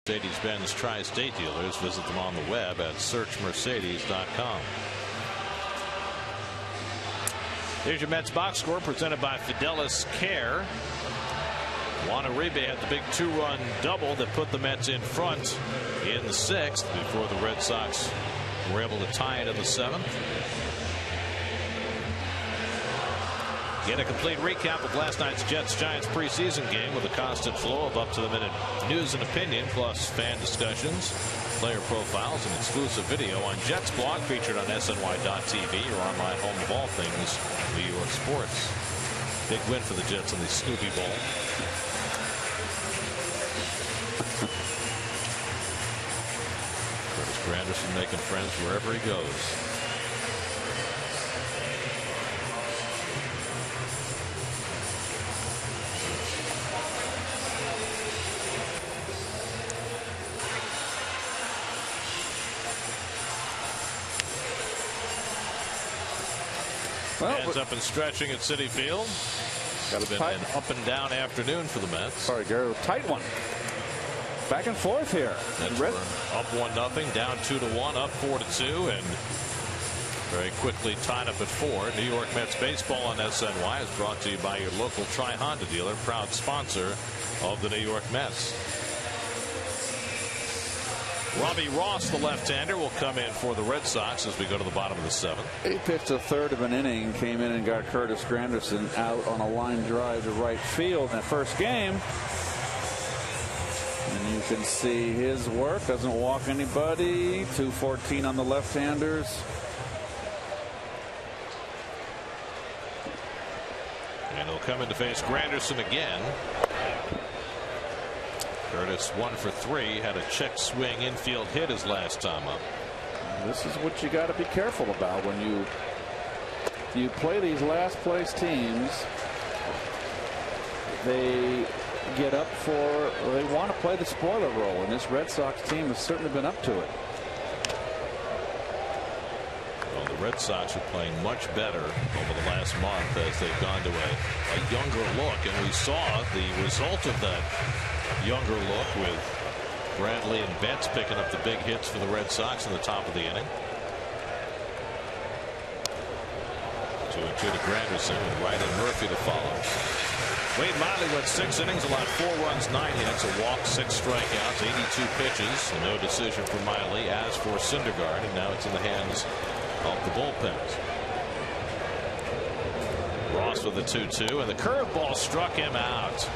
Mercedes-Benz Tri-State dealers. Visit them on the web at searchmercedes.com. Here's your Mets box score presented by Fidelis Care. Juan Uribe had the big 2-run double that put the Mets in front in the 6th before the Red Sox were able to tie it in the 7th. Get a complete recap of last night's Jets-Giants preseason game with a constant flow of up-to-the-minute news and opinion, plus fan discussions, player profiles, and exclusive video on Jets blog featured on SNY.TV, your online home of all things New York sports. Big win for the Jets in the Snoopy Bowl. Curtis Granderson making friends wherever he goes. Hands up and stretching at Citi Field. Got been an up and down afternoon for the Mets. Sorry, Gary, tight one. Back and forth here. Mets were up 1-0, down 2-1, up 4-2, and very quickly tied up at 4. New York Mets baseball on SNY is brought to you by your local Tri-Honda dealer, proud sponsor of the New York Mets. Robbie Ross, the left-hander, will come in for the Red Sox as we go to the bottom of the 7th. He pitched a third of an inning, came in and got Curtis Granderson out on a line drive to right field in that first game. And you can see his work. Doesn't walk anybody. 214 on the left-handers. And he'll come in to face Granderson again. Curtis 1 for 3, had a check swing infield hit his last time up. This is what you got to be careful about when you play these last place teams. They get up for, they want to play the spoiler role, and this Red Sox team has certainly been up to it. Well, the Red Sox are playing much better over the last month as they've gone to a younger look, and we saw the result of that younger look with Bradley and Betts picking up the big hits for the Red Sox in the top of the inning. 2-2 to Granderson with Wright and Murphy to follow. Wade Miley went 6 innings, allowed 4 runs, 9 hits, a walk, 6 strikeouts, 82 pitches, and no decision for Miley. As for Syndergaard, and now it's in the hands of the bullpens. Ross with the 2-2, and the curveball struck him out.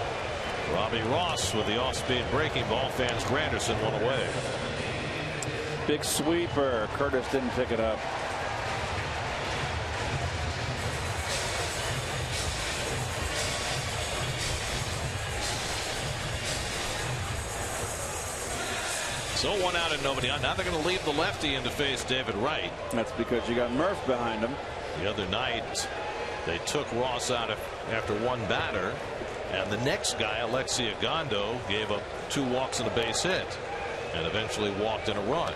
Robbie Ross with the off-speed breaking ball, fans Granderson one away. Big sweeper. Curtis didn't pick it up. So 1 out and nobody on. Now they're going to leave the lefty in to face David Wright. That's because you got Murph behind him. The other night they took Ross out after 1 batter. And the next guy, Alexi Agondo, gave up 2 walks and a base hit and eventually walked in a run.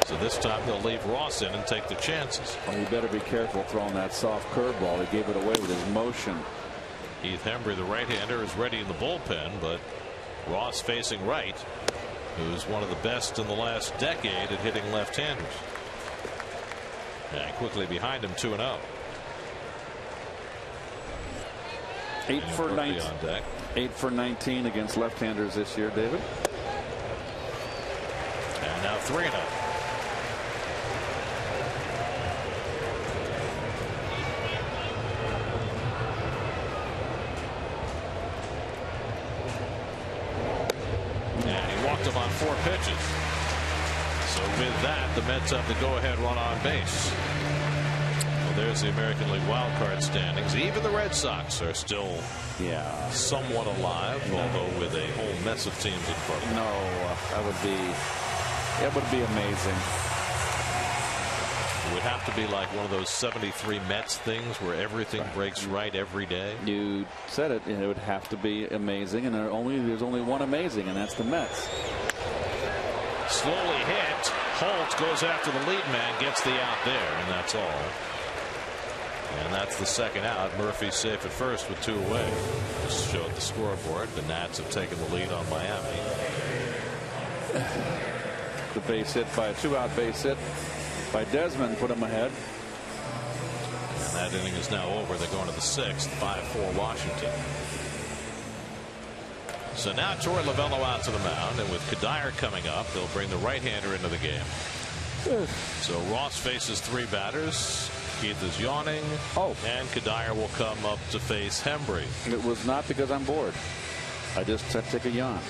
So this time they'll leave Ross in and take the chances. Well, you better be careful throwing that soft curveball. He gave it away with his motion. Heath Hembry, the right-hander, is ready in the bullpen, but Ross facing Wright, who's one of the best in the last decade at hitting left-handers. And quickly behind him, 2-0. 8 for 19. 8 for 19 against left-handers this year, David. And now 3-0. And he walked him on 4 pitches. So with that, the Mets have the go-ahead run on base. There's the American League wild card standings. Even the Red Sox are still somewhat alive, although with a whole mess of teams in front of them. No, that would be amazing. It would have to be like one of those 73 Mets things where everything breaks right every day. You said it. It would have to be amazing, and there's only one amazing, and that's the Mets. Slowly hit. Holt goes after the lead man, gets the out there, and that's all. And that's the second out. Murphy's safe at first with 2 away. Just showed the scoreboard. The Nats have taken the lead on Miami. The base hit by a 2-out base hit by Desmond put him ahead. And that inning is now over. They're going to the 6th. 5-4 Washington. So now Torey Lovullo out to the mound, and with Kadire coming up, they'll bring the right-hander into the game. So Ross faces 3 batters. Keith is yawning. And Kadire will come up to face Hembry. It was not because I'm bored. I just took a yawn.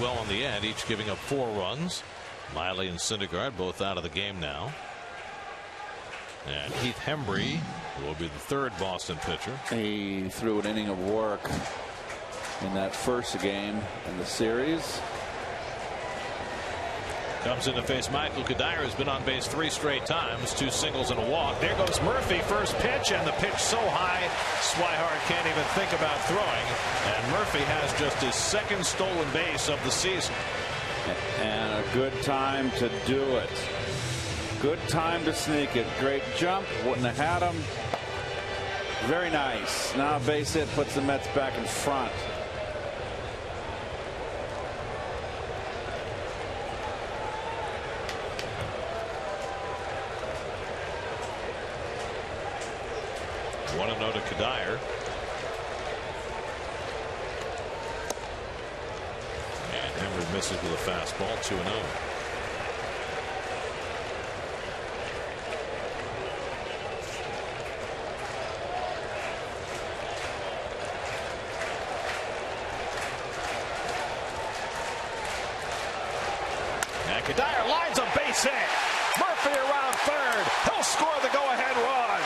well in the end, each giving up 4 runs. Miley and Syndergaard both out of the game now. And Heath Hembree will be the 3rd Boston pitcher. He threw an inning of work in that first game in the series. Comes in to face Michael Kadire, who's been on base 3 straight times, 2 singles and a walk. There goes Murphy, first pitch, and the pitch so high Swihart can't even think about throwing. And Murphy has just his 2nd stolen base of the season. And a good time to do it. Good time to sneak it. Great jump. Wouldn't have had him. Very nice. Now base hit puts the Mets back in front. One to Kadire. And Hembree misses with a fastball. 2-0. And Kadire lines a base hit. Murphy around 3rd. He'll score the go-ahead run.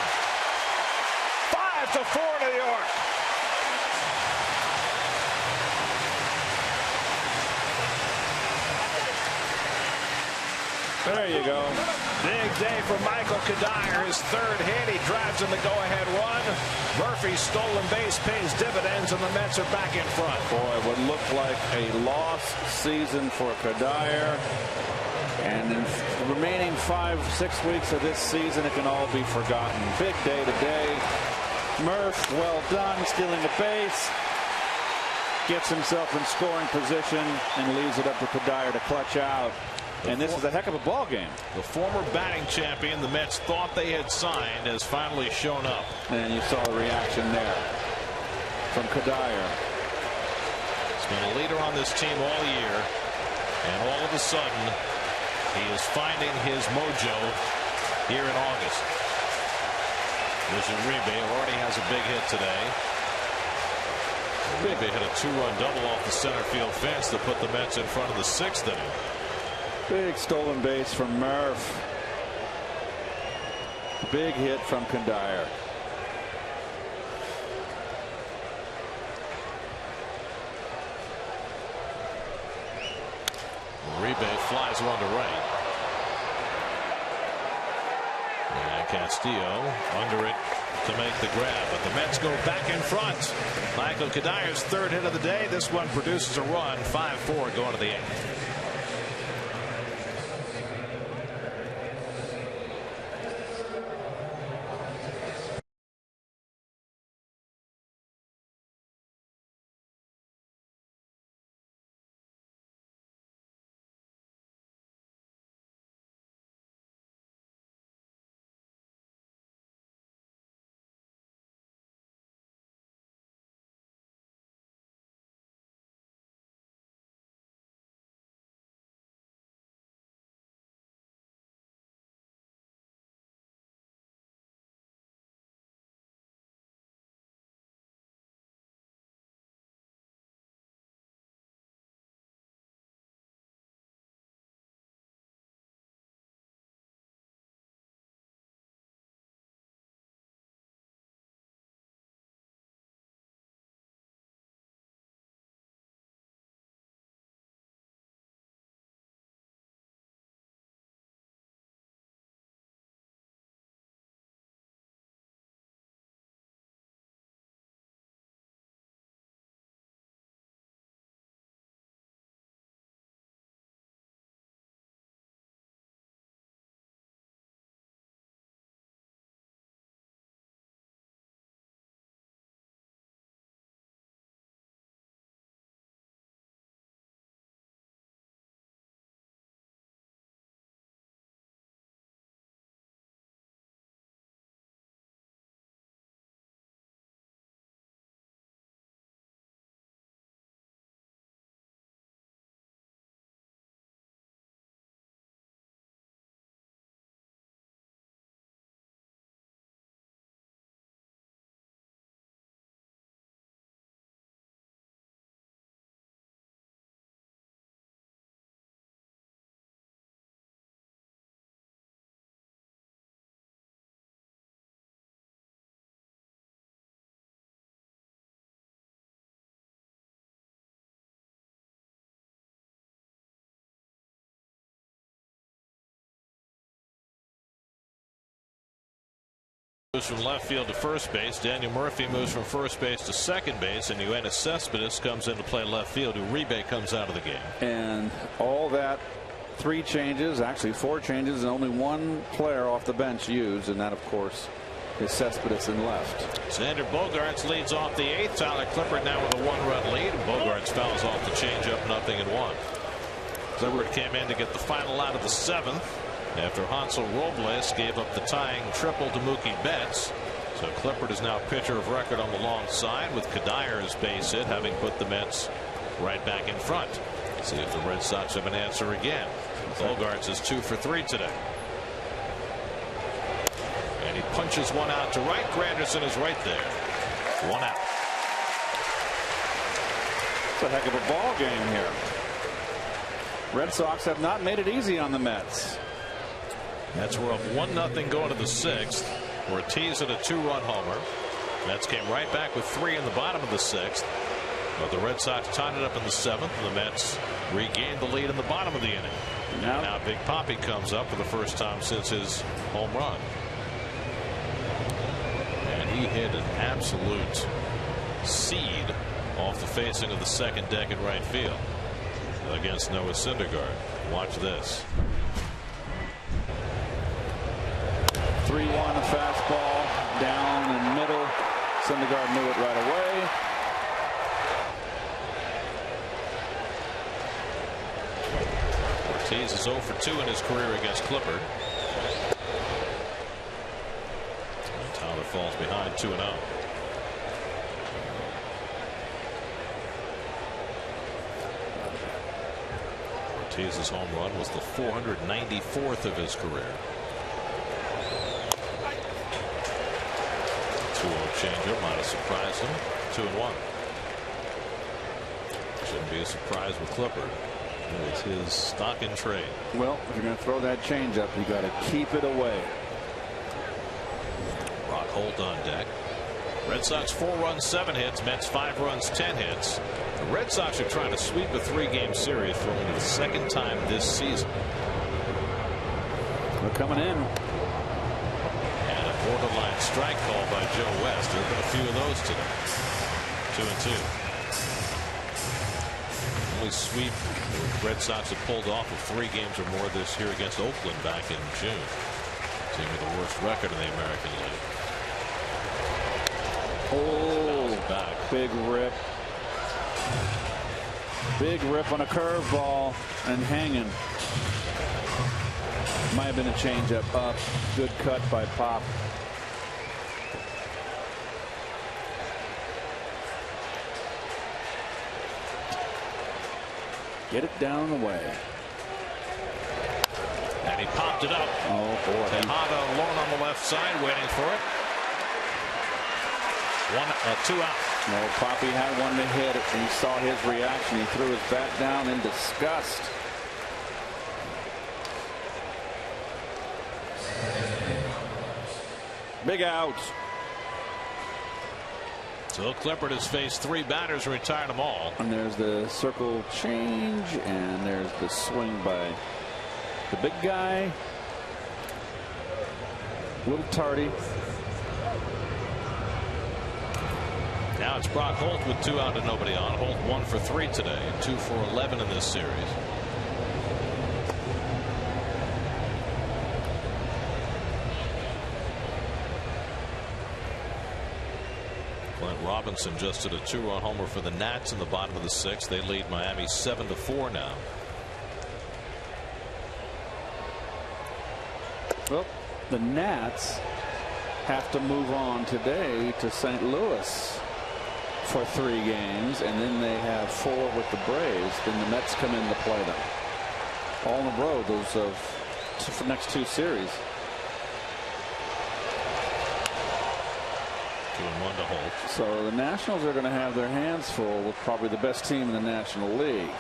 5-4 New York. There you go. Big day for Michael Kadire. His 3rd hit. He drives in the go-ahead run. Murphy's stolen base pays dividends, and the Mets are back in front. Boy, it would look like a lost season for Kadire. And in the remaining 5-6 weeks of this season, it can all be forgotten. Big day today. Murph, well done, stealing a base. Gets himself in scoring position and leaves it up to Kadire to clutch out. And this is a heck of a ball game. The former batting champion the Mets thought they had signed has finally shown up. And you saw the reaction there from Kadire. He's been a leader on this team all year. And all of a sudden, he is finding his mojo here in August. There's Uribe, already has a big hit today. Uribe hit a 2-run double off the center field fence to put the Mets in front of the 6th inning. Big stolen base from Murph. Big hit from Kadire. Uribe flies one to right. And Castillo under it to make the grab, but the Mets go back in front. Michael Kadire's 3rd hit of the day. This one produces a run. 5-4 going to the 8th. Moves from left field to first base. Daniel Murphy moves from first base to second base, and Yoenis Cespedes comes in to play left field. Uribe comes out of the game. And all that, 3 changes, actually 4 changes, and only 1 player off the bench used, and that, of course, is Cespedes in left. Xander Bogaerts leads off the 8th. Tyler Clippard now with a 1-run lead. Bogaerts fouls off the changeup, 0-1. Clippard came in to get the final out of the 7th. After Hansel Robles gave up the tying triple to Mookie Betts. So Clippard is now pitcher of record on the long side, with Kadyr's base hit having put the Mets right back in front. See if the Red Sox have an answer again. Bogaerts is 2 for 3 today. And he punches one out to right. Granderson is right there. 1 out. It's a heck of a ball game here. Red Sox have not made it easy on the Mets. Mets were up 1-0 going to the 6th. Ortiz hit a 2-run homer. Mets came right back with 3 in the bottom of the 6th. But the Red Sox tied it up in the 7th, and the Mets regained the lead in the bottom of the inning. Now Big Papi comes up for the first time since his home run. And he hit an absolute seed off the facing of the second deck in right field against Noah Syndergaard. Watch this. 3-1 fastball down in middle. Syndergaard knew it right away. Ortiz is 0 for 2 in his career against Clippard. And Tyler falls behind 2-0. Ortiz's home run was the 494th of his career. 2-0 changeup might have surprised him. 2-1. Shouldn't be a surprise with Clippard. It was his stock in trade. Well, if you're going to throw that changeup, you got to keep it away. Brock Holt on deck. Red Sox 4 runs, 7 hits. Mets 5 runs, 10 hits. The Red Sox are trying to sweep a 3-game series for only the 2nd time this season. They're coming in. And a borderline strike call by Joe West. There have been a few of those today. 2-2. Only sweep the Red Sox have pulled off of 3 games or more this year against Oakland back in June. Team with the worst record in the American League. Oh, back. Big rip. Big rip on a curveball and hanging. Might have been a changeup up. Good cut by Pop. Get it down and away. And he popped it up. Oh, boy. Tejada alone on the left side waiting for it. 2 out. No, Poppy had one to hit it, and he saw his reaction. He threw his bat down in disgust. Big out. So Clippard has faced 3 batters and retired them all. And there's the circle change, and there's the swing by the big guy. A little tardy. Now it's Brock Holt with 2 out and nobody on. Holt 1 for 3 today, 2 for 11 in this series. Clint Robinson just hit a 2-run homer for the Nats in the bottom of the 6th. They lead Miami 7-4 now. Well, the Nats have to move on today to St. Louis for 3 games, and then they have 4 with the Braves. Then the Mets come in to play them all in a row. Those for next 2 series. 2-1 to Holt. So the Nationals are going to have their hands full with probably the best team in the National League,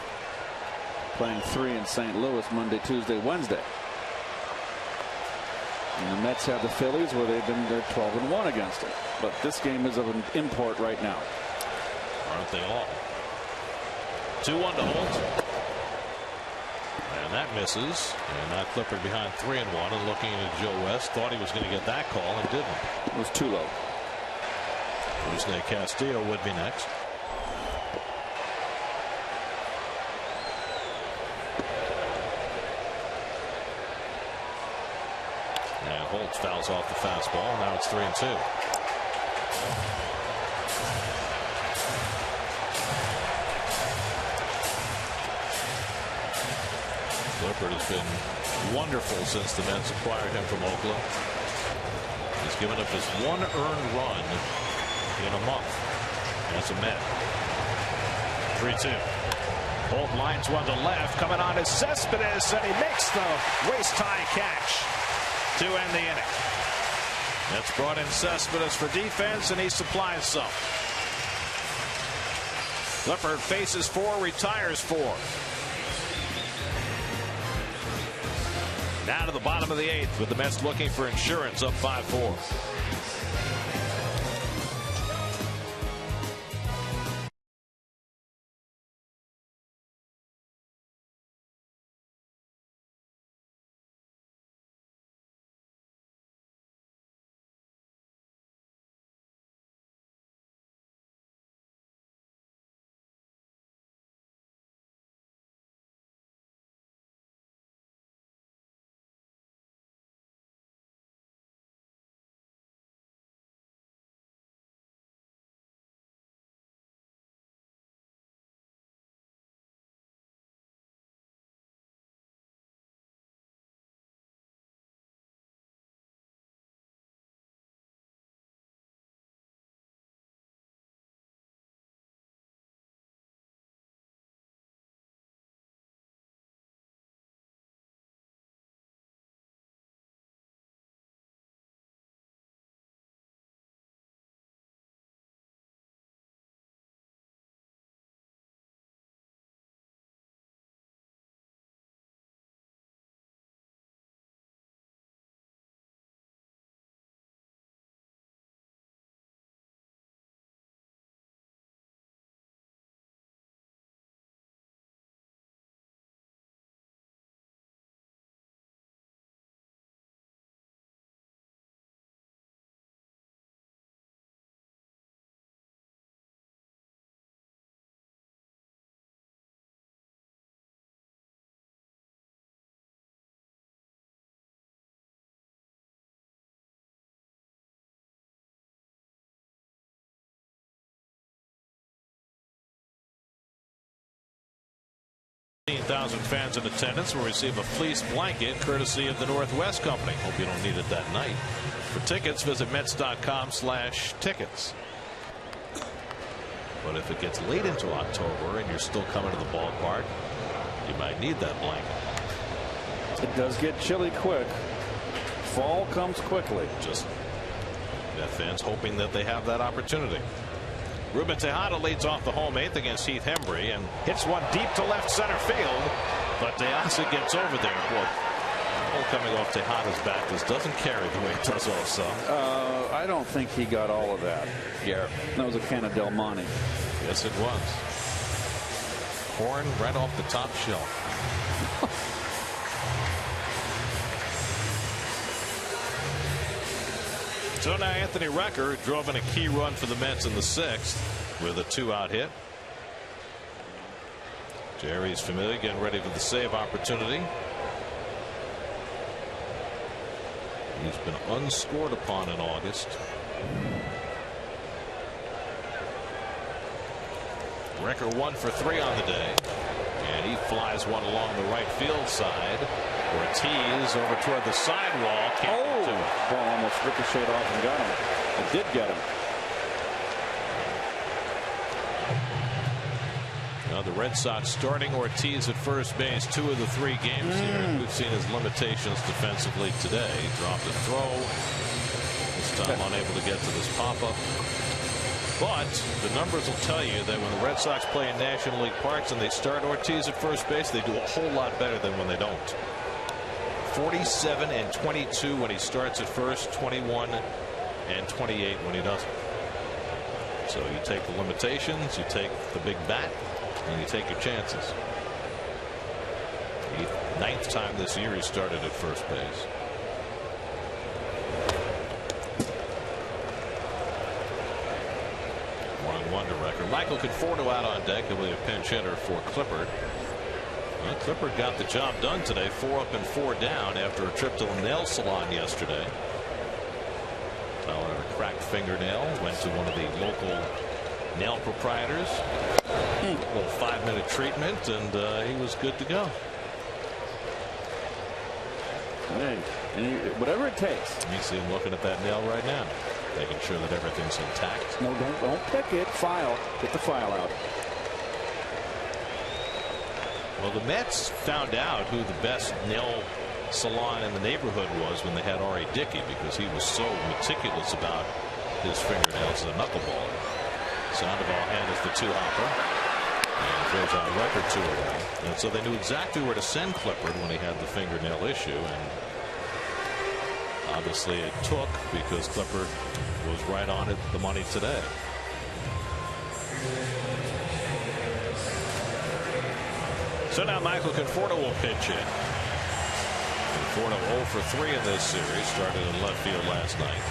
playing 3 in St. Louis Monday, Tuesday, Wednesday. And the Mets have the Phillies, where they're 12-1 against it. But this game is of an import right now. Aren't they all? 2-1 to Holt. And And that misses. And now Clippard behind 3-1 and looking at Joe West. Thought he was going to get that call and didn't. It was too low. Rusney Castillo would be next. And Holtz fouls off the fastball. Now it's 3-2. Clippard has been wonderful since the Mets acquired him from Oakland. He's given up his one earned run in a month as a Met. 3-2. Holt lines one to left. Coming on is Cespedes, and he makes the waist-high catch to end the inning. That's brought in Cespedes for defense, and he supplies some. Clippard faces 4, retires 4. Now to the bottom of the 8th with the Mets looking for insurance, up 5-4. Fans in attendance will receive a fleece blanket courtesy of the Northwest Company. Hope you don't need it that night. For tickets, visit Mets.com/tickets. But if it gets late into October and you're still coming to the ballpark, you might need that blanket. It does get chilly quick. Fall comes quickly. Just Met fans hoping that they have that opportunity. Ruben Tejada leads off the home 8th against Heath Hembry and hits one deep to left center field, but De Asa gets over there. Boy, ball coming off Tejada's bat just doesn't carry the way it does off some. I don't think he got all of that. Yeah, that was a can of Del Monte. Yes, it was. Corn right off the top shelf. So now Anthony Recker drove in a key run for the Mets in the 6th with a 2-out hit. Jerry's familiar, getting ready for the save opportunity. He's been unscored upon in August. Recker 1 for 3 on the day, and he flies one along the right field side. Ortiz over toward the sidewall. Can't get to it. Ball almost ricocheted off and got him. It did get him. Now the Red Sox starting Ortiz at first base 2 of the 3 games here. We've seen his limitations defensively today. He dropped a throw. This time unable to get to this pop-up. But the numbers will tell you that when the Red Sox play in National League parks and they start Ortiz at first base, they do a whole lot better than when they don't. 47 and 22 when he starts at first, 21 and 28 when he doesn't. So you take the limitations, you take the big bat, and you take your chances. He 9th time this year he started at first base. One to record. Michael Conforto out on deck. He'll be a pinch hitter for Clippard. Well, Clippard got the job done today. 4 up and 4 down after a trip to the nail salon yesterday. Fell on a cracked fingernail. Went to one of the local nail proprietors. A little 5-minute treatment, and he was good to go. Hey, whatever it takes. You see him looking at that nail right now, making sure that everything's intact. No, don't pick it. File. Get the file out. Well, the Mets found out who the best nail salon in the neighborhood was when they had R.A. Dickey, because he was so meticulous about his fingernails as a knuckleballer. Sandoval handles the 2-hopper and throws out record 2 away. And so they knew exactly where to send Clippard when he had the fingernail issue, and obviously it took, because Clippard was right on it, the money today. So now Michael Conforto will pitch in. Conforto 0 for 3 in this series. Started in left field last night.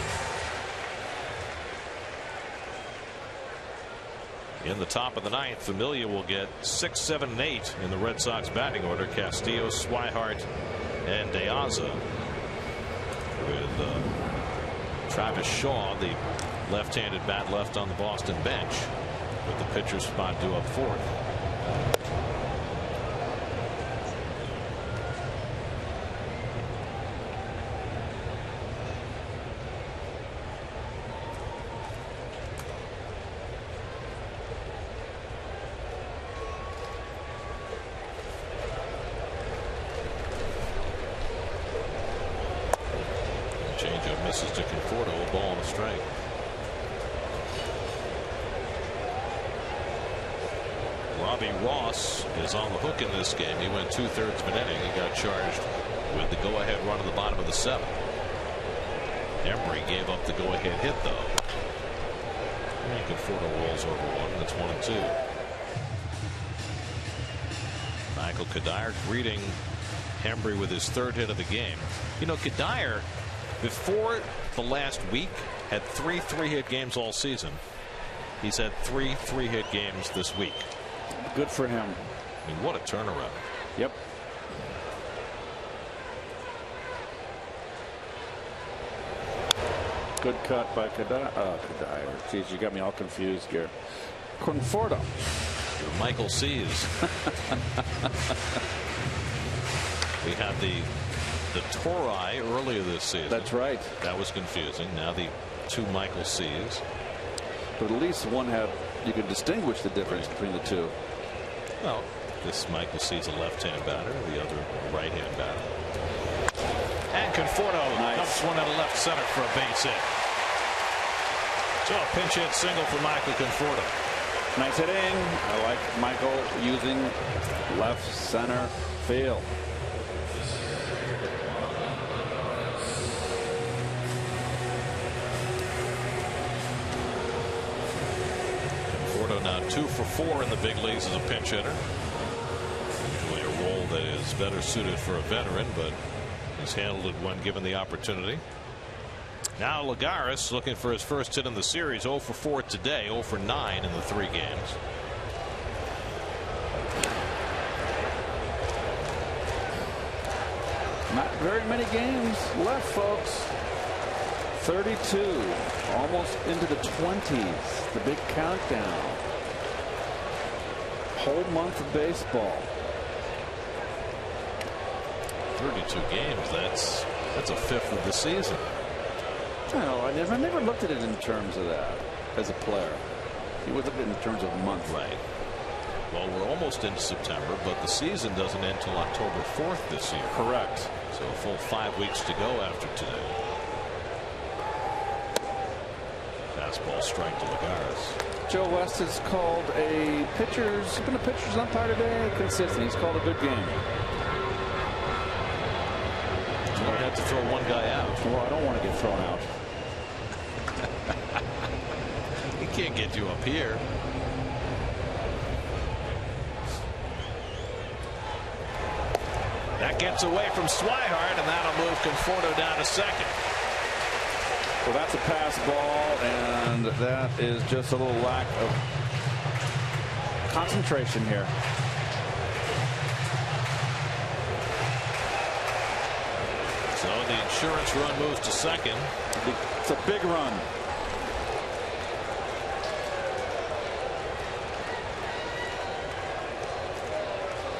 In the top of the 9th, Familia will get 6, 7, and 8 in the Red Sox batting order. Castillo, Swihart, and De Aza. With Travis Shaw, the left-handed bat, left on the Boston bench, with the pitcher's spot due up 4th. Misses to Conforto, a ball and a strike. Robbie Ross is on the hook in this game. He went 2/3 of an inning. He got charged with the go-ahead run in the bottom of the 7th. Embry gave up the go-ahead hit, though. And Conforto rolls over 1. That's 1-2. Michael Kadire greeting Embry with his 3rd hit of the game. You know, Kadire, before the last week, had 3 3-hit games all season. He's had 3 3-hit games this week. Good for him. I mean, what a turnaround. Yep. Good cut by Kadire. Jeez, you got me all confused here. Conforto. Your Michael C's. We had the Torai earlier this season. That's right. That was confusing. Now the 2 Michael C's. But at least one had, you could distinguish the difference between the 2. Well, this Michael C's a left-hand batter, the other right-hand batter. And Conforto dumps one out of left center for a base hit. So a pinch hit single for Michael Conforto. Nice hitting. I like Michael using left center field. Now 2 for 4 in the big leagues as a pinch hitter. Usually a role that is better suited for a veteran, but he's handled it when given the opportunity. Now Lagares looking for his first hit in the series. 0 for 4 today, 0 for 9 in the 3 games. Not very many games left, folks. 32, almost into the 20s. The big countdown. Whole month of baseball. 32 games. That's a 5th of the season. No, I never looked at it in terms of that as a player. You looked at it in terms of month. Right. Well, we're almost into September, but the season doesn't end until October 4th this year. Correct. So a full 5 weeks to go after today. Fastball strike to Lagares. Joe West has called a pitcher's. He's been a pitcher's umpire today. Consistent. He's called a good game. You only have to throw one guy out. Well, I don't want to get thrown out. He can't get you up here. That gets away from Swihart, and that'll move Conforto down to second. Well, that's a pass ball, and that is just a little lack of concentration here. So the insurance run moves to second. It's a big run.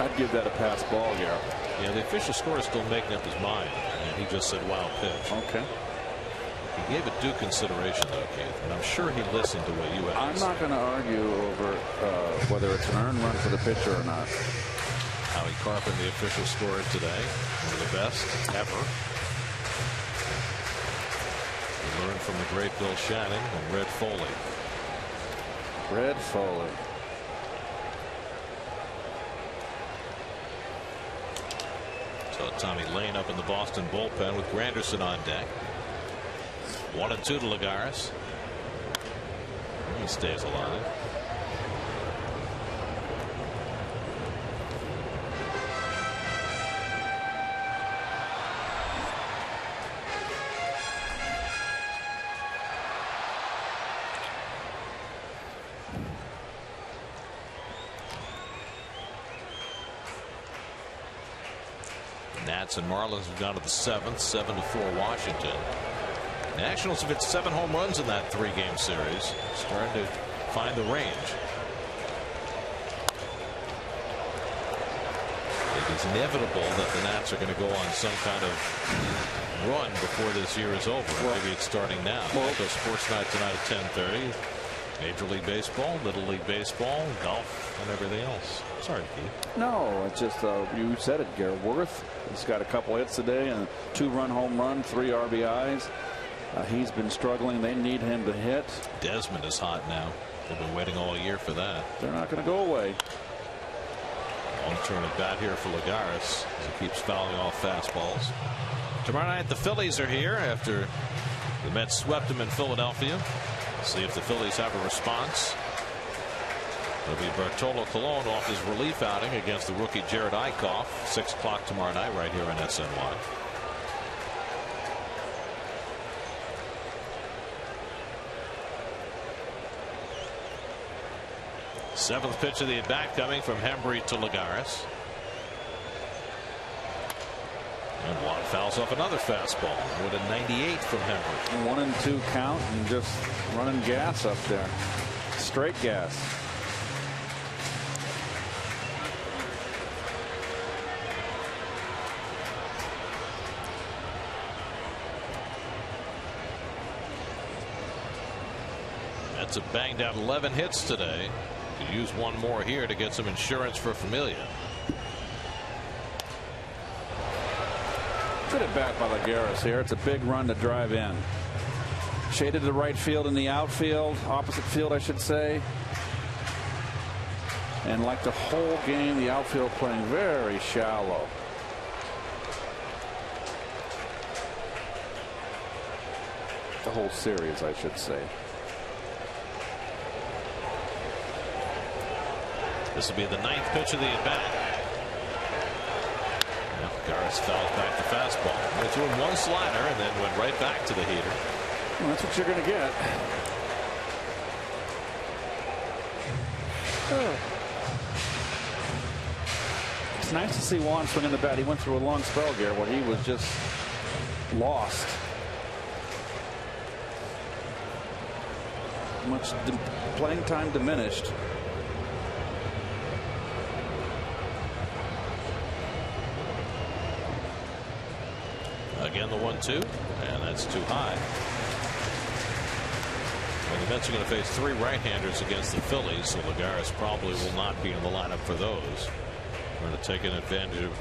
I'd give that a pass ball here. Yeah, the official score is still making up his mind, and he just said wild pitch. Okay. He gave it due consideration, though, Keith, and I'm sure he listened to what you had. I'm not going to argue over whether it's an earned run for the pitcher or not. Howie Carpenter, the official scorer today, one of the best ever. We learned from the great Bill Shannon and Red Foley. Red Foley. So Tommy Lane up in the Boston bullpen with Granderson on deck. 1-2 to Lagares. He stays alive. Nats and Marlins have gone to the 7th, 7-4 Washington. Nationals have hit 7 home runs in that 3-game series. Starting to find the range. It is inevitable that the Nats are going to go on some kind of run before this year is over. Well, maybe it's starting now. Well, Sports Night tonight at 10:30. Major League Baseball, Little League Baseball, golf, and everything else. Sorry, Keith. No, it's just you said it, Garrett Worth. He's got a couple hits today and a 2-run home run, 3 RBIs. He's been struggling. They need him to hit. Desmond is hot now. They've been waiting all year for that. They're not going to go away. Long turn at bat here for Lagares as he keeps fouling off fastballs. Tomorrow night the Phillies are here after the Mets swept them in Philadelphia. See if the Phillies have a response. It'll be Bartolo Colon off his relief outing against the rookie Jared Eichhoff. 6 o'clock tomorrow night right here on SNY. Seventh pitch of the at bat coming from Hembree to Lagares. And Juan fouls off another fastball with a 98 from Hembree. 1-2 count and just running gas up there. Straight gas. That's a banged out 11 hits today. Could use one more here to get some insurance for Familia. Good at bat by Lagares here. It's a big run to drive in. Shaded to right field in the outfield, opposite field I should say. And like the whole game, the outfield playing very shallow. The whole series I should say. This will be the 9th pitch of the at bat. Lagares fouls back the fastball. They threw him one slider and then went right back to the heater. Well, that's what you're going to get. It's nice to see Juan swinging the bat. He went through a long spell here where he was just lost. Much playing time diminished. Again the 1-2, and that's too high. Well, the Mets are going to face 3 right-handers against the Phillies, so Lagares probably will not be in the lineup for those. Going to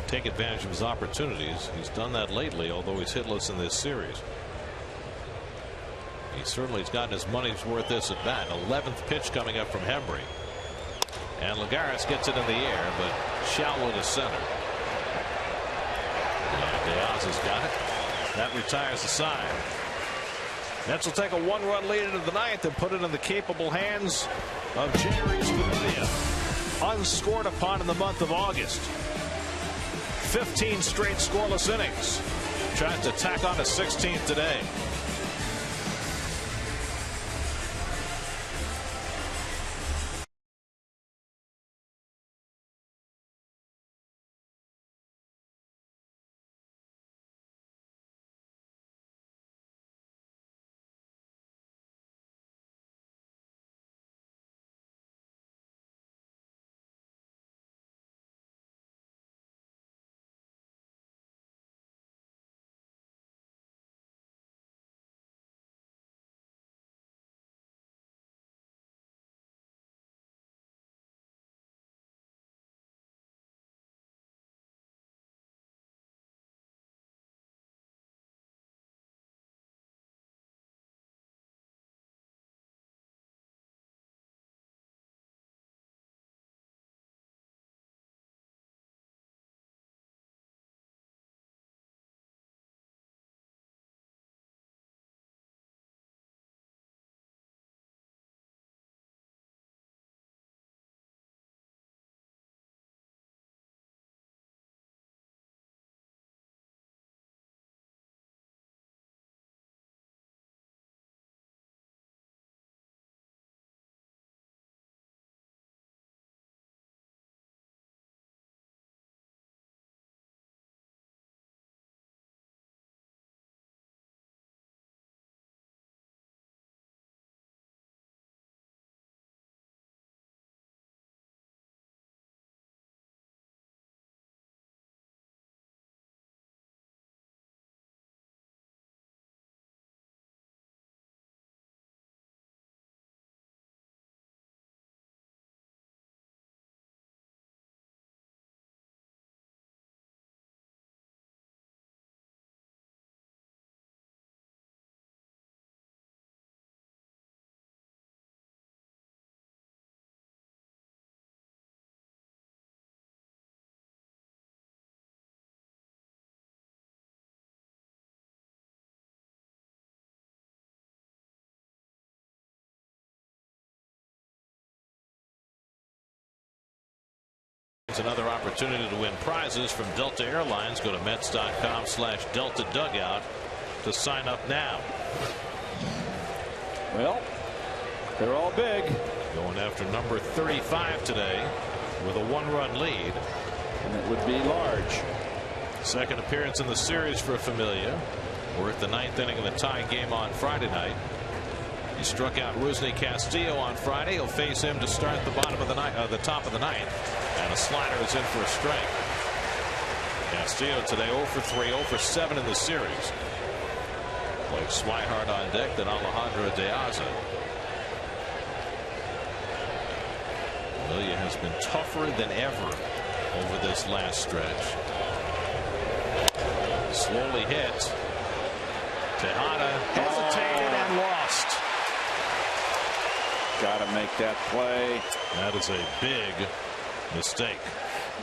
take advantage of his opportunities. He's done that lately, although he's hitless in this series. He certainly has gotten his money's worth this at bat. 11th pitch coming up from Hembree, and Lagares gets it in the air, but shallow to center. Diaz has got it. That retires the side. Mets will take a 1-run lead into the 9th and put it in the capable hands of Jeurys Familia. Unscored upon in the month of August. 15 straight scoreless innings. Tries to tack on a 16th today. It's another opportunity to win prizes from Delta Airlines. Go to Mets.com/Delta Dugout to sign up now. Well, they're all big. Going after number 35 today with a 1-run lead. And it would be large. Second appearance in the series for Familia. We're at the 9th inning of the tie game on Friday night. He struck out Rusney Castillo on Friday. He'll face him to start the bottom of the top of the ninth. And a slider is in for a strike. Castillo today 0 for 3, 0 for 7 in the series. Like Swihart on deck, then Alejandro De Aza. Familia has been tougher than ever over this last stretch. Slowly hit. Tejada hesitated and lost. Got to make that play. That is a big mistake.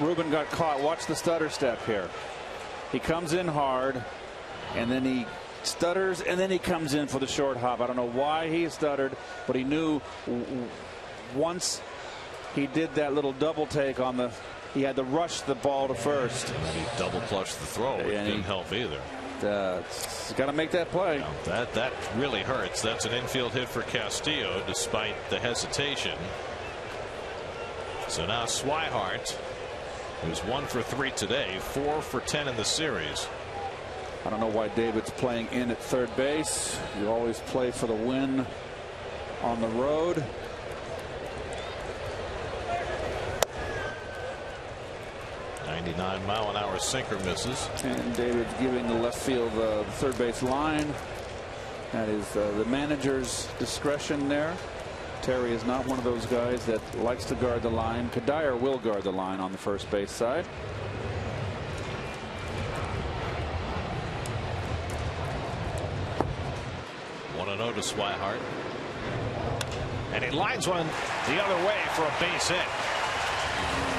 Ruben got caught. Watch the stutter step here. He comes in hard, and then he stutters, and then he comes in for the short hop. I don't know why he stuttered, but he knew once he did that little double take on the, he had to rush the ball to first. And then he double clutched the throw. It didn't help either. Got to make that play. No, that really hurts. That's an infield hit for Castillo despite the hesitation. So now Swihart, who's 1 for 3 today, 4 for 10 in the series. I don't know why David's playing in at third base. You always play for the win on the road. .99-mile-an-hour sinker misses. And David's giving the left field third base line. That is the manager's discretion there. Terry is not one of those guys that likes to guard the line. Kadire will guard the line on the first base side. One and 0 to Swihart. And he lines one the other way for a base hit.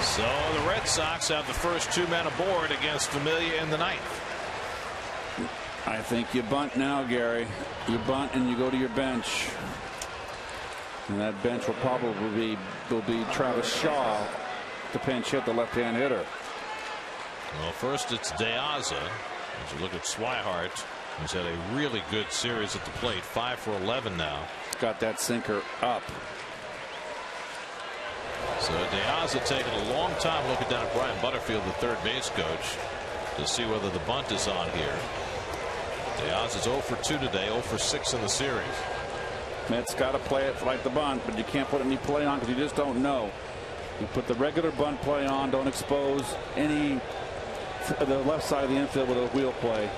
So the Red Sox have the first 2 men aboard against Familia in the 9th. I think you bunt now, Gary. You bunt and you go to your bench. And that bench will probably be Travis Shaw to pinch hit the left-hand hitter. Well, first it's De Aza. As you look at Swihart, who's had a really good series at the plate, 5 for 11 now. Got that sinker up. So De Aza taking a long time looking down at Brian Butterfield, the third base coach, to see whether the bunt is on here. De Aza's 0 for 2 today, 0 for 6 in the series. Mets got to play it like the bunt, but you can't put any play on because you just don't know. You put the regular bunt play on, don't expose any the left side of the infield with a wheel play.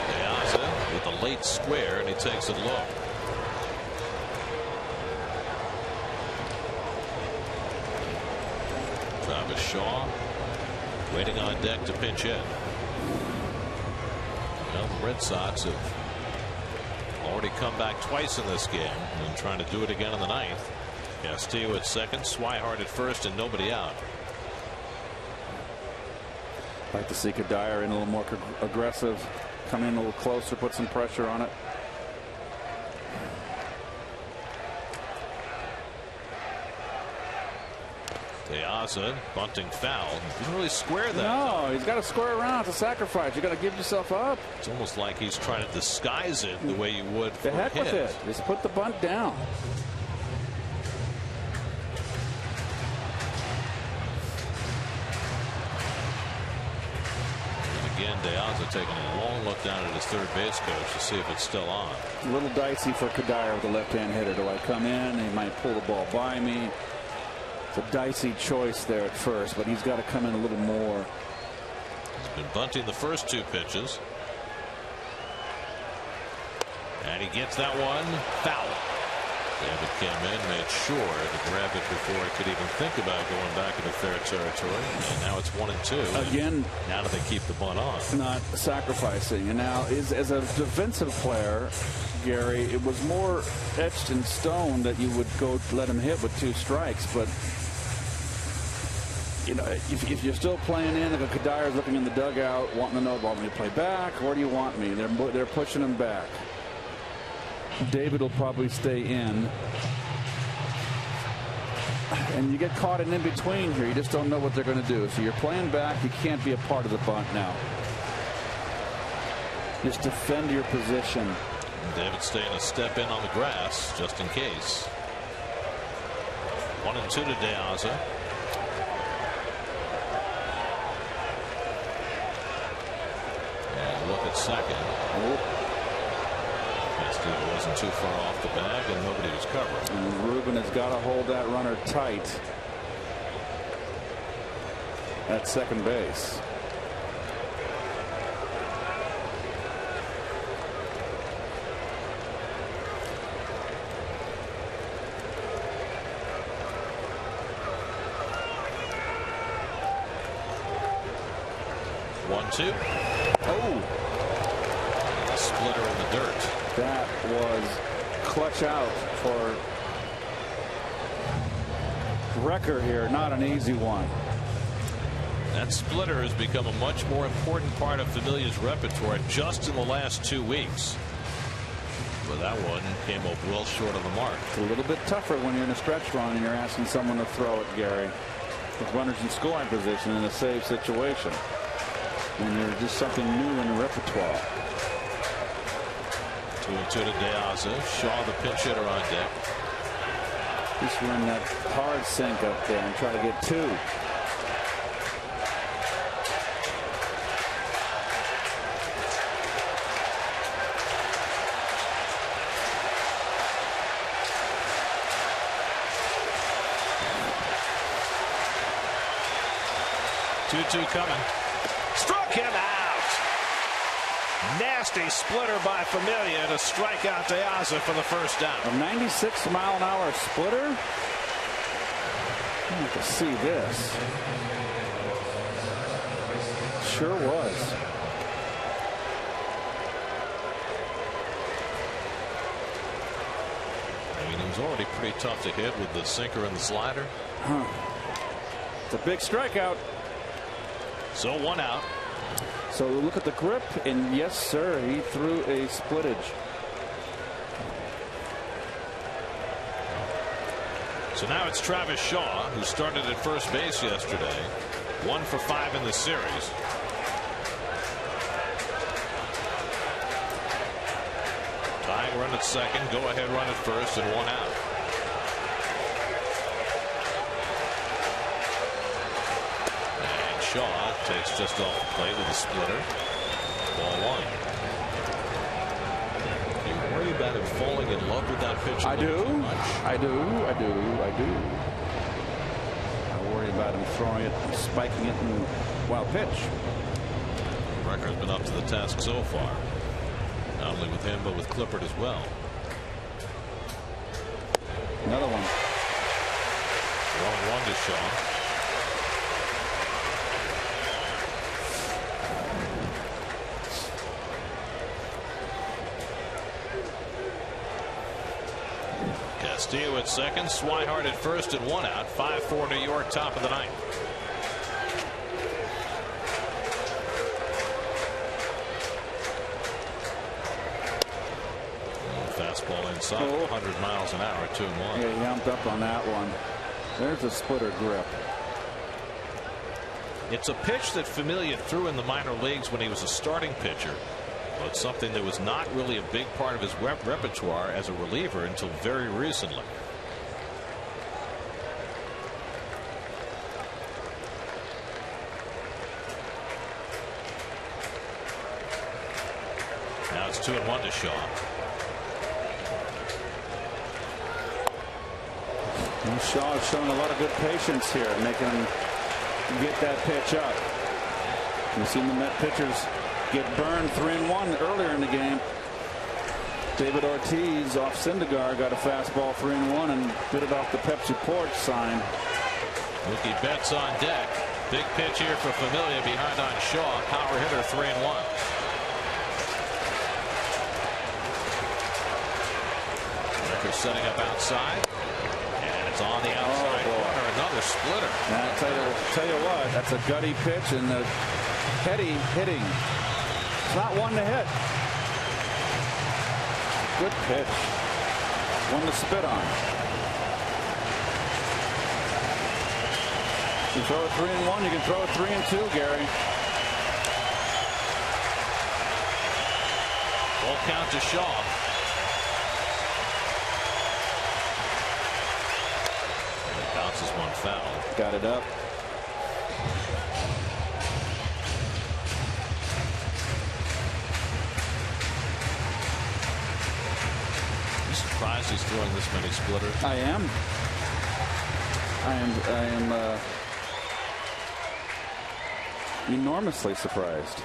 De Aza with a late square, and he takes it low. Travis Shaw waiting on deck to pinch hit. Well, the Red Sox have already come back twice in this game and trying to do it again in the ninth. Castillo at second, Swihart at first, and nobody out. Like to see Kadire in a little more aggressive, come in a little closer, put some pressure on it. De Aza bunting foul. Didn't really square that. No, he's got to square around. It's a sacrifice. You got to give yourself up. It's almost like he's trying to disguise it the way you would for the heck a hit. with it. Just put the bunt down. And again, De Aza taking a long look down at his third base coach to see if it's still on. A little dicey for Kadire with the left-hand hitter. Do I come in? He might pull the ball by me. A dicey choice there at first, but he's got to come in a little more. He's been bunting the first 2 pitches. And he gets that one foul. David came in, made sure to grab it before he could even think about going back into fair territory. And now it's 1-2. Again, now do they keep the bunt on? Not sacrificing. And now, as a defensive player, Gary, it was more etched in stone that you would go let him hit with 2 strikes. But you know, if you're still playing in, like Kadire's looking in the dugout, wanting to know, want me to play back, or do you want me? They're pushing him back. David will probably stay in. And you get caught in between here. You just don't know what they're going to do. So you're playing back. You can't be a part of the bunt now. Just defend your position. David staying a step in on the grass just in case. 1-2 to De Aza. And look at second. Castillo wasn't too far off the bag, and nobody was covering. And Ruben has got to hold that runner tight at second base. One, two. Oh. A splitter in the dirt. That was clutch out for Wrecker here. Not an easy one. That splitter has become a much more important part of Familia's repertoire just in the last 2 weeks. But that one came up well short of the mark. It's a little bit tougher when you're in a stretch run and you're asking someone to throw it, Gary. With runners in scoring position in a save situation. And there's just something new in the repertoire. 2-2 to De Aza. Shaw, the pinch hitter, on deck. Just run that hard sink up there and try to get 2. Two coming. Struck him out. Nasty splitter by Familia to strike out De Aza for the first down. A 96-mile-an-hour splitter. I have to see this. Sure was. I mean, it was already pretty tough to hit with the sinker and the slider. It's a big strikeout. So 1 out. So look at the grip, and yes, sir, he threw a splittage. So now it's Travis Shaw, who started at first base yesterday. 1 for 5 in the series. Tying run at second, go ahead run at first, and 1 out. And Shaw takes just off the plate with a splitter. Ball 1. Do you worry about him falling in love with that pitch? I do. I worry about him throwing it, spiking it in wild pitch. Recker's been up to the task so far. Not only with him, but with Clippard as well. Another one. 1-1 to Shaw. Castillo at second, Swihart at first, and 1 out. 5-4 New York, top of the ninth. Fastball inside, 100 miles an hour, 2-1. Yeah, he jumped up on that one. There's a splitter grip. It's a pitch that Familia threw in the minor leagues when he was a starting pitcher. But it's something that was not really a big part of his repertoire as a reliever until very recently. Now it's 2-1 to Shaw. And Shaw has shown a lot of good patience here, making him get that pitch up. We've seen the Met pitchers get burned 3-1 earlier in the game. David Ortiz off Syndergaard got a fastball 3-1 and bit it off the Pepsi porch sign. Mookie Betts on deck. Big pitch here for Familia behind on Shaw. Power hitter 3-1. Record setting up outside. And it's on the outside corner. Another splitter. Now, I tell you what, that's a gutty pitch and the heady hitting. It's not one to hit. Good pitch. One to spit on. You throw it 3-1, you can throw it 3-2, Gary. Full count to Shaw. And it bounces one foul. Got it up. Surprised he's throwing this many splitters. I am enormously surprised.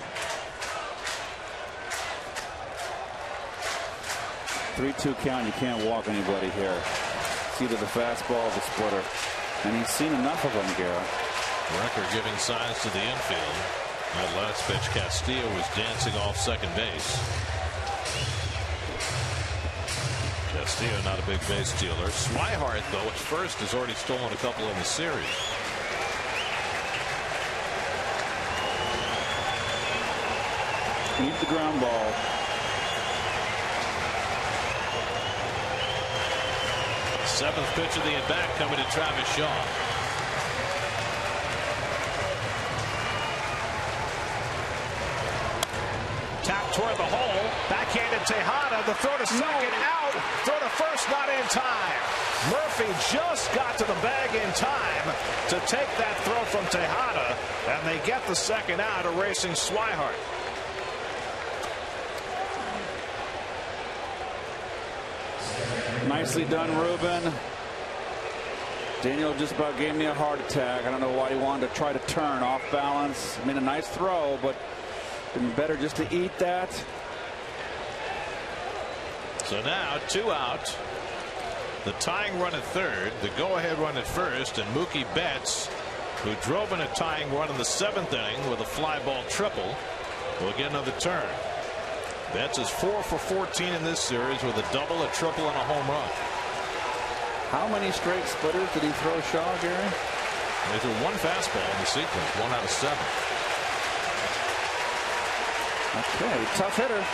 3-2 count. You can't walk anybody here. It's either the fastball or the splitter, and he's seen enough of them, Garrett. Record giving signs to the infield. That last pitch, Castillo was dancing off second base. Castillo not a big base stealer. Swihart, though, at first has already stolen a couple in the series. Need the ground ball. Seventh pitch of the at-bat coming to Travis Shaw. Tap toward the hole. Backhanded Tejada. The throw to second out. Throw to first, not in time. Murphy just got to the bag in time to take that throw from Tejada, and they get the second out, erasing Swihart. Nicely done, Ruben. Daniel just about gave me a heart attack. I don't know why he wanted to try to turn off balance. I mean, a nice throw, but been better just to eat that. So now 2 out. The tying run at third, the go-ahead run at first, and Mookie Betts, who drove in a tying run in the 7th inning with a fly ball triple, will get another turn. Betts is 4 for 14 in this series with a double, a triple, and a home run. How many straight splitters did he throw Shaw, Gary? They threw one fastball in the sequence, 1 out of 7. Okay, tough hitter.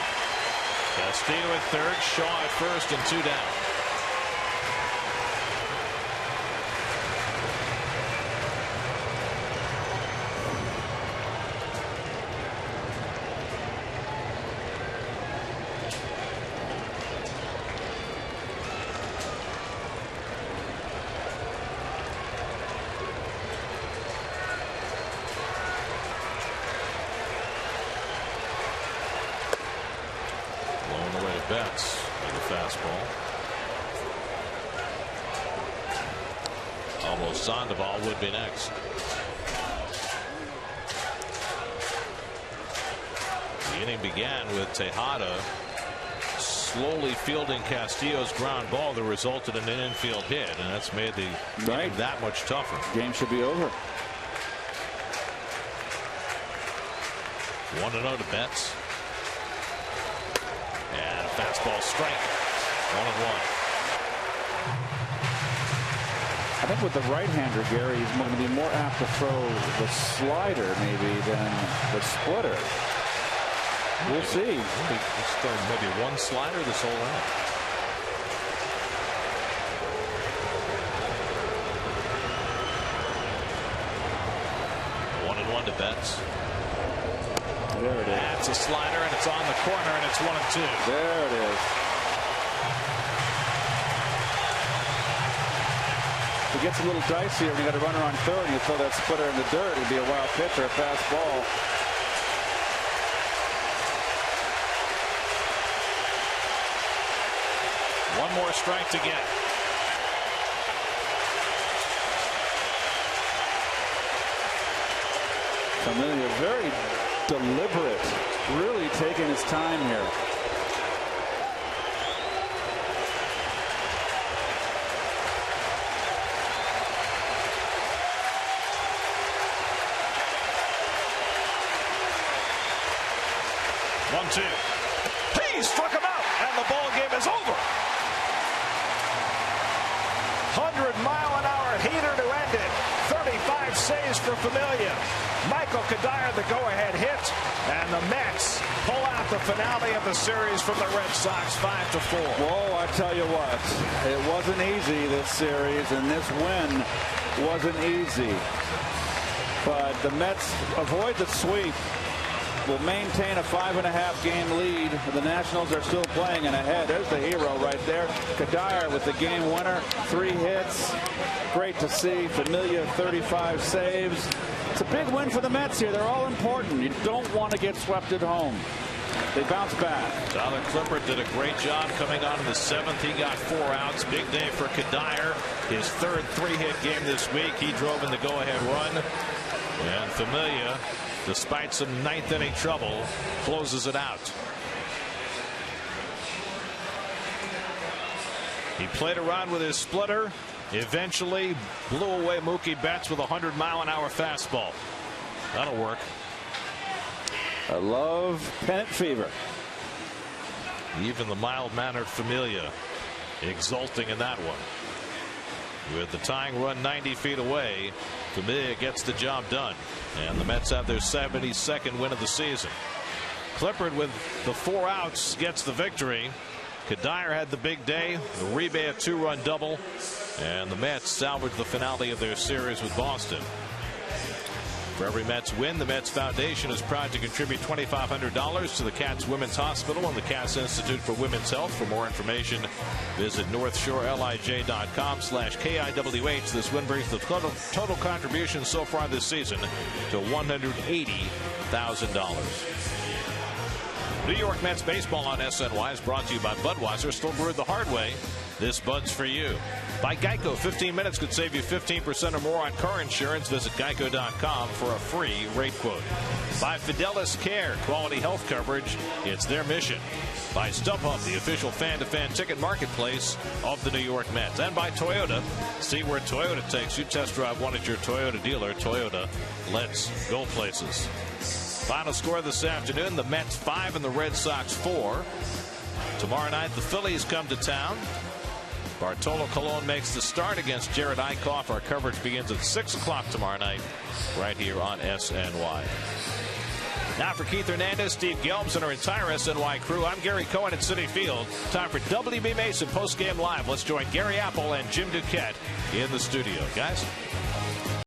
Castillo at third, Shaw at first, and 2 down. Betts on the fastball. Almost Sandoval would be next. The inning began with Tejada slowly fielding Castillo's ground ball that resulted in an infield hit, and that's made the game that much tougher. Game should be over. 1-0 to Betts. And a fastball strike. 1-1. I think with the right-hander, Gary, he's going to be more apt to throw the slider maybe than the splitter. We'll see. He's thrown maybe one slider this whole round. One to Betts. There it is. That's a slider, and it's on the corner, and it's 1-2. There it is. It gets a little dicey when you got a runner on third and you throw that splitter in the dirt. It'd be a wild pitch or a fast ball. One more strike to get. Familia, very deliberate, really taking his time here. He struck him out, and the ball game is over. 100-mile-an-hour heater to end it. 35 saves for Familia. Michael Kadire the go-ahead hit, and the Mets pull out the finale of the series from the Red Sox 5-4. Whoa, I tell you what, it wasn't easy, this series, and this win wasn't easy. But the Mets avoid the sweep. Will maintain a 5.5 game lead. The Nationals are still playing and ahead. There's the hero right there. Kadire with the game winner. 3 hits. Great to see. Familia 35 saves. It's a big win for the Mets here. They're all important. You don't want to get swept at home. They bounce back. Tyler Clippard did a great job coming on in the 7th. He got 4 outs. Big day for Kadire. His 3rd 3-hit game this week. He drove in the go-ahead run. And Familia, despite some 9th inning trouble, closes it out. He played around with his splitter, eventually blew away Mookie Betts with a 100-mile-an-hour fastball. That'll work. I love pennant fever. Even the mild-mannered Familia exulting in that one. With the tying run 90 feet away, Familia gets the job done, and the Mets have their 72nd win of the season. Clippard with the 4 outs gets the victory. Kadire had the big day, Uribe a 2-run double, and the Mets salvaged the finale of their series with Boston. For every Mets win, the Mets Foundation is proud to contribute $2,500 to the Cats Women's Hospital and the Cats Institute for Women's Health. For more information, visit NorthShoreLIJ.com/KIWH. This win brings the total contribution so far this season to $180,000. New York Mets baseball on SNY is brought to you by Budweiser, still brewed the hard way. This Bud's for you. By Geico, 15 minutes could save you 15% or more on car insurance. Visit geico.com for a free rate quote. By Fidelis Care, quality health coverage, it's their mission. By StubHub, the official fan-to-fan ticket marketplace of the New York Mets. And by Toyota, see where Toyota takes you. Test drive one at your Toyota dealer. Toyota, let's go places. Final score this afternoon, the Mets 5 and the Red Sox 4. Tomorrow night, the Phillies come to town. Bartolo Colon makes the start against Jared Eichhoff. Our coverage begins at 6 o'clock tomorrow night right here on SNY. Now for Keith Hernandez, Steve Gelbs, and our entire SNY crew, I'm Gary Cohen at Citi Field. Time for WB Mason postgame live. Let's join Gary Apple and Jim Duquette in the studio. Guys?